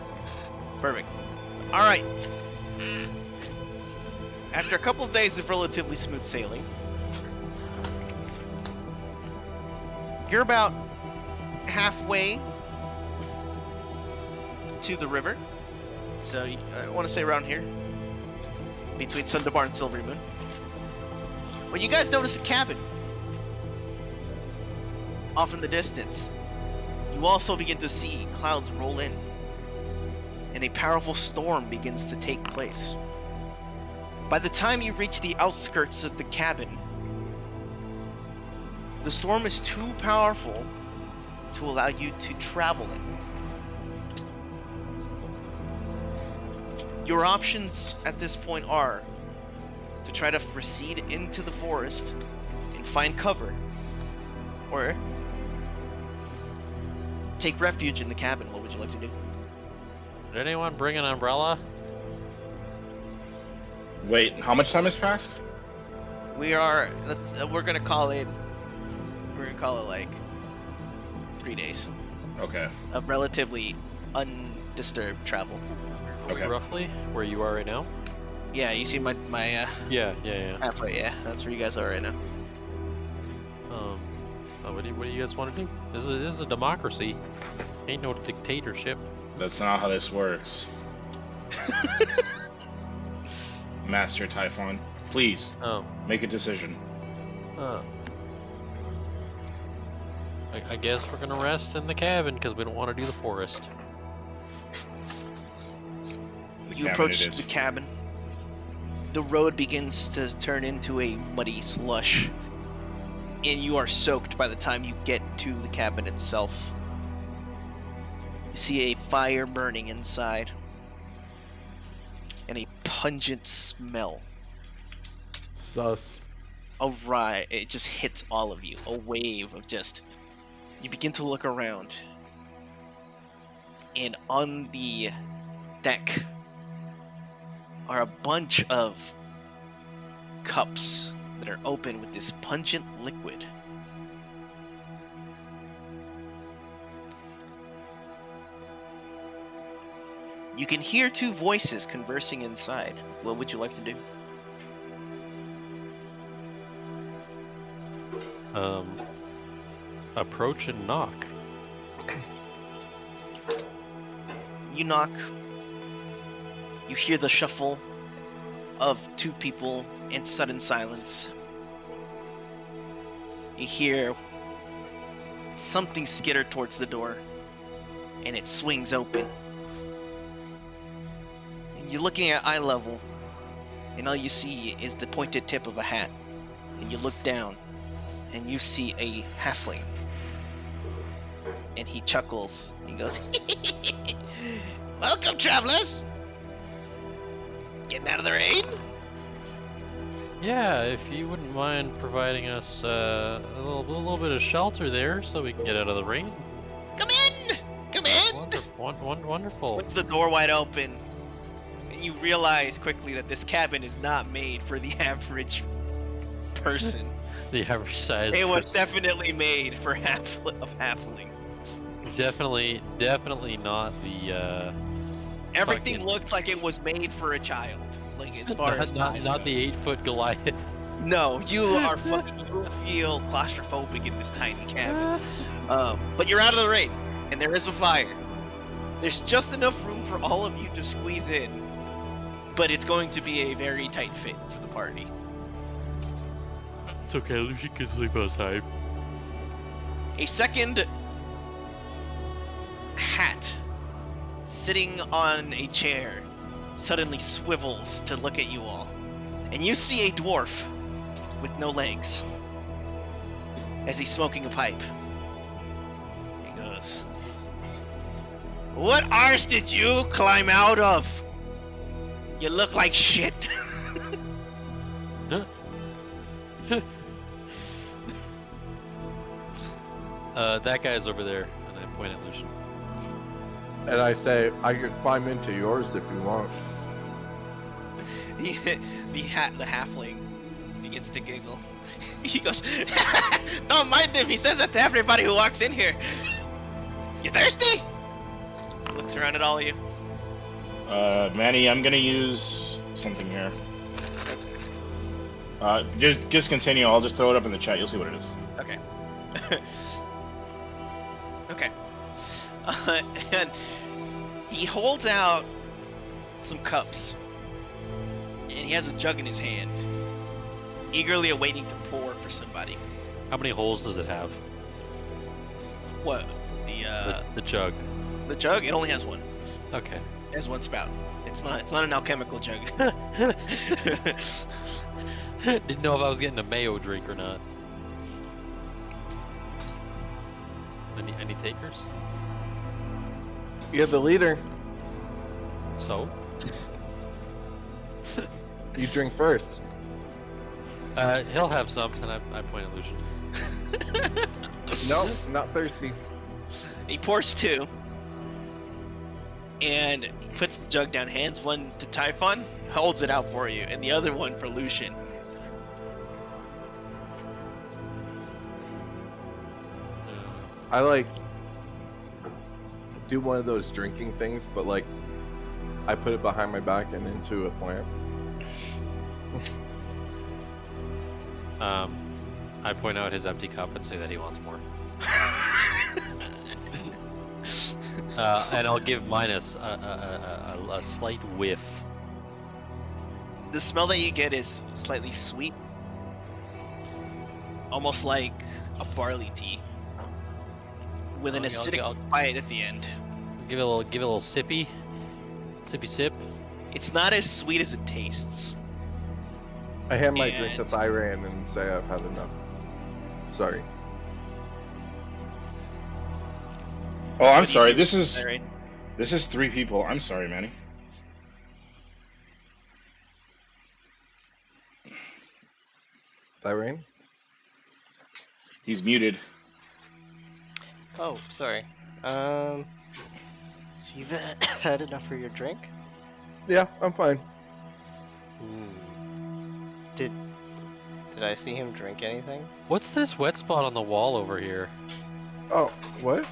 Perfect. All right. After a couple of days of relatively smooth sailing, you're about halfway to the river. So I want to say around here, between Sunderbar and Silverymoon. When you guys notice a cabin off in the distance, you also begin to see clouds roll in, and a powerful storm begins to take place. By the time you reach the outskirts of the cabin, the storm is too powerful to allow you to travel it. Your options at this point are to try to proceed into the forest and find cover, or take refuge in the cabin. What would you like to do? Did anyone bring an umbrella? Wait, how much time has passed? We're gonna call it like 3 days Okay. of relatively undisturbed travel. Okay. Roughly where you are right now? Yeah, you see my Yeah. halfway. Yeah, that's where you guys are right now. What do you guys want to do? This is a democracy. Ain't no dictatorship. That's not how this works. Master Typhon, please Oh. make a decision. I guess we're gonna rest in the cabin because we don't want to do the forest. The You cabin approach it is. the cabin. The road begins to turn into a muddy slush, and you are soaked by the time you get to the cabin itself. You see a fire burning inside, and a pungent smell. Sus. Alright, it just hits all of you. A wave of just. You begin to look around, and on the deck are a bunch of cups that are open with this pungent liquid. You can hear two voices conversing inside. What would you like to do? Approach and knock. You knock. You hear the shuffle of two people in sudden silence. You hear something skitter towards the door, and it swings open. And you're looking at eye level, and all you see is the pointed tip of a hat. And you look down, and you see a halfling. And he chuckles. He goes, "Welcome, travelers! Getting out of the rain?" Yeah, if you wouldn't mind providing us a little bit of shelter there, so we can get out of the rain. Come in! Come in! Wonderful. Swings the door wide open, and you realize quickly that this cabin is not made for the average person. The average size. It was person. definitely made for halfling. Definitely not the. Everything Fucking- looks like it was made for a child. Like as far as size not the goes. 8-foot Goliath. No, you are fucking. You feel claustrophobic in this tiny cabin. But you're out of the rain, and there is a fire. There's just enough room for all of you to squeeze in, but it's going to be a very tight fit for the party. It's okay, Lucy can sleep outside. A second hat sitting on a chair suddenly swivels to look at you all, and you see a dwarf with no legs as he's smoking a pipe. He goes, What arse did you climb out of? You look like shit. That guy's over there, and I point at Lucian. And I say, I could climb into yours if you want. The halfling begins to giggle. He goes, "Don't mind him. He says that to everybody who walks in here. You thirsty?" He looks around at all of you. Manny, I'm gonna use something here. Just continue. I'll just throw it up in the chat. You'll see what it is. Okay. Okay. And he holds out some cups, and he has a jug in his hand, eagerly awaiting to pour for somebody. How many holes does it have? What? The jug. The jug? It only has one. Okay. It has one spout. It's not an alchemical jug. Didn't know if I was getting a mayo drink or not. Any takers? You're the leader. So? You drink first. He'll have some, and I point at Lucian. No, not thirsty. He pours two, and he puts the jug down, hands one to Typhon, holds it out for you, and the other one for Lucian. I like do one of those drinking things, but like I put it behind my back and into a plant. I point out his empty cup and say that he wants more. And I'll give mine a slight whiff. The smell that you get is slightly sweet, almost like a barley tea, with an acidic bite at the end. Give it a little sippy sip. It's not as sweet as it tastes. I hand my drink to Thyran and say I've had enough. Sorry. Oh, I'm What do you sorry. do? This is Alright. 3 people. I'm sorry, Manny. Thyran? He's muted. Oh, sorry. So you've had enough for your drink? Yeah, I'm fine. Did I see him drink anything? What's this wet spot on the wall over here? Oh, what?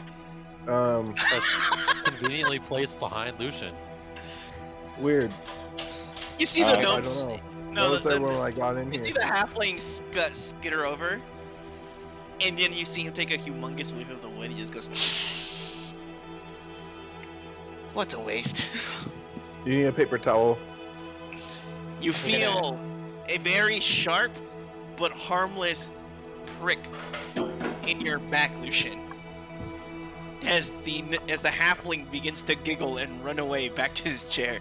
Conveniently placed behind Lucian. Weird. You see I the I don't gnomes? know. No, What was that when I got in you here? see the halfling skitter over, and then you see him take a humongous whiff of the wood. He just goes, "What a waste." You need a paper towel. You feel a very sharp but harmless prick in your back, Lucian, as the halfling begins to giggle and run away back to his chair.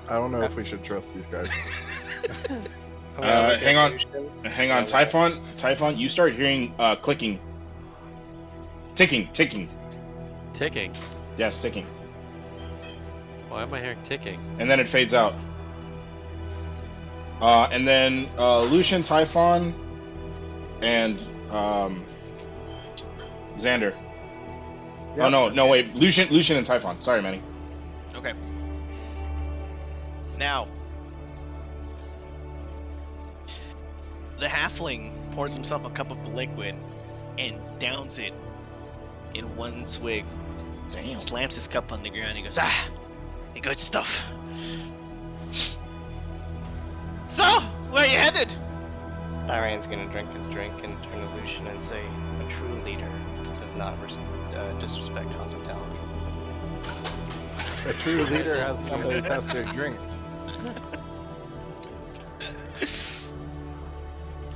I don't know if we should trust these guys. Hang on. Typhon, you start hearing clicking. Ticking. Ticking. Yes, ticking. Why am I hearing ticking? And then it fades out. And then Lucian, Typhon, and Xander. Yep. Oh no, wait. Lucian and Typhon. Sorry, Manny. Okay. Now, the halfling pours himself a cup of the liquid and downs it in one swig. Damn. Slams his cup on the ground and he goes, "Ah, the good stuff." So, where are you headed? Thyran's gonna drink his drink and turn to Lucian and say, "A true leader does not disrespect hospitality." A true leader has somebody test their drinks.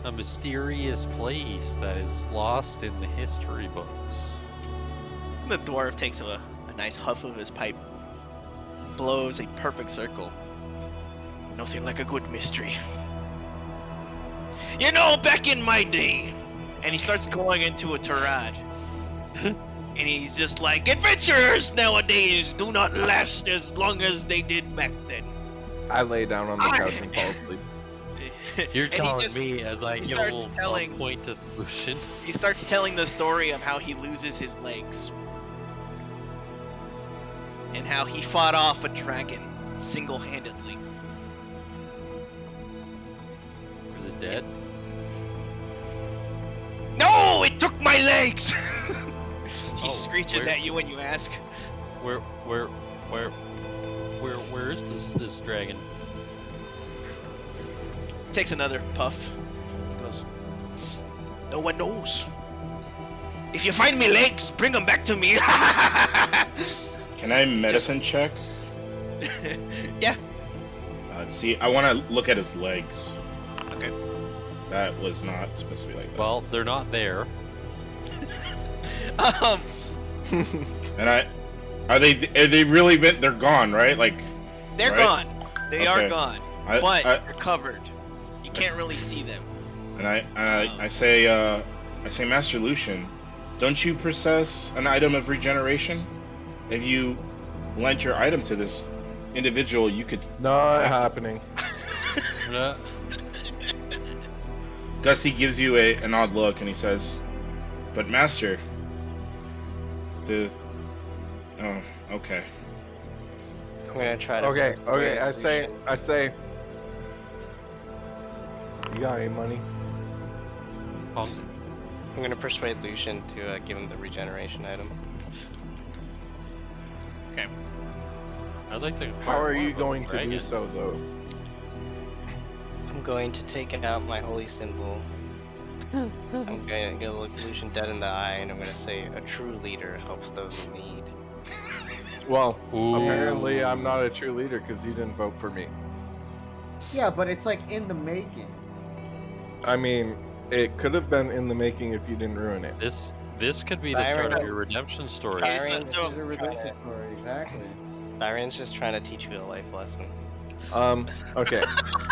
A mysterious place that is lost in the history books. The dwarf takes a nice huff of his pipe, blows a perfect circle. Nothing like a good mystery. You know, back in my day, and he starts going into a tirade. And he's just like, adventurers nowadays do not last as long as they did back then. I lay down on the couch and fall asleep. You're And he telling just- me as I he give a starts little telling- point to Lucian. He starts telling the story of how he loses his legs. And how he fought off a dragon single-handedly. Is it dead? No, it took my legs! He Oh, screeches where- at you when you ask. Where is this dragon? Takes another puff. He goes, no one knows. If you find me legs, bring them back to me. Can I medicine check? Yeah. See, I want to look at his legs. Okay. That was not supposed to be like that. Well, they're not there. And are they really been? They're gone, right? Like, They're right? gone. They are Okay. gone. I, But I, they're covered. You can't really see them. and I say, Master Lucian, don't you possess an item of regeneration? If you lent your item to this individual, you could. Not happening. Uh, Gusty gives you an odd look, and he says, "But Master, oh, okay." I'm gonna try to. Okay, persuade I say, you got any money? punk. I'm gonna persuade Lucian to give him the regeneration item. I'd like to. How are you acquire going one to of do the so, though? I'm going to take out my holy symbol. I'm gonna look Lucian dead in the eye, and I'm gonna say, a true leader helps those in need. Well, Ooh. apparently I'm not a true leader because you didn't vote for me. Yeah, but it's like in the making. I mean, it could have been in the making if you didn't ruin it. This could be the start Byron- of your redemption story. Byron- Byron, This is a redemption story, exactly. Byron's just trying to teach you a life lesson. Okay,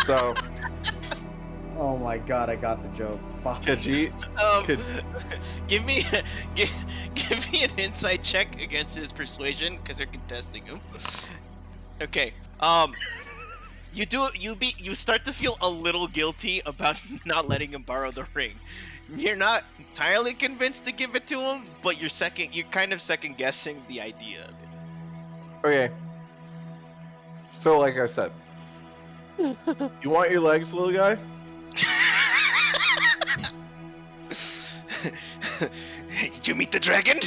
so Oh my god, I got the joke. Fuck. Khajiit, Could- Give me an insight check against his persuasion because they're contesting him. Okay. You start to feel a little guilty about not letting him borrow the ring. You're not entirely convinced to give it to him, but you're kind of second guessing the idea of it. okay. So, like I said, you want your legs, little guy? Did you meet the dragon?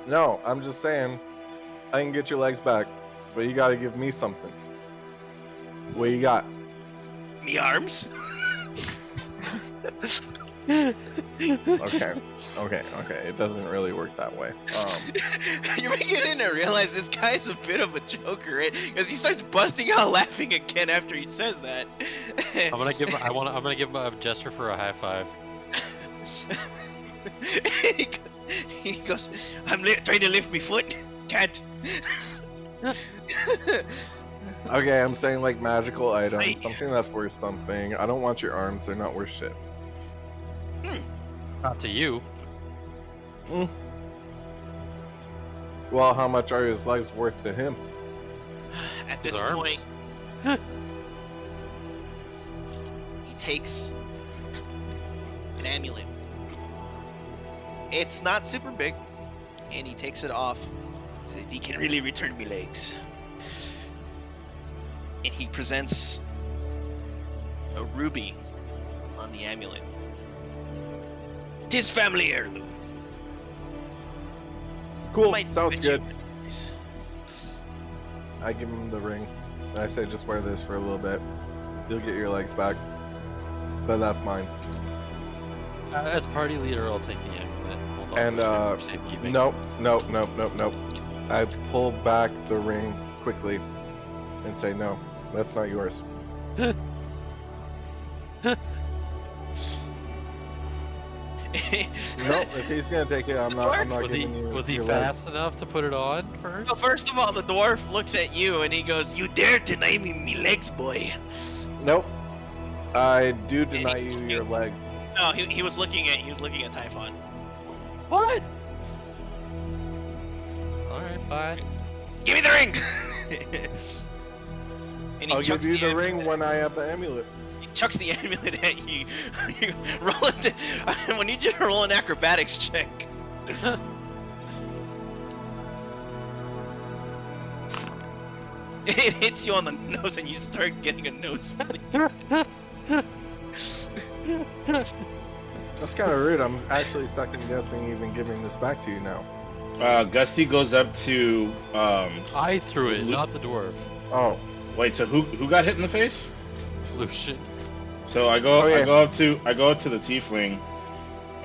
No, I'm just saying, I can get your legs back, but you gotta give me something. What you got? Me arms? Okay. It doesn't really work that way. You're beginning to realize this guy's a bit of a joker, right? Because he starts busting out laughing again after he says that. I'm gonna give him a gesture for a high five. He goes, I'm trying to lift my foot. Can't. Okay, I'm saying like magical items, Right. something that's worth something. I don't want your arms; they're not worth shit. Not to you. Well, how much are his legs worth to him? At His this arms. point, he takes an amulet. It's not super big, and he takes it off. So he can really return me legs. And he presents a ruby on the amulet. 'Tis family heirloom. Cool, Might sounds fit you good. guys. I give him the ring. And I say, just wear this for a little bit. You'll get your legs back. But that's mine. As party leader, I'll take the amulet. Hold on, And, for safekeeping. Nope. I pull back the ring quickly and say, no, that's not yours. Nope, if he's gonna take it, I'm not Was he giving you was he your fast legs. enough to put it on first? Well, first of all, the dwarf looks at you and he goes, "You dare deny me legs, boy?" Nope. I do deny he's you looking- your legs. No, he was looking at Typhon. What? terrified. Give me the ring! And he I'll chucks give you the amulet. ring when I have the amulet. He chucks the amulet at you. You roll it. I need you to roll an acrobatics check. It hits you on the nose and you start getting a nosebleed. That's kind of rude. I'm actually second guessing even giving this back to you now. Gusty goes up to. I threw it, not the dwarf. Oh, Wait, so who got hit in the face? Lucian. So I go Oh, yeah. I go up to the tiefling,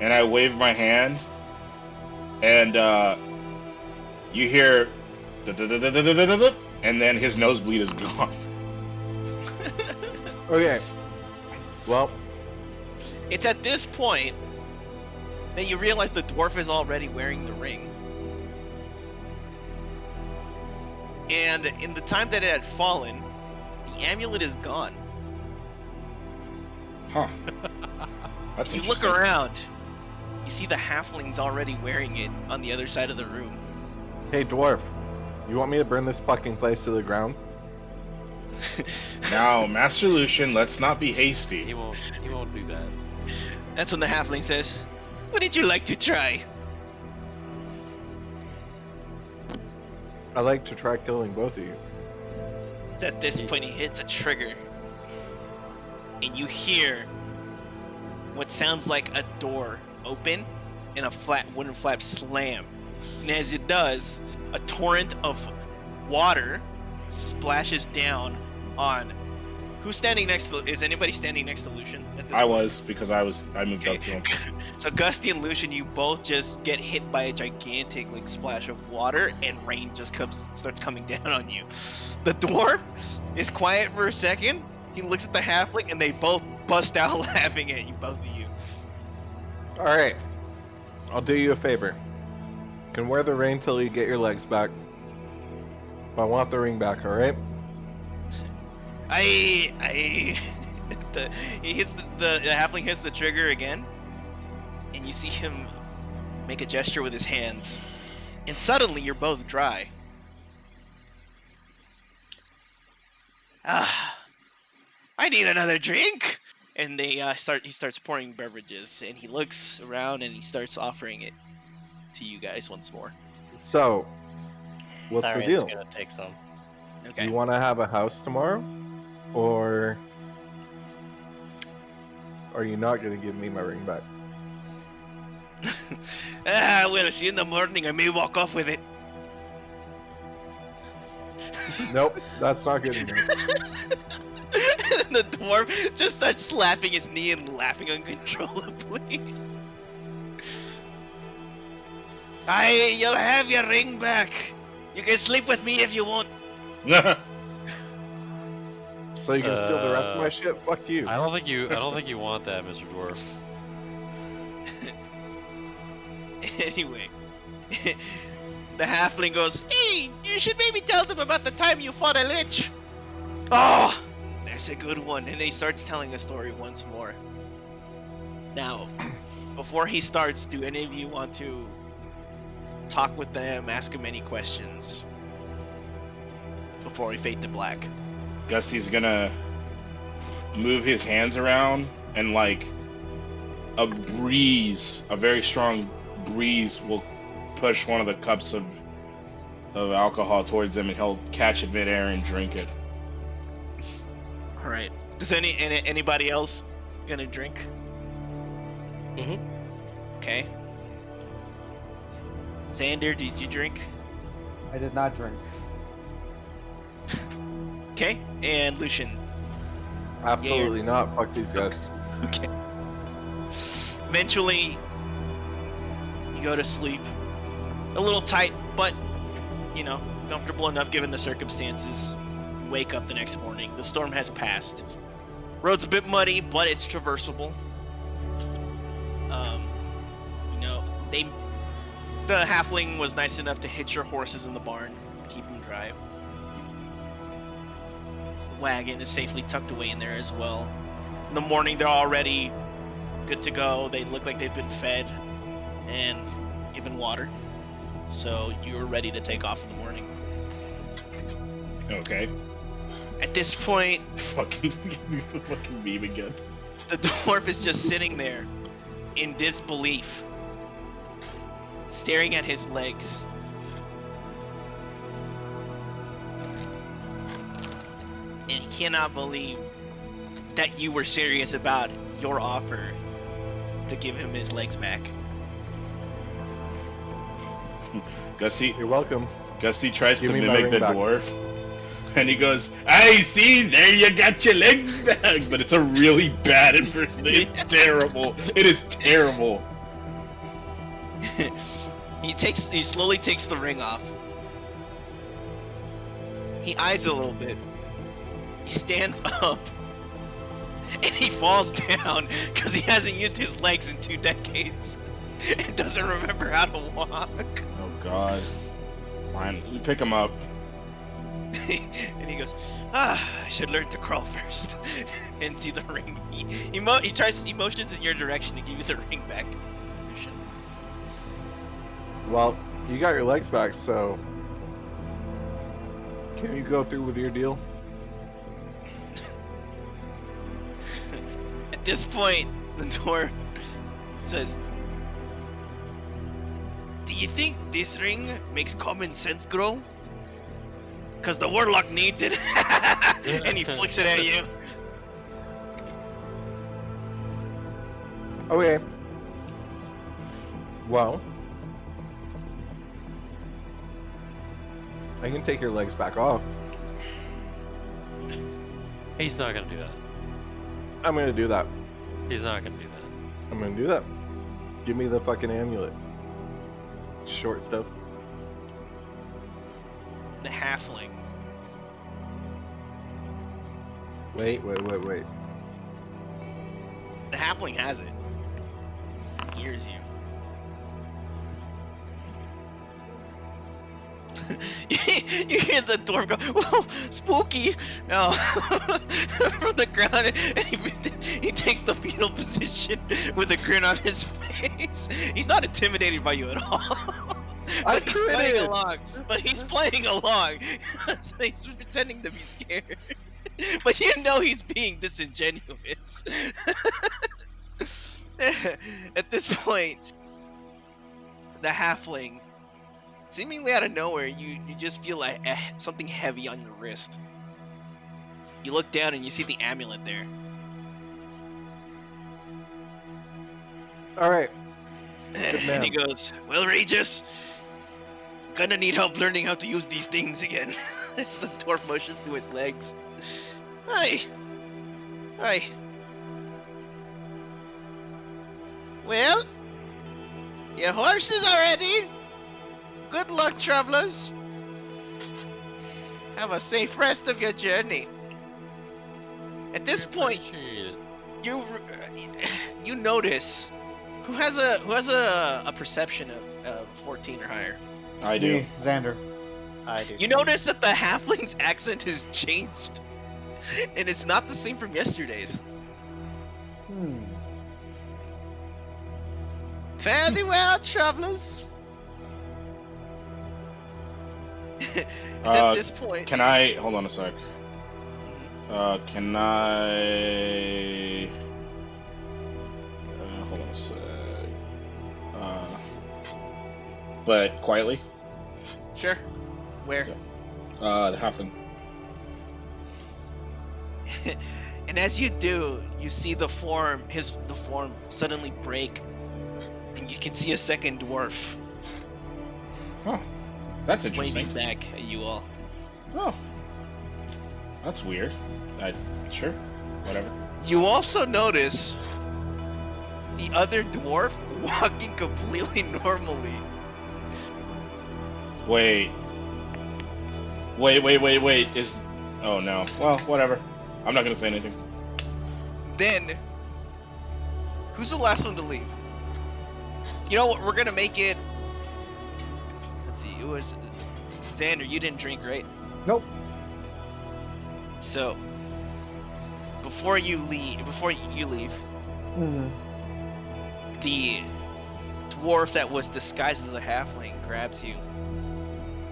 and I wave my hand, and you hear, "Da-da-da-da-da-da-da-da," and then his nosebleed is gone. okay. Well, It's at this point that you realize the dwarf is already wearing the ring. And in the time that it had fallen, the amulet is gone. Huh. That's You look interesting. around, you see the halflings already wearing it on the other side of the room. hey dwarf, you want me to burn this fucking place to the ground? Now, Master Lucian, let's not be He hasty. won't do that. That's when the halfling says, "Wouldn't you like to try?" I'd like to try killing both of you. It's at this point he hits a trigger. And you hear what sounds like a door open and a flat wooden flap slam. And as it does, a torrent of water splashes down on... Who's standing next to... Is anybody standing next to Lucian at this I point? was, because I moved up to him. So Gusty and Lucian, you both just get hit by a gigantic splash of water, and rain just starts coming down on you. The dwarf is quiet for a second. He looks at the halfling, and they both bust out laughing at you, both of you. Alright. I'll do you a favor. You can wear the ring till you get your legs back. But I want the ring back, alright? He hits the halfling hits the trigger again, and you see him make a gesture with his hands, and suddenly you're both dry. I need another drink. And he starts pouring beverages, and he looks around and he starts offering it to you guys once more. So, what's the Tharian's deal? gonna take some. Okay. You want to have a house tomorrow? Or are you not going to give me my ring back? Well, see, in the morning I may walk off with it. Nope, that's not good enough. And the dwarf just starts slapping his knee and laughing uncontrollably. You'll have your ring back. You can sleep with me if you want. So you can steal the rest of my shit? Fuck you. I don't think you want that, Mr. Dwarf. Anyway, the halfling goes, "Hey, you should maybe tell them about the time you fought a lich." Oh, that's a good one. And he starts telling a story once more. Now, before he starts, do any of you want to talk with them, ask him any questions before we fade to black? Gusty's gonna move his hands around, and a very strong breeze will push one of the cups of alcohol towards him, and he'll catch it midair and drink it. All right. Does anybody else gonna drink? Mhm. Okay. Xander, did you drink? I did not drink. Okay. And Lucian. Absolutely not. Fuck these guys. Okay. Eventually, you go to sleep. A little tight, but, comfortable enough given the circumstances. You wake up the next morning. The storm has passed. Road's a bit muddy, but it's traversable. The halfling was nice enough to hitch your horses in the barn, keep them dry. The wagon is safely tucked away in there as well. In the morning, they're already good to go. They look like they've been fed and given water. so you're ready to take off in the morning. Okay. At this point, Fucking meme again. the dwarf is just sitting there in disbelief, staring at his legs. And he cannot believe that you were serious about your offer to give him his legs back. Gussie, You're welcome. Gussie tries Give to me my mimic the ring back. dwarf, and he goes, "I see, there you got your legs back." But it's a really bad impersonation. It's terrible. It is terrible. He slowly takes the ring off. He eyes a little bit. He stands up. And he falls down because he hasn't used his legs in 2 decades. And doesn't remember how to walk. Oh God. Fine, we pick him up. And he goes, I should learn to crawl first. And see the ring. He motions in your direction to give you the ring back. Well, you got your legs back, so can you go through with your deal? At this point, the dwarf says, "Do you think this ring makes common sense grow? Because the warlock needs it." And he flicks it at you. Okay. Well, I can take your legs back off. He's not gonna do that. I'm gonna do that. He's not gonna do that. I'm gonna do that. Give me the fucking amulet. Short stuff. The halfling. Wait. The halfling has it. He hears you. You hear the dwarf go, "Whoa, spooky!" Oh. From the ground, and he takes the fetal position with a grin on his face. He's not intimidated by you at all. I But he's playing critted! along. But he's playing along. So he's pretending to be scared. But you know he's being disingenuous. At this point, the halfling, seemingly out of nowhere, you just feel like something heavy on your wrist. You look down and you see the amulet there. Alright. And he goes, "Well, Regis, gonna need help learning how to use these things again." As the dwarf motions to his legs. Hi. Well, your horses are ready. Good luck, travelers. Have a safe rest of your journey. At this point, Appreciate it. you notice who has a perception of 14 or higher. I do. Me, Xander. I do. You notice that the halfling's accent has changed, and it's not the same from yesterday's. Fare thee well, travelers. It's at this point. Can I hold on a sec? Can I? Hold on a sec. But quietly. Sure. Where? The halfling. And as you do, you see the form suddenly break, and you can see a second dwarf Oh, that's interesting. waving back at you all. Oh, that's weird. Sure, whatever. You also notice the other dwarf walking completely normally. Wait. Is oh no. Well, whatever. I'm not gonna say anything. Then, who's the last one to leave? You know what? We're gonna make it. Let's see. It was Xander. You didn't drink, right? Nope. So, before you leave, Mm-hmm. the dwarf that was disguised as a halfling grabs you.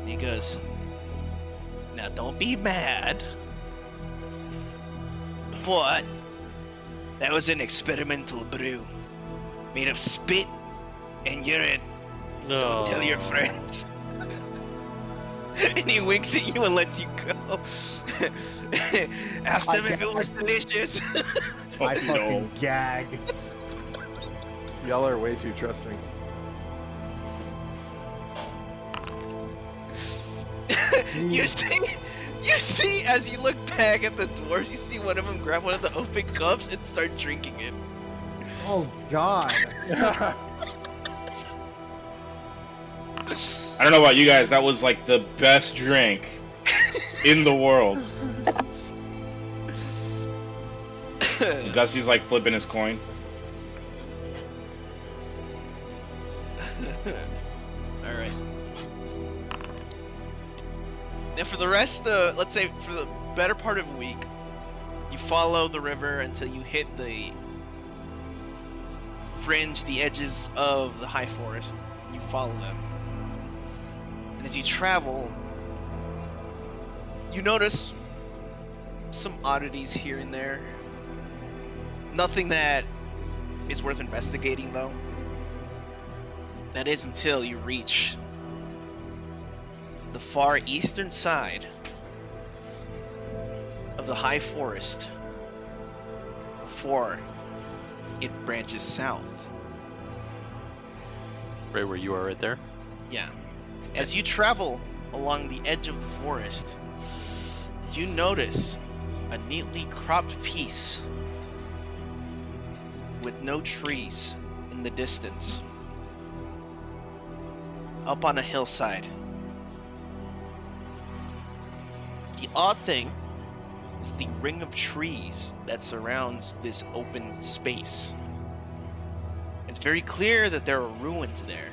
And he goes, "Now don't be mad, but that was an experimental brew made of spit and urine. No. Don't tell your friends." And he winks at you and lets you go. Asked him if it was delicious. I fucking gag. Y'all are way too trusting. You see, as you look back at the dwarves, you see one of them grab one of the open cups and start drinking it. Oh God. I don't know about you guys, that was like the best drink in the world. Gussie's like flipping his coin. All right. Now for the rest, let's say for the better part of a week, you follow the river until you hit the fringe, the edges of the high forest. You follow them. And as you travel, you notice some oddities here and there. Nothing that is worth investigating, though. That is until you reach the far eastern side of the high forest before it branches south. Right where you are, right there. Yeah. As you travel along the edge of the forest, you notice a neatly cropped piece with no trees in the distance, up on a hillside. The odd thing is the ring of trees that surrounds this open space. It's very clear that there are ruins there.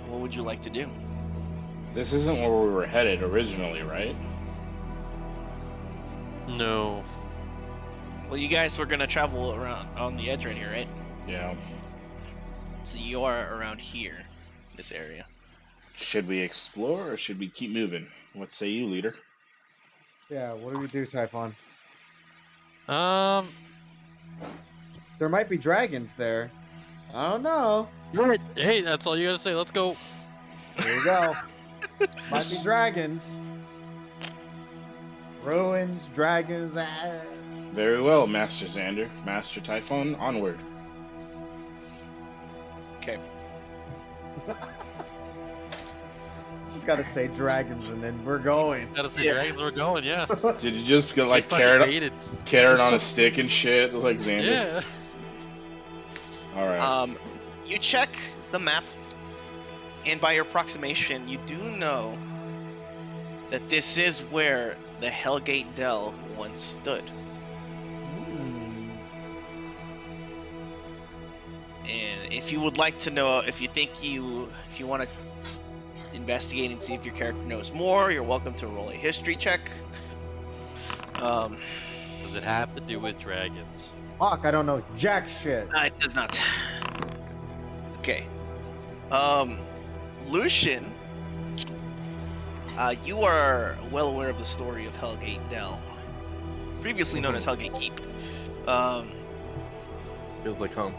What would you like to do? This isn't where we were headed originally, right? No. Well, you guys were gonna travel around on the edge right here, right? Yeah. So you are around here, this area. Should we explore or should we keep moving? What say you, leader? Yeah, what do we do, Typhon? Um. There might be dragons there. I don't know. Right. Hey, that's all you gotta say. Let's go. Here we go. Might be dragons. Ruins, dragons. Very well, Master Xander. Master Typhon, onward. Okay. Just gotta say dragons and then we're going. Gotta say Yeah. dragons, we're going. Yeah. Did you just get like Fucking carrot baited. on a stick and shit? It was like Xander. Yeah. Alright. You check the map, and by your approximation, you do know that this is where the Hellgate Dell once stood. And if you would like to know, if you want to investigate and see if your character knows more, you're welcome to roll a history check. Does it have to do with dragons? Fuck, I don't know jack shit. It does not. Okay. Lucian, you are well aware of the story of Hellgate Dell, previously known as Hellgate Keep. Feels like home.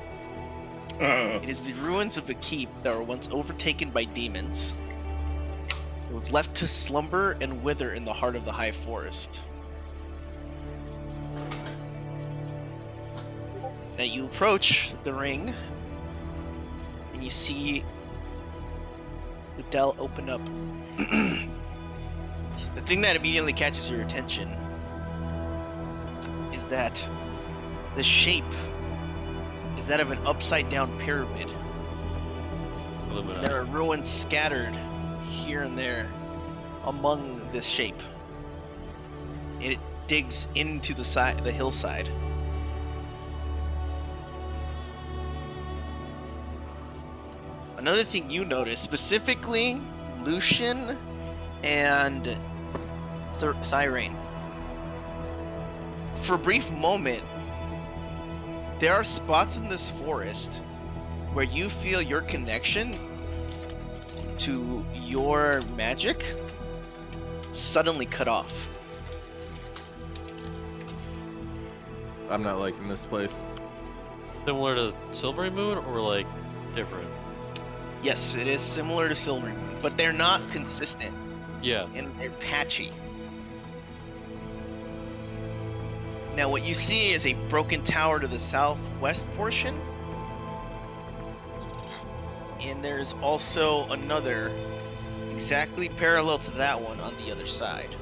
It is the ruins of a keep that were once overtaken by demons. It was left to slumber and wither in the heart of the high forest. Now you approach the ring, and you see the dell open up. The thing that immediately catches your attention is that the shape is that of an upside-down pyramid. There are ruins scattered here and there among this shape. And it digs into the hillside. Another thing you notice, specifically Lucian and Thyrain. For a brief moment, There are spots in this forest where you feel your connection to your magic suddenly cut off. I'm not liking this place. Similar to Silverymoon, or like different? Yes, it is similar to Silverymoon, but they're not consistent Yeah. and they're patchy. Now what you see is a broken tower to the southwest portion. And there's also another exactly parallel to that one on the other side.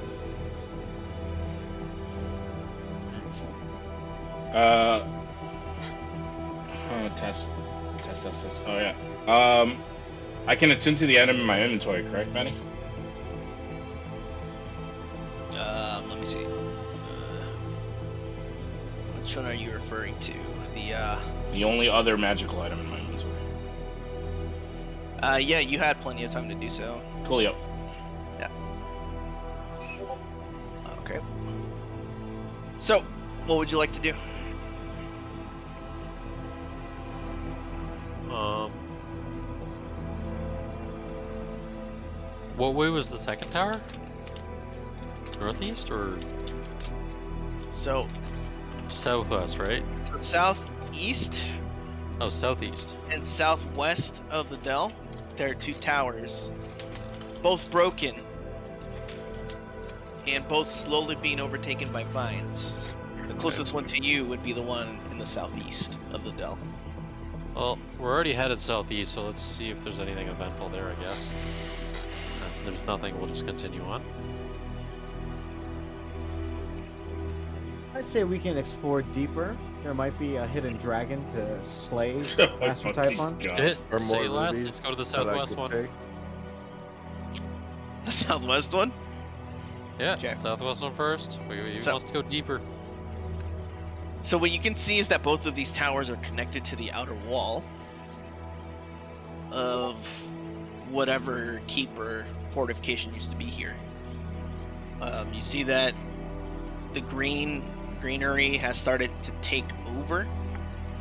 Test. Oh yeah. I can attune to the item in my inventory, correct, Benny? Let me see. Which one are you referring to? The only other magical item in my inventory. Yeah, you had plenty of time to do so. Coolio. Okay. So, what would you like to do? What way was the second tower? Northeast or So, southwest, right? southeast Oh, southeast. and southwest of the dell, there are two towers, both broken, and both slowly being overtaken by vines. The closest one to you would be the one in the southeast of the dell. Well, we're already headed southeast, so let's see if there's anything eventful there, I guess. If there's nothing, we'll just continue on. I'd say we can explore deeper. There might be a hidden dragon to slay Master Typhon. Shit, Or say more less, rubies let's go to the that I southwest could one. take. The southwest one? Yeah, Okay. southwest one first. We So- must go deeper. So what you can see is that both of these towers are connected to the outer wall of whatever keep or fortification used to be here. You see that the greenery has started to take over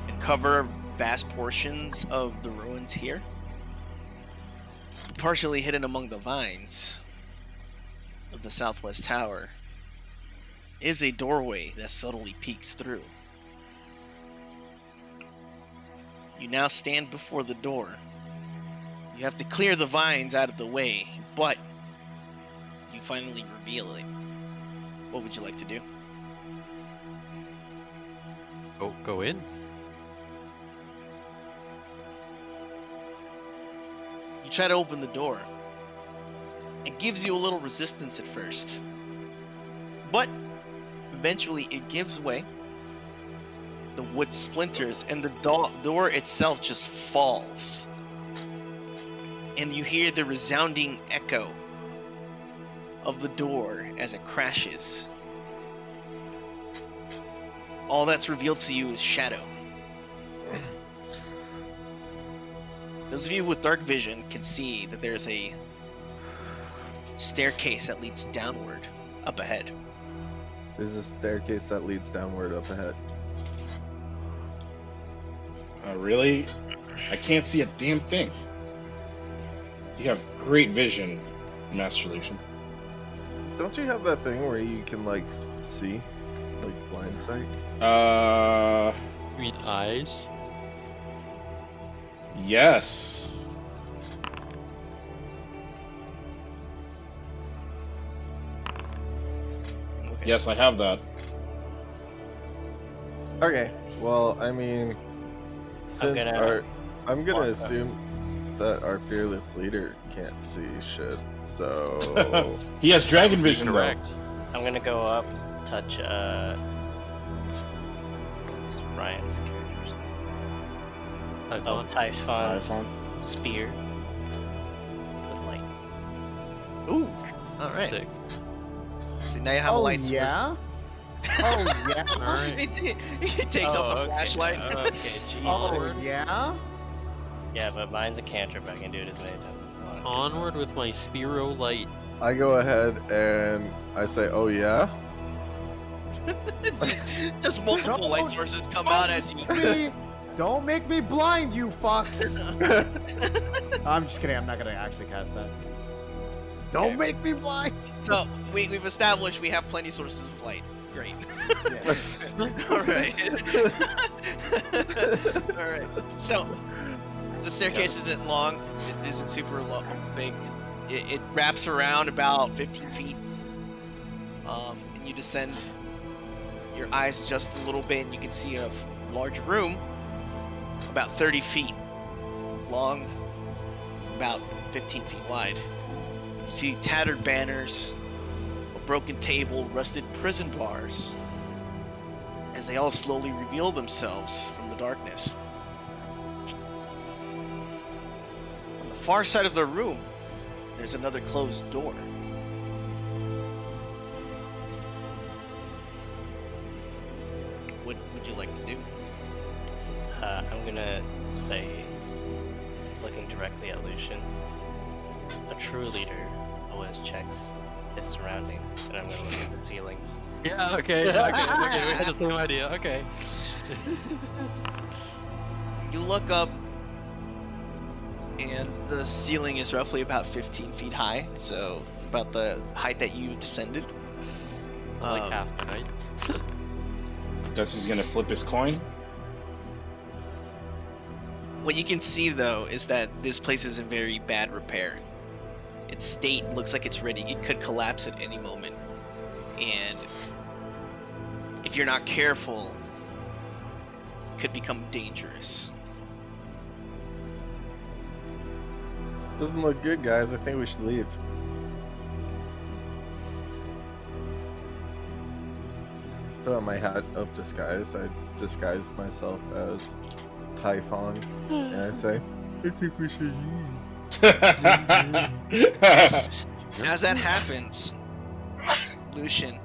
and cover vast portions of the ruins here. Partially hidden among the vines of the southwest tower is a doorway that subtly peeks through. You now stand before the door. You have to clear the vines out of the way, but you finally reveal it. What would you like to do? Go in. You try to open the door. It gives you a little resistance at first, but eventually it gives way. The wood splinters and the door itself just falls. And you hear the resounding echo of the door as it crashes. All that's revealed to you is shadow. Those of you with dark vision can see that there's a staircase that leads downward up ahead. There's a staircase that leads downward up ahead. Really? I can't see a damn thing. You have great vision, Master Lucian. Don't you have that thing where you can like see, like blind sight? You mean eyes? Yes. Okay. Yes, I have that. Okay. Well, I mean, since I'm gonna walk up. assume that our fearless leader can't see shit. So He has dragon vision, though. Correct. I'm gonna go up, touch what's Ryan's character's name? Oh, Typhon. Typhon's spear with light. Ooh, all right. Sick. So now you have a light sword. yeah? Oh yeah? Alright. He takes out the okay. flashlight. Okay, geez. Oh yeah? Yeah, but mine's a cantrip. I can do it as many times as I want. Onward with my Spiro light. I go ahead and I say, "Oh yeah." Just multiple light sources come out as you. Don't make me blind, you fucks! I'm just kidding. I'm not gonna actually cast that. Don't Okay. make me blind. So we've established we have plenty sources of light. Great. Yeah. All right. All right. So the staircase isn't long. It isn't super big. It wraps around about 15 feet. And you descend. Your eyes adjust a little bit, and you can see a large room, about 30 feet long, about 15 feet wide. You see tattered banners, a broken table, rusted prison bars, as they all slowly reveal themselves from the darkness. On the far side of the room, there's another closed door. What would you like to do? I'm gonna say, looking directly at Lucian, a true leader always checks his surroundings, and I'm gonna look at the ceilings. Yeah, okay, we had the same idea, okay. You look up, and the ceiling is roughly about 15 feet high, so about the height that you descended. Like half my height. Dusty's gonna flip his coin. What you can see, though, is that this place is in very bad repair. Its state looks like it's ready. It could collapse at any moment. And if you're not careful, it could become dangerous. Doesn't look good, guys. I think we should leave. Put on my hat of disguise. I disguise myself as Typhon, and I say, I think we should leave. As that happens, Lucian,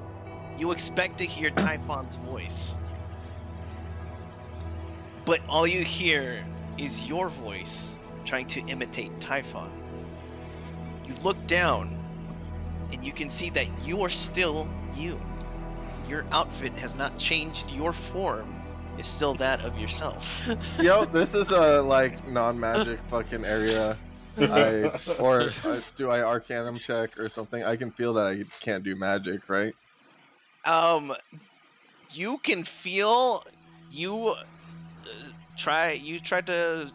you expect to hear Typhon's voice. But all you hear is your voice trying to imitate Typhon. You look down, and you can see that you are still you. Your outfit has not changed. Your form is still that of yourself. Yo, this is a like non-magic fucking area. Do I Arcanum check or something? I can feel that I can't do magic, right? You can feel you try to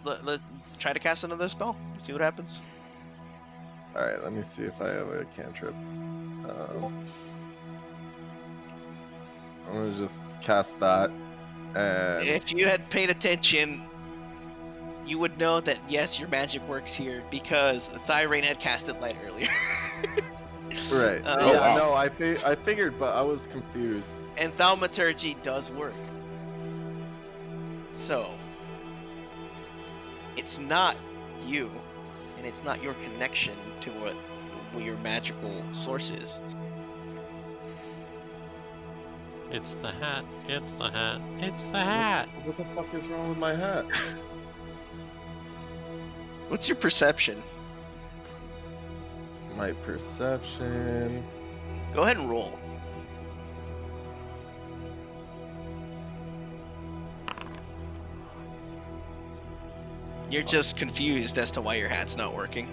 try to cast another spell. See what happens. All right, let me see if I have a cantrip. I'm gonna just cast that, and If you had paid attention, you would know that yes, your magic works here because Thyrain had casted light earlier. right. Oh, Yeah, wow. no, I figured, but I was confused. And thaumaturgy does work. So, it's not you, and it's not your connection to what your magical source is. It's the hat, it's the hat, it's the hat! What the fuck is wrong with my hat? What's your perception? My perception. Go ahead and roll. You're just confused as to why your hat's not working.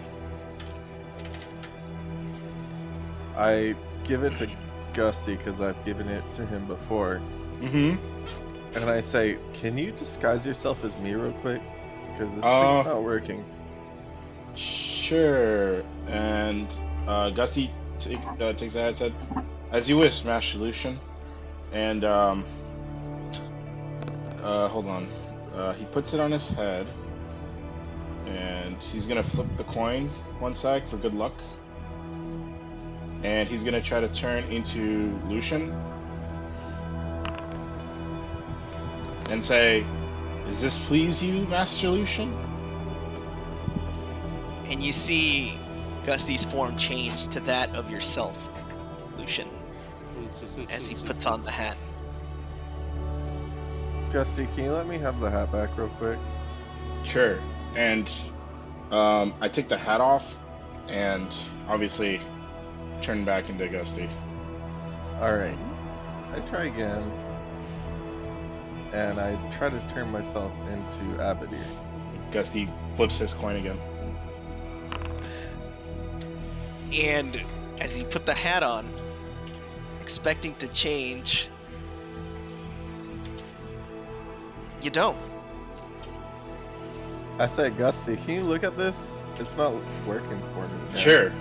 I give it to Gusty because I've given it to him before. Mm-hmm. And I say, can you disguise yourself as me real quick? Because this thing's not working. Sure. And Gusty takes the headset. As you wish, Master Lucian. And hold on. He puts it on his head. And he's gonna flip the coin one sec for good luck. And he's gonna try to turn into Lucian. And say, "Does this please you, Master Lucian?" And you see Gusty's form change to that of yourself, Lucian, as he puts on the hat. Gusty, can you let me have the hat back real quick? Sure. And I take the hat off, and obviously turn back into Gusty. Alright. I try again, and I try to turn myself into Abadir. Gusty flips his coin again. And as you put the hat on, expecting to change, you don't. I said, Gusty, can you look at this? It's not working for me. Man. Sure.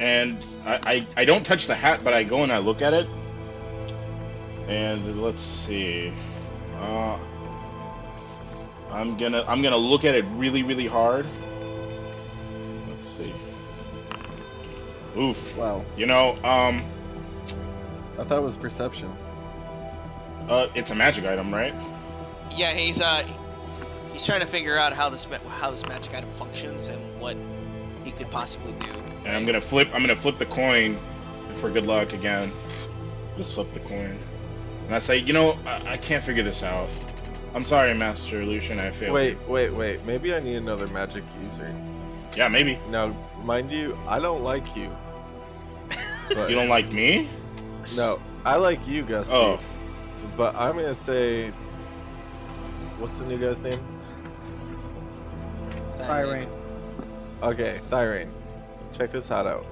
And I don't touch the hat, but I go and I look at it. And let's see. I'm gonna look at it really, really hard. Let's see. Oof. Wow. You know, I thought it was perception. it's a magic item, right? Yeah, he's trying to figure out how this magic item functions and what he could possibly do. And I'm gonna flip the coin for good luck again. Just flip the coin. And I say, you know, I can't figure this out. I'm sorry, Master Lucian, I failed. Wait. Maybe I need another magic user. Yeah, maybe. Now, mind you, I don't like you. But, You don't like me? No, I like you, Gusty. Oh. But I'm gonna say, what's the new guy's name? Tyrane. Okay, Tyrane. Check this hat out.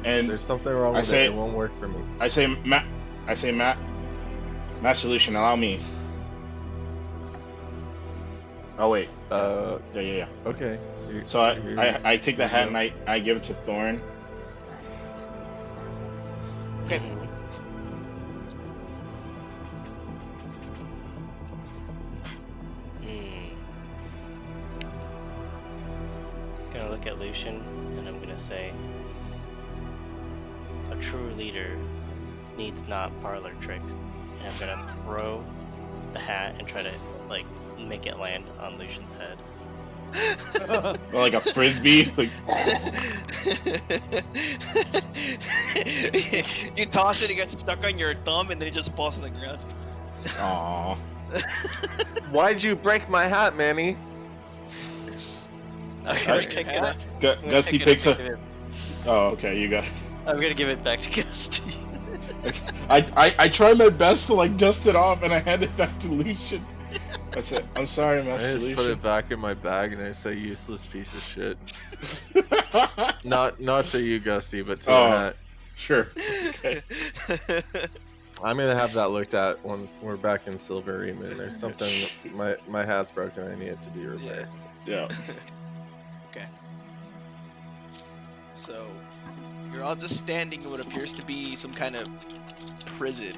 And There's something wrong with it. It won't work for me. I say, Master Lucian, allow me. Oh wait. Yeah. Okay. So I take the hat and I give it to Thorn. Okay. Gonna look at Lucian and I'm gonna say, a true leader needs not parlor tricks. And I'm gonna throw the hat and try to like make it land on Lucian's head. Or like a frisbee. Like, You toss it, it gets stuck on your thumb, and then it just falls on the ground. aww. Why'd you break my hat, Manny? Okay, pick it up. Gusty picks up. Oh, okay, you got it. I'm gonna give it back to Gusty. I try my best to like dust it off, and I hand it back to Lucian. I said, I'm sorry, I Master just put Lucian. it back in my bag and I say, useless piece of shit. Not to you, Gusty, but to the hat. Sure. Okay. I'm gonna have that looked at when we're back in Silverymoon. There's something. My hat's broken. I need it to be repaired. Yeah. Okay. So, you're all just standing in what appears to be some kind of prison.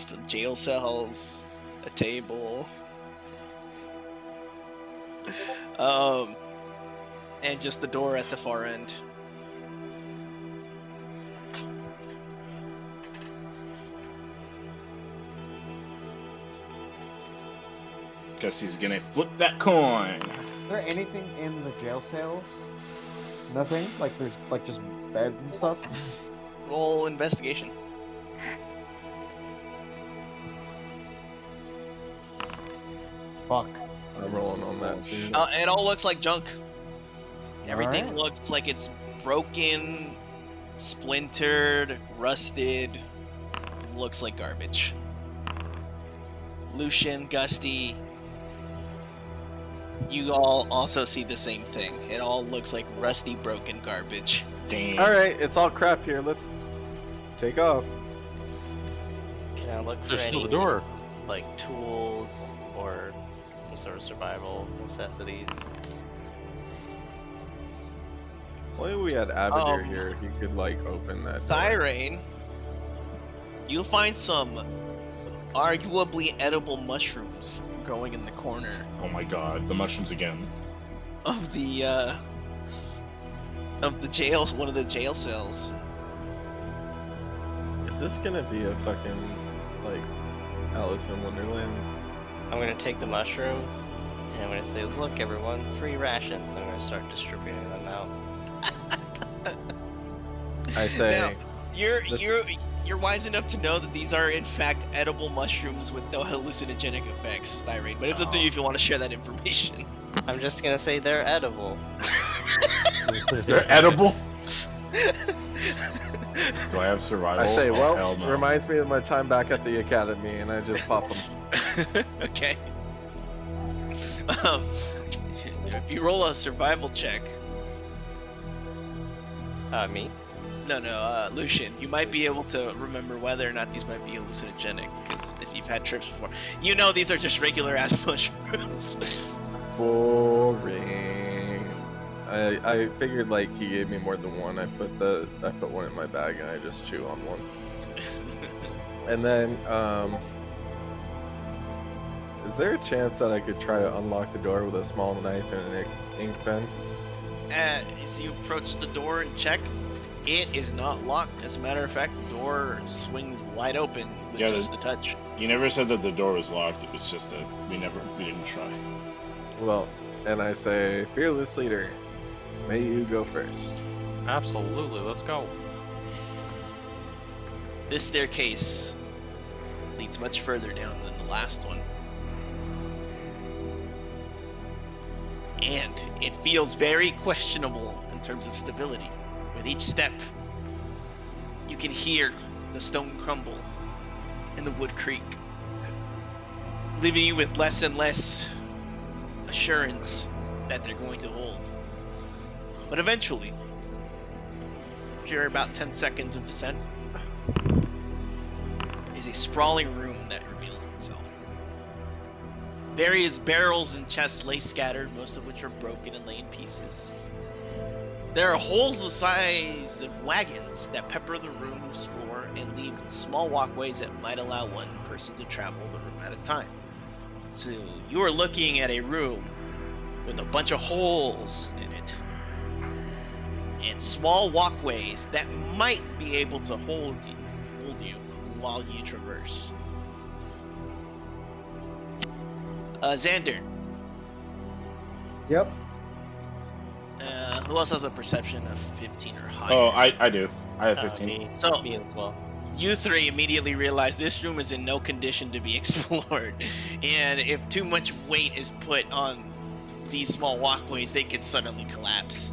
Some jail cells, a table. And just the door at the far end. Guess he's gonna flip that coin. Is there anything in the jail cells? Nothing? Like there's like just beds and stuff? Roll investigation. Fuck. I'm rolling on that too. It all looks like junk. Everything Alright. looks like it's broken, splintered, rusted. Looks like garbage. Lucian, Gusty, you all also see the same thing. It all looks like rusty, broken garbage. Damn. All right, it's all crap here. Let's take off. Can I look for There's any still the door. like tools or some sort of survival necessities? Only we had Abadir Um, here. He could like open that. door. Tyrane, you find some arguably edible mushrooms growing in the corner Oh my god, the mushrooms again. of the jail, one of the jail cells. Is this gonna be a fucking like Alice in Wonderland? I'm gonna take the mushrooms and I'm gonna say, look everyone, free rations. I'm gonna start distributing them out. I say. Now, This- you're wise enough to know that these are in fact edible mushrooms with no hallucinogenic effects, Tyrane. But it's up to you if you want to share that information. I'm just gonna say they're edible. They're edible. Do I have survival? I say, Oh, well, hell no. reminds me of my time back at the academy, and I just pop them. Okay. If you roll a survival check, Me? no, Lucian, you might be able to remember whether or not these might be hallucinogenic, because if you've had trips before, you know these are just regular ass mushrooms. Boring. I figured like he gave me more than one. I put one in my bag and I just chew on one. And then is there a chance that I could try to unlock the door with a small knife and an ink pen? As you approach the door and check, it is not locked. As a matter of fact, the door swings wide open with just the touch. You never said that the door was locked. It was just that we didn't try. Well, and I say, fearless leader, may you go first. Absolutely, let's go. This staircase leads much further down than the last one. And it feels very questionable in terms of stability. With each step, you can hear the stone crumble and the wood creak, leaving you with less and less assurance that they're going to hold. But eventually, after about 10 seconds of descent, is a sprawling room that reveals itself. Various barrels and chests lay scattered, most of which are broken and lay in pieces. There are holes the size of wagons that pepper the room's floor and leave small walkways that might allow one person to travel the room at a time. So you are looking at a room with a bunch of holes in it and small walkways that might be able to hold you while you traverse. Xander. Yep. Who else has a perception of 15 or higher? Oh, I do. I have 15. Me. So- Me as well. You three immediately realize this room is in no condition to be explored, and if too much weight is put on these small walkways, they could suddenly collapse.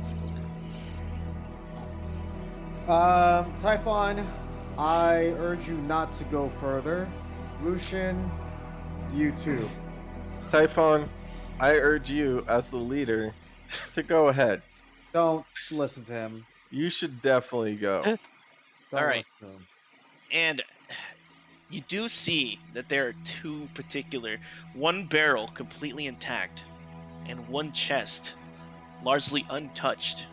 Typhon, I urge you not to go further. Lucian, you too. Typhon, I urge you as the leader to go ahead. Don't listen to him. You should definitely go. Don't All right. listen to him. And you do see that there are two particular, one barrel completely intact, and one chest largely untouched.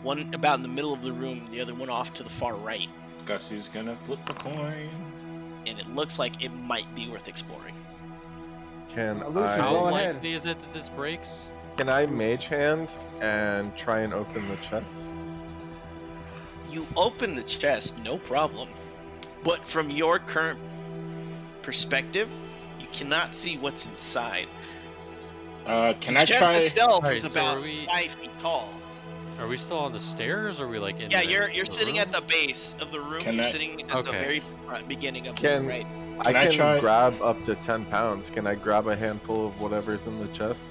One about in the middle of the room, the other one off to the far right. Gussie's gonna flip a coin. And it looks like it might be worth exploring. Can Lucian, How go I ahead. likely is it that this breaks? can I mage hand and try and open the chest? You open the chest, no problem. But from your current perspective, you cannot see what's inside. Can The I chest try? itself Alright, is so about are we- 5 feet tall. Are we still on the stairs? Or are we like in Yeah, the, you're the sitting room? at the base of the room. Can You're I- sitting at the Okay. very front beginning of the Can- room, right? I Can I can try- grab up to 10 pounds. Can I grab a handful of whatever's in the chest?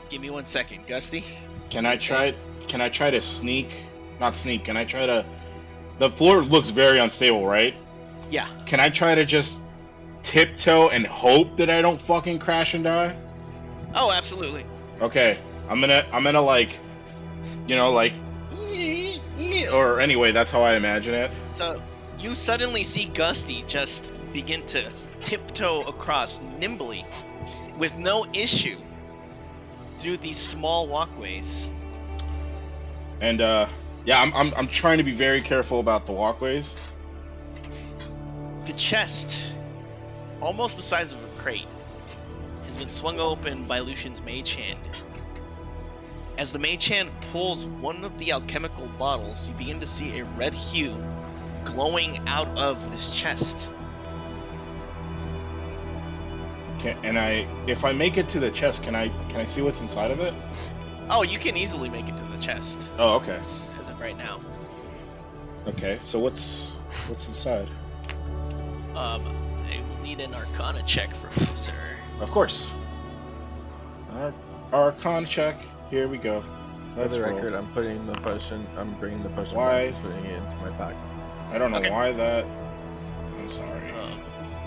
Give me 1 second, Gusty. Can I try? Can I try to sneak? Not sneak. Can I try to? The floor looks very unstable, right? Yeah. Can I try to just tiptoe and hope that I don't fucking crash and die? Oh, absolutely. Okay, I'm gonna like, you know, like, or anyway, that's how I imagine it. So you suddenly see Gusty just begin to tiptoe across nimbly, with no issue, through these small walkways. And yeah, I'm trying to be very careful about the walkways. The chest, almost the size of a crate, has been swung open by Lucian's mage hand. As the mage hand pulls one of the alchemical bottles, you begin to see a red hue glowing out of this chest. If I make it to the chest, can I see what's inside of it? Oh, you can easily make it to the chest, Oh, okay. as of right now. Okay, so what's inside? I will need an Arcana check from you, sir. Of course. Arcana check. Here we go. For Let's the roll. record, I'm bringing the potion Why? back and putting it into my pack. I don't know Okay. why that. I'm sorry.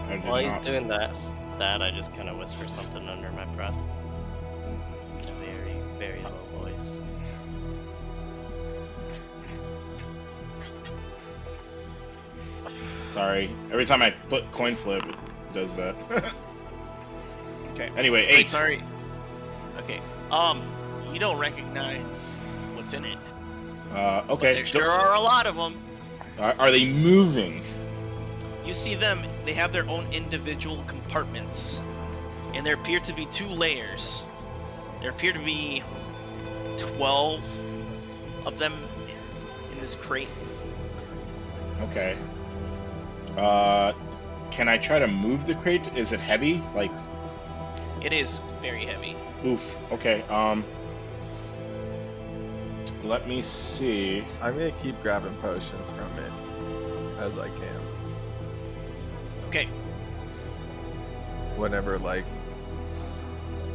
I did While he's not. doing that, I just kind of whisper something under my breath. In a very, very low voice. Sorry. Every time I coin flip, it does that. Okay. Anyway, Wait, 8. sorry. Okay. You don't recognize what's in it. But Okay. there sure are a lot of them. Are they moving? You see them, they have their own individual compartments. And there appear to be 2 layers. There appear to be 12 of them in this crate. Okay. Can I try to move the crate? Is it heavy? Like, It is very heavy. oof. Okay. Let me see. I'm gonna keep grabbing potions from it as I can. Okay. Whenever like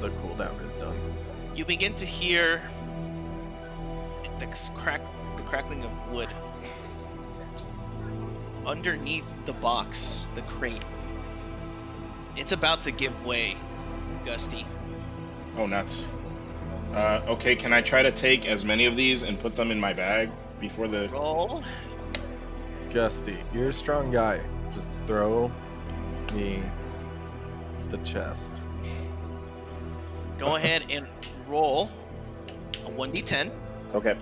the cooldown is done. You begin to hear the crackling of wood underneath the box, the crate. It's about to give way, Gusty. Oh, nuts. Okay, can I try to take as many of these and put them in my bag before the... Roll. Gusty, you're a strong guy. Just throw me the chest. Go ahead and roll a 1d10. Okay.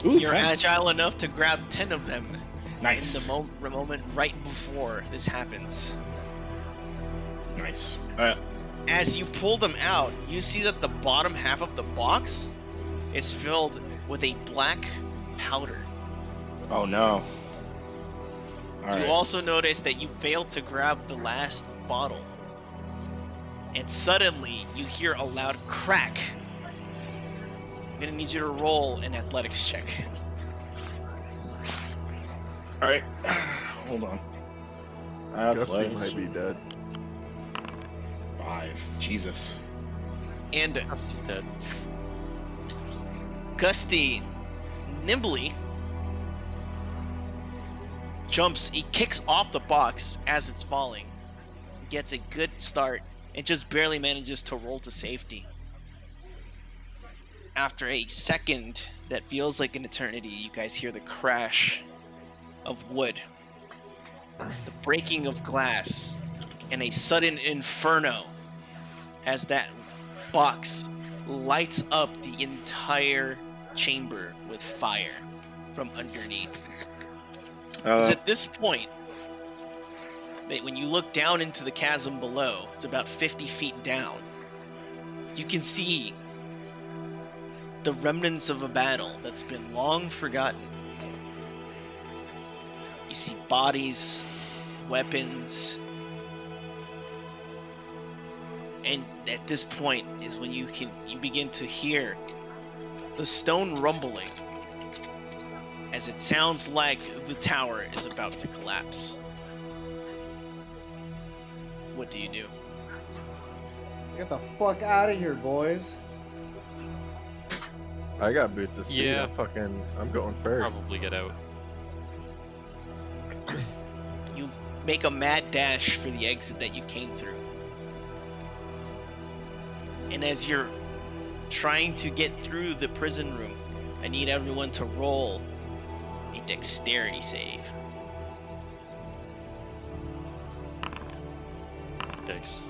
Ooh, You're 10. agile enough to grab 10 of them Nice. in the moment right before this happens. Nice. As you pull them out, you see that the bottom half of the box is filled with a black powder. Oh, no. All You right. also notice that you failed to grab the last bottle. And suddenly, you hear a loud crack. I'm gonna need you to roll an athletics check. All right. Hold on. Gusty Athletics. might be dead. 5. Jesus. And Gusty's dead. Gusty nimbly jumps, he kicks off the box as it's falling, gets a good start, and just barely manages to roll to safety. After a second that feels like an eternity, you guys hear the crash of wood, the breaking of glass, and a sudden inferno as that box lights up the entire chamber with fire from underneath. It's at this point that when you look down into the chasm below, it's about 50 feet down, you can see the remnants of a battle that's been long forgotten. You see bodies, weapons, and at this point is when you begin to hear the stone rumbling as it sounds like the tower is about to collapse. What do you do? Let's get the fuck out of here, boys. I got boots of speed. Yeah. I'm going first. Probably get out. You make a mad dash for the exit that you came through. And as you're trying to get through the prison room, I need everyone to roll a dexterity save. Thanks.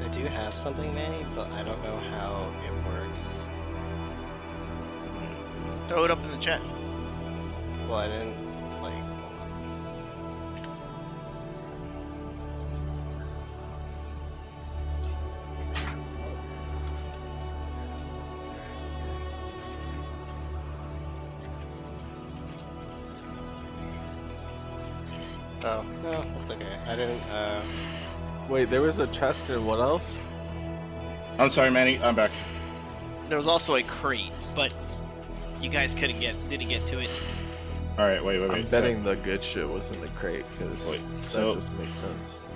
I do have something, Manny, but I don't know how it works. Throw it up in the chat. Well, I didn't, like... Oh, no, that's okay. I didn't, Wait, there was a chest and what else? I'm sorry, Manny. I'm back. There was also a crate, but you guys didn't get to it. All right, wait. I'm betting the good shit was in the crate because Wait, that so- just makes sense.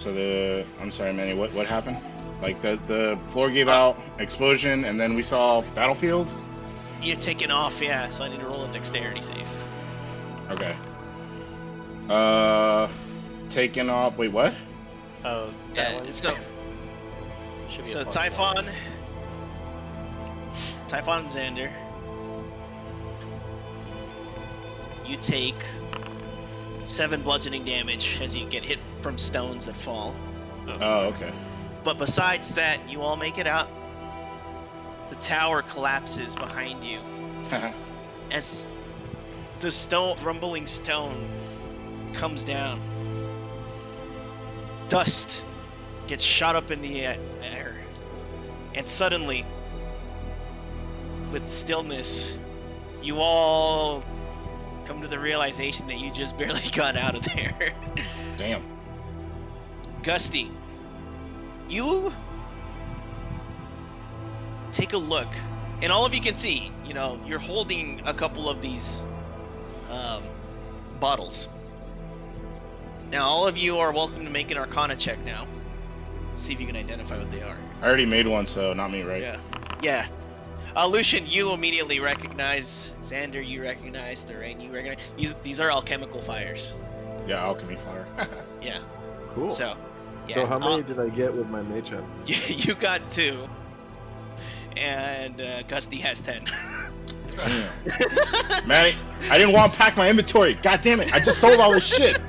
I'm sorry, Manny. What happened? Like the floor gave out, explosion, and then we saw battlefield. You're taking off, yeah. So I need to roll a dexterity save. Okay. Taking off. Wait, what? oh, that one. So Should be so a +1. Typhon and Xander, you take 7 bludgeoning damage as you get hit from stones that fall. Oh, okay. But besides that, you all make it out. The tower collapses behind you as the rumbling stone comes down. Dust gets shot up in the air. And suddenly, with stillness, you all come to the realization that you just barely got out of there. Damn. Gusty, you take a look, and all of you can see, you're holding a couple of these bottles. Now, all of you are welcome to make an Arcana check now. See if you can identify what they are. I already made one, so not me, right? Yeah. Lucian, you immediately recognize. Xander, you recognize. Thorane, you recognize. These are alchemical fires. Yeah, alchemy fire. Yeah. Cool. So, yeah. So how many did I get with my mage hand? You got 2. And Gusty has 10. Damn. Manny, I didn't want to pack my inventory. God damn it! I just sold all this shit.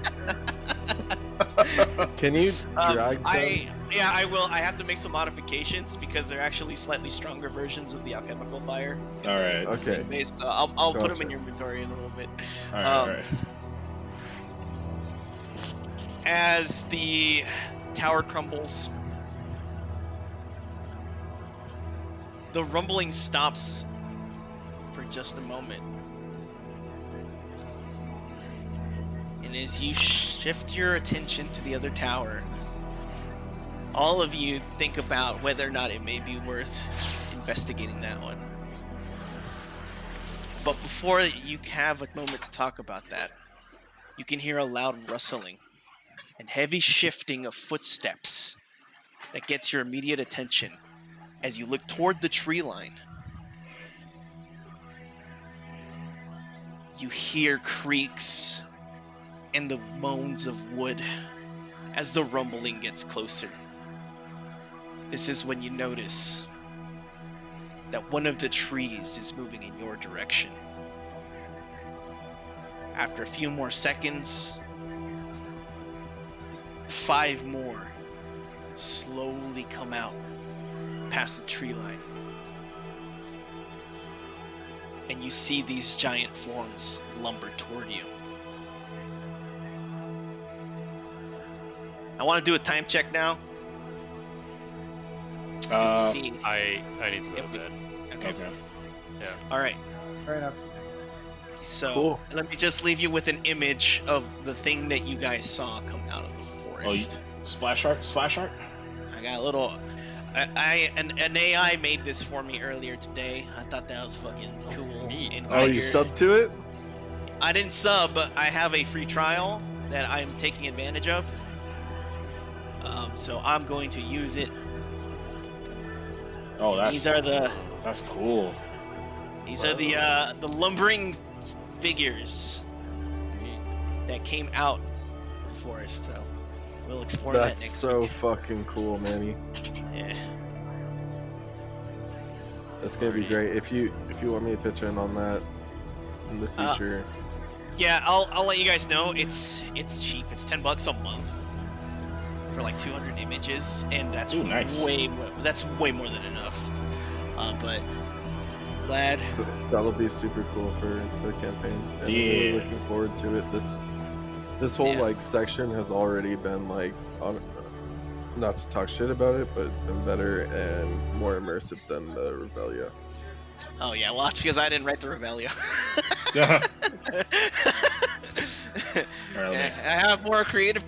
Can you drag them? I will. I have to make some modifications because they're actually slightly stronger versions of the alchemical fire. All right. Okay. Base, so I'll put them Gotcha. in your inventory in a little bit. All right. As the tower crumbles, the rumbling stops for just a moment. And as you shift your attention to the other tower, all of you think about whether or not it may be worth investigating that one. But before you have a moment to talk about that, you can hear a loud rustling and heavy shifting of footsteps that gets your immediate attention as you look toward the tree line. You hear creaks and the moans of wood as the rumbling gets closer. This is when you notice that one of the trees is moving in your direction. After a few more seconds, 5 more slowly come out past the tree line. And you see these giant forms lumber toward you. I want to do a time check now. Just to see. I need to go If to we- bed. Okay. Yeah. All right. Fair enough. So Cool. let me just leave you with an image of the thing that you guys saw come out of the forest. Splash art. Splash art. I got a little. An AI made this for me earlier today. I thought that was fucking cool. Neat. And Oh, you weird. sub to it? I didn't sub, but I have a free trial that I'm taking advantage of. So I'm going to use it. Oh, These are the cool. the lumbering figures that came out of the forest. So we'll explore that That's next so week. fucking cool, Manny. Yeah. That's gonna be great. If you want me to pitch in on that in the future. Yeah, I'll let you guys know. It's cheap. It's $10 a month for like 200 images, and that's Ooh, nice. way more than enough. But glad. That'll be super cool for the campaign. And I'm really Yeah. looking forward to it. This whole Yeah. like section has already been like on, not to talk shit about it, but it's been better and more immersive than the Revelia. Oh yeah, well that's because I didn't write the Revelia. Yeah. All right, let me- I have more creative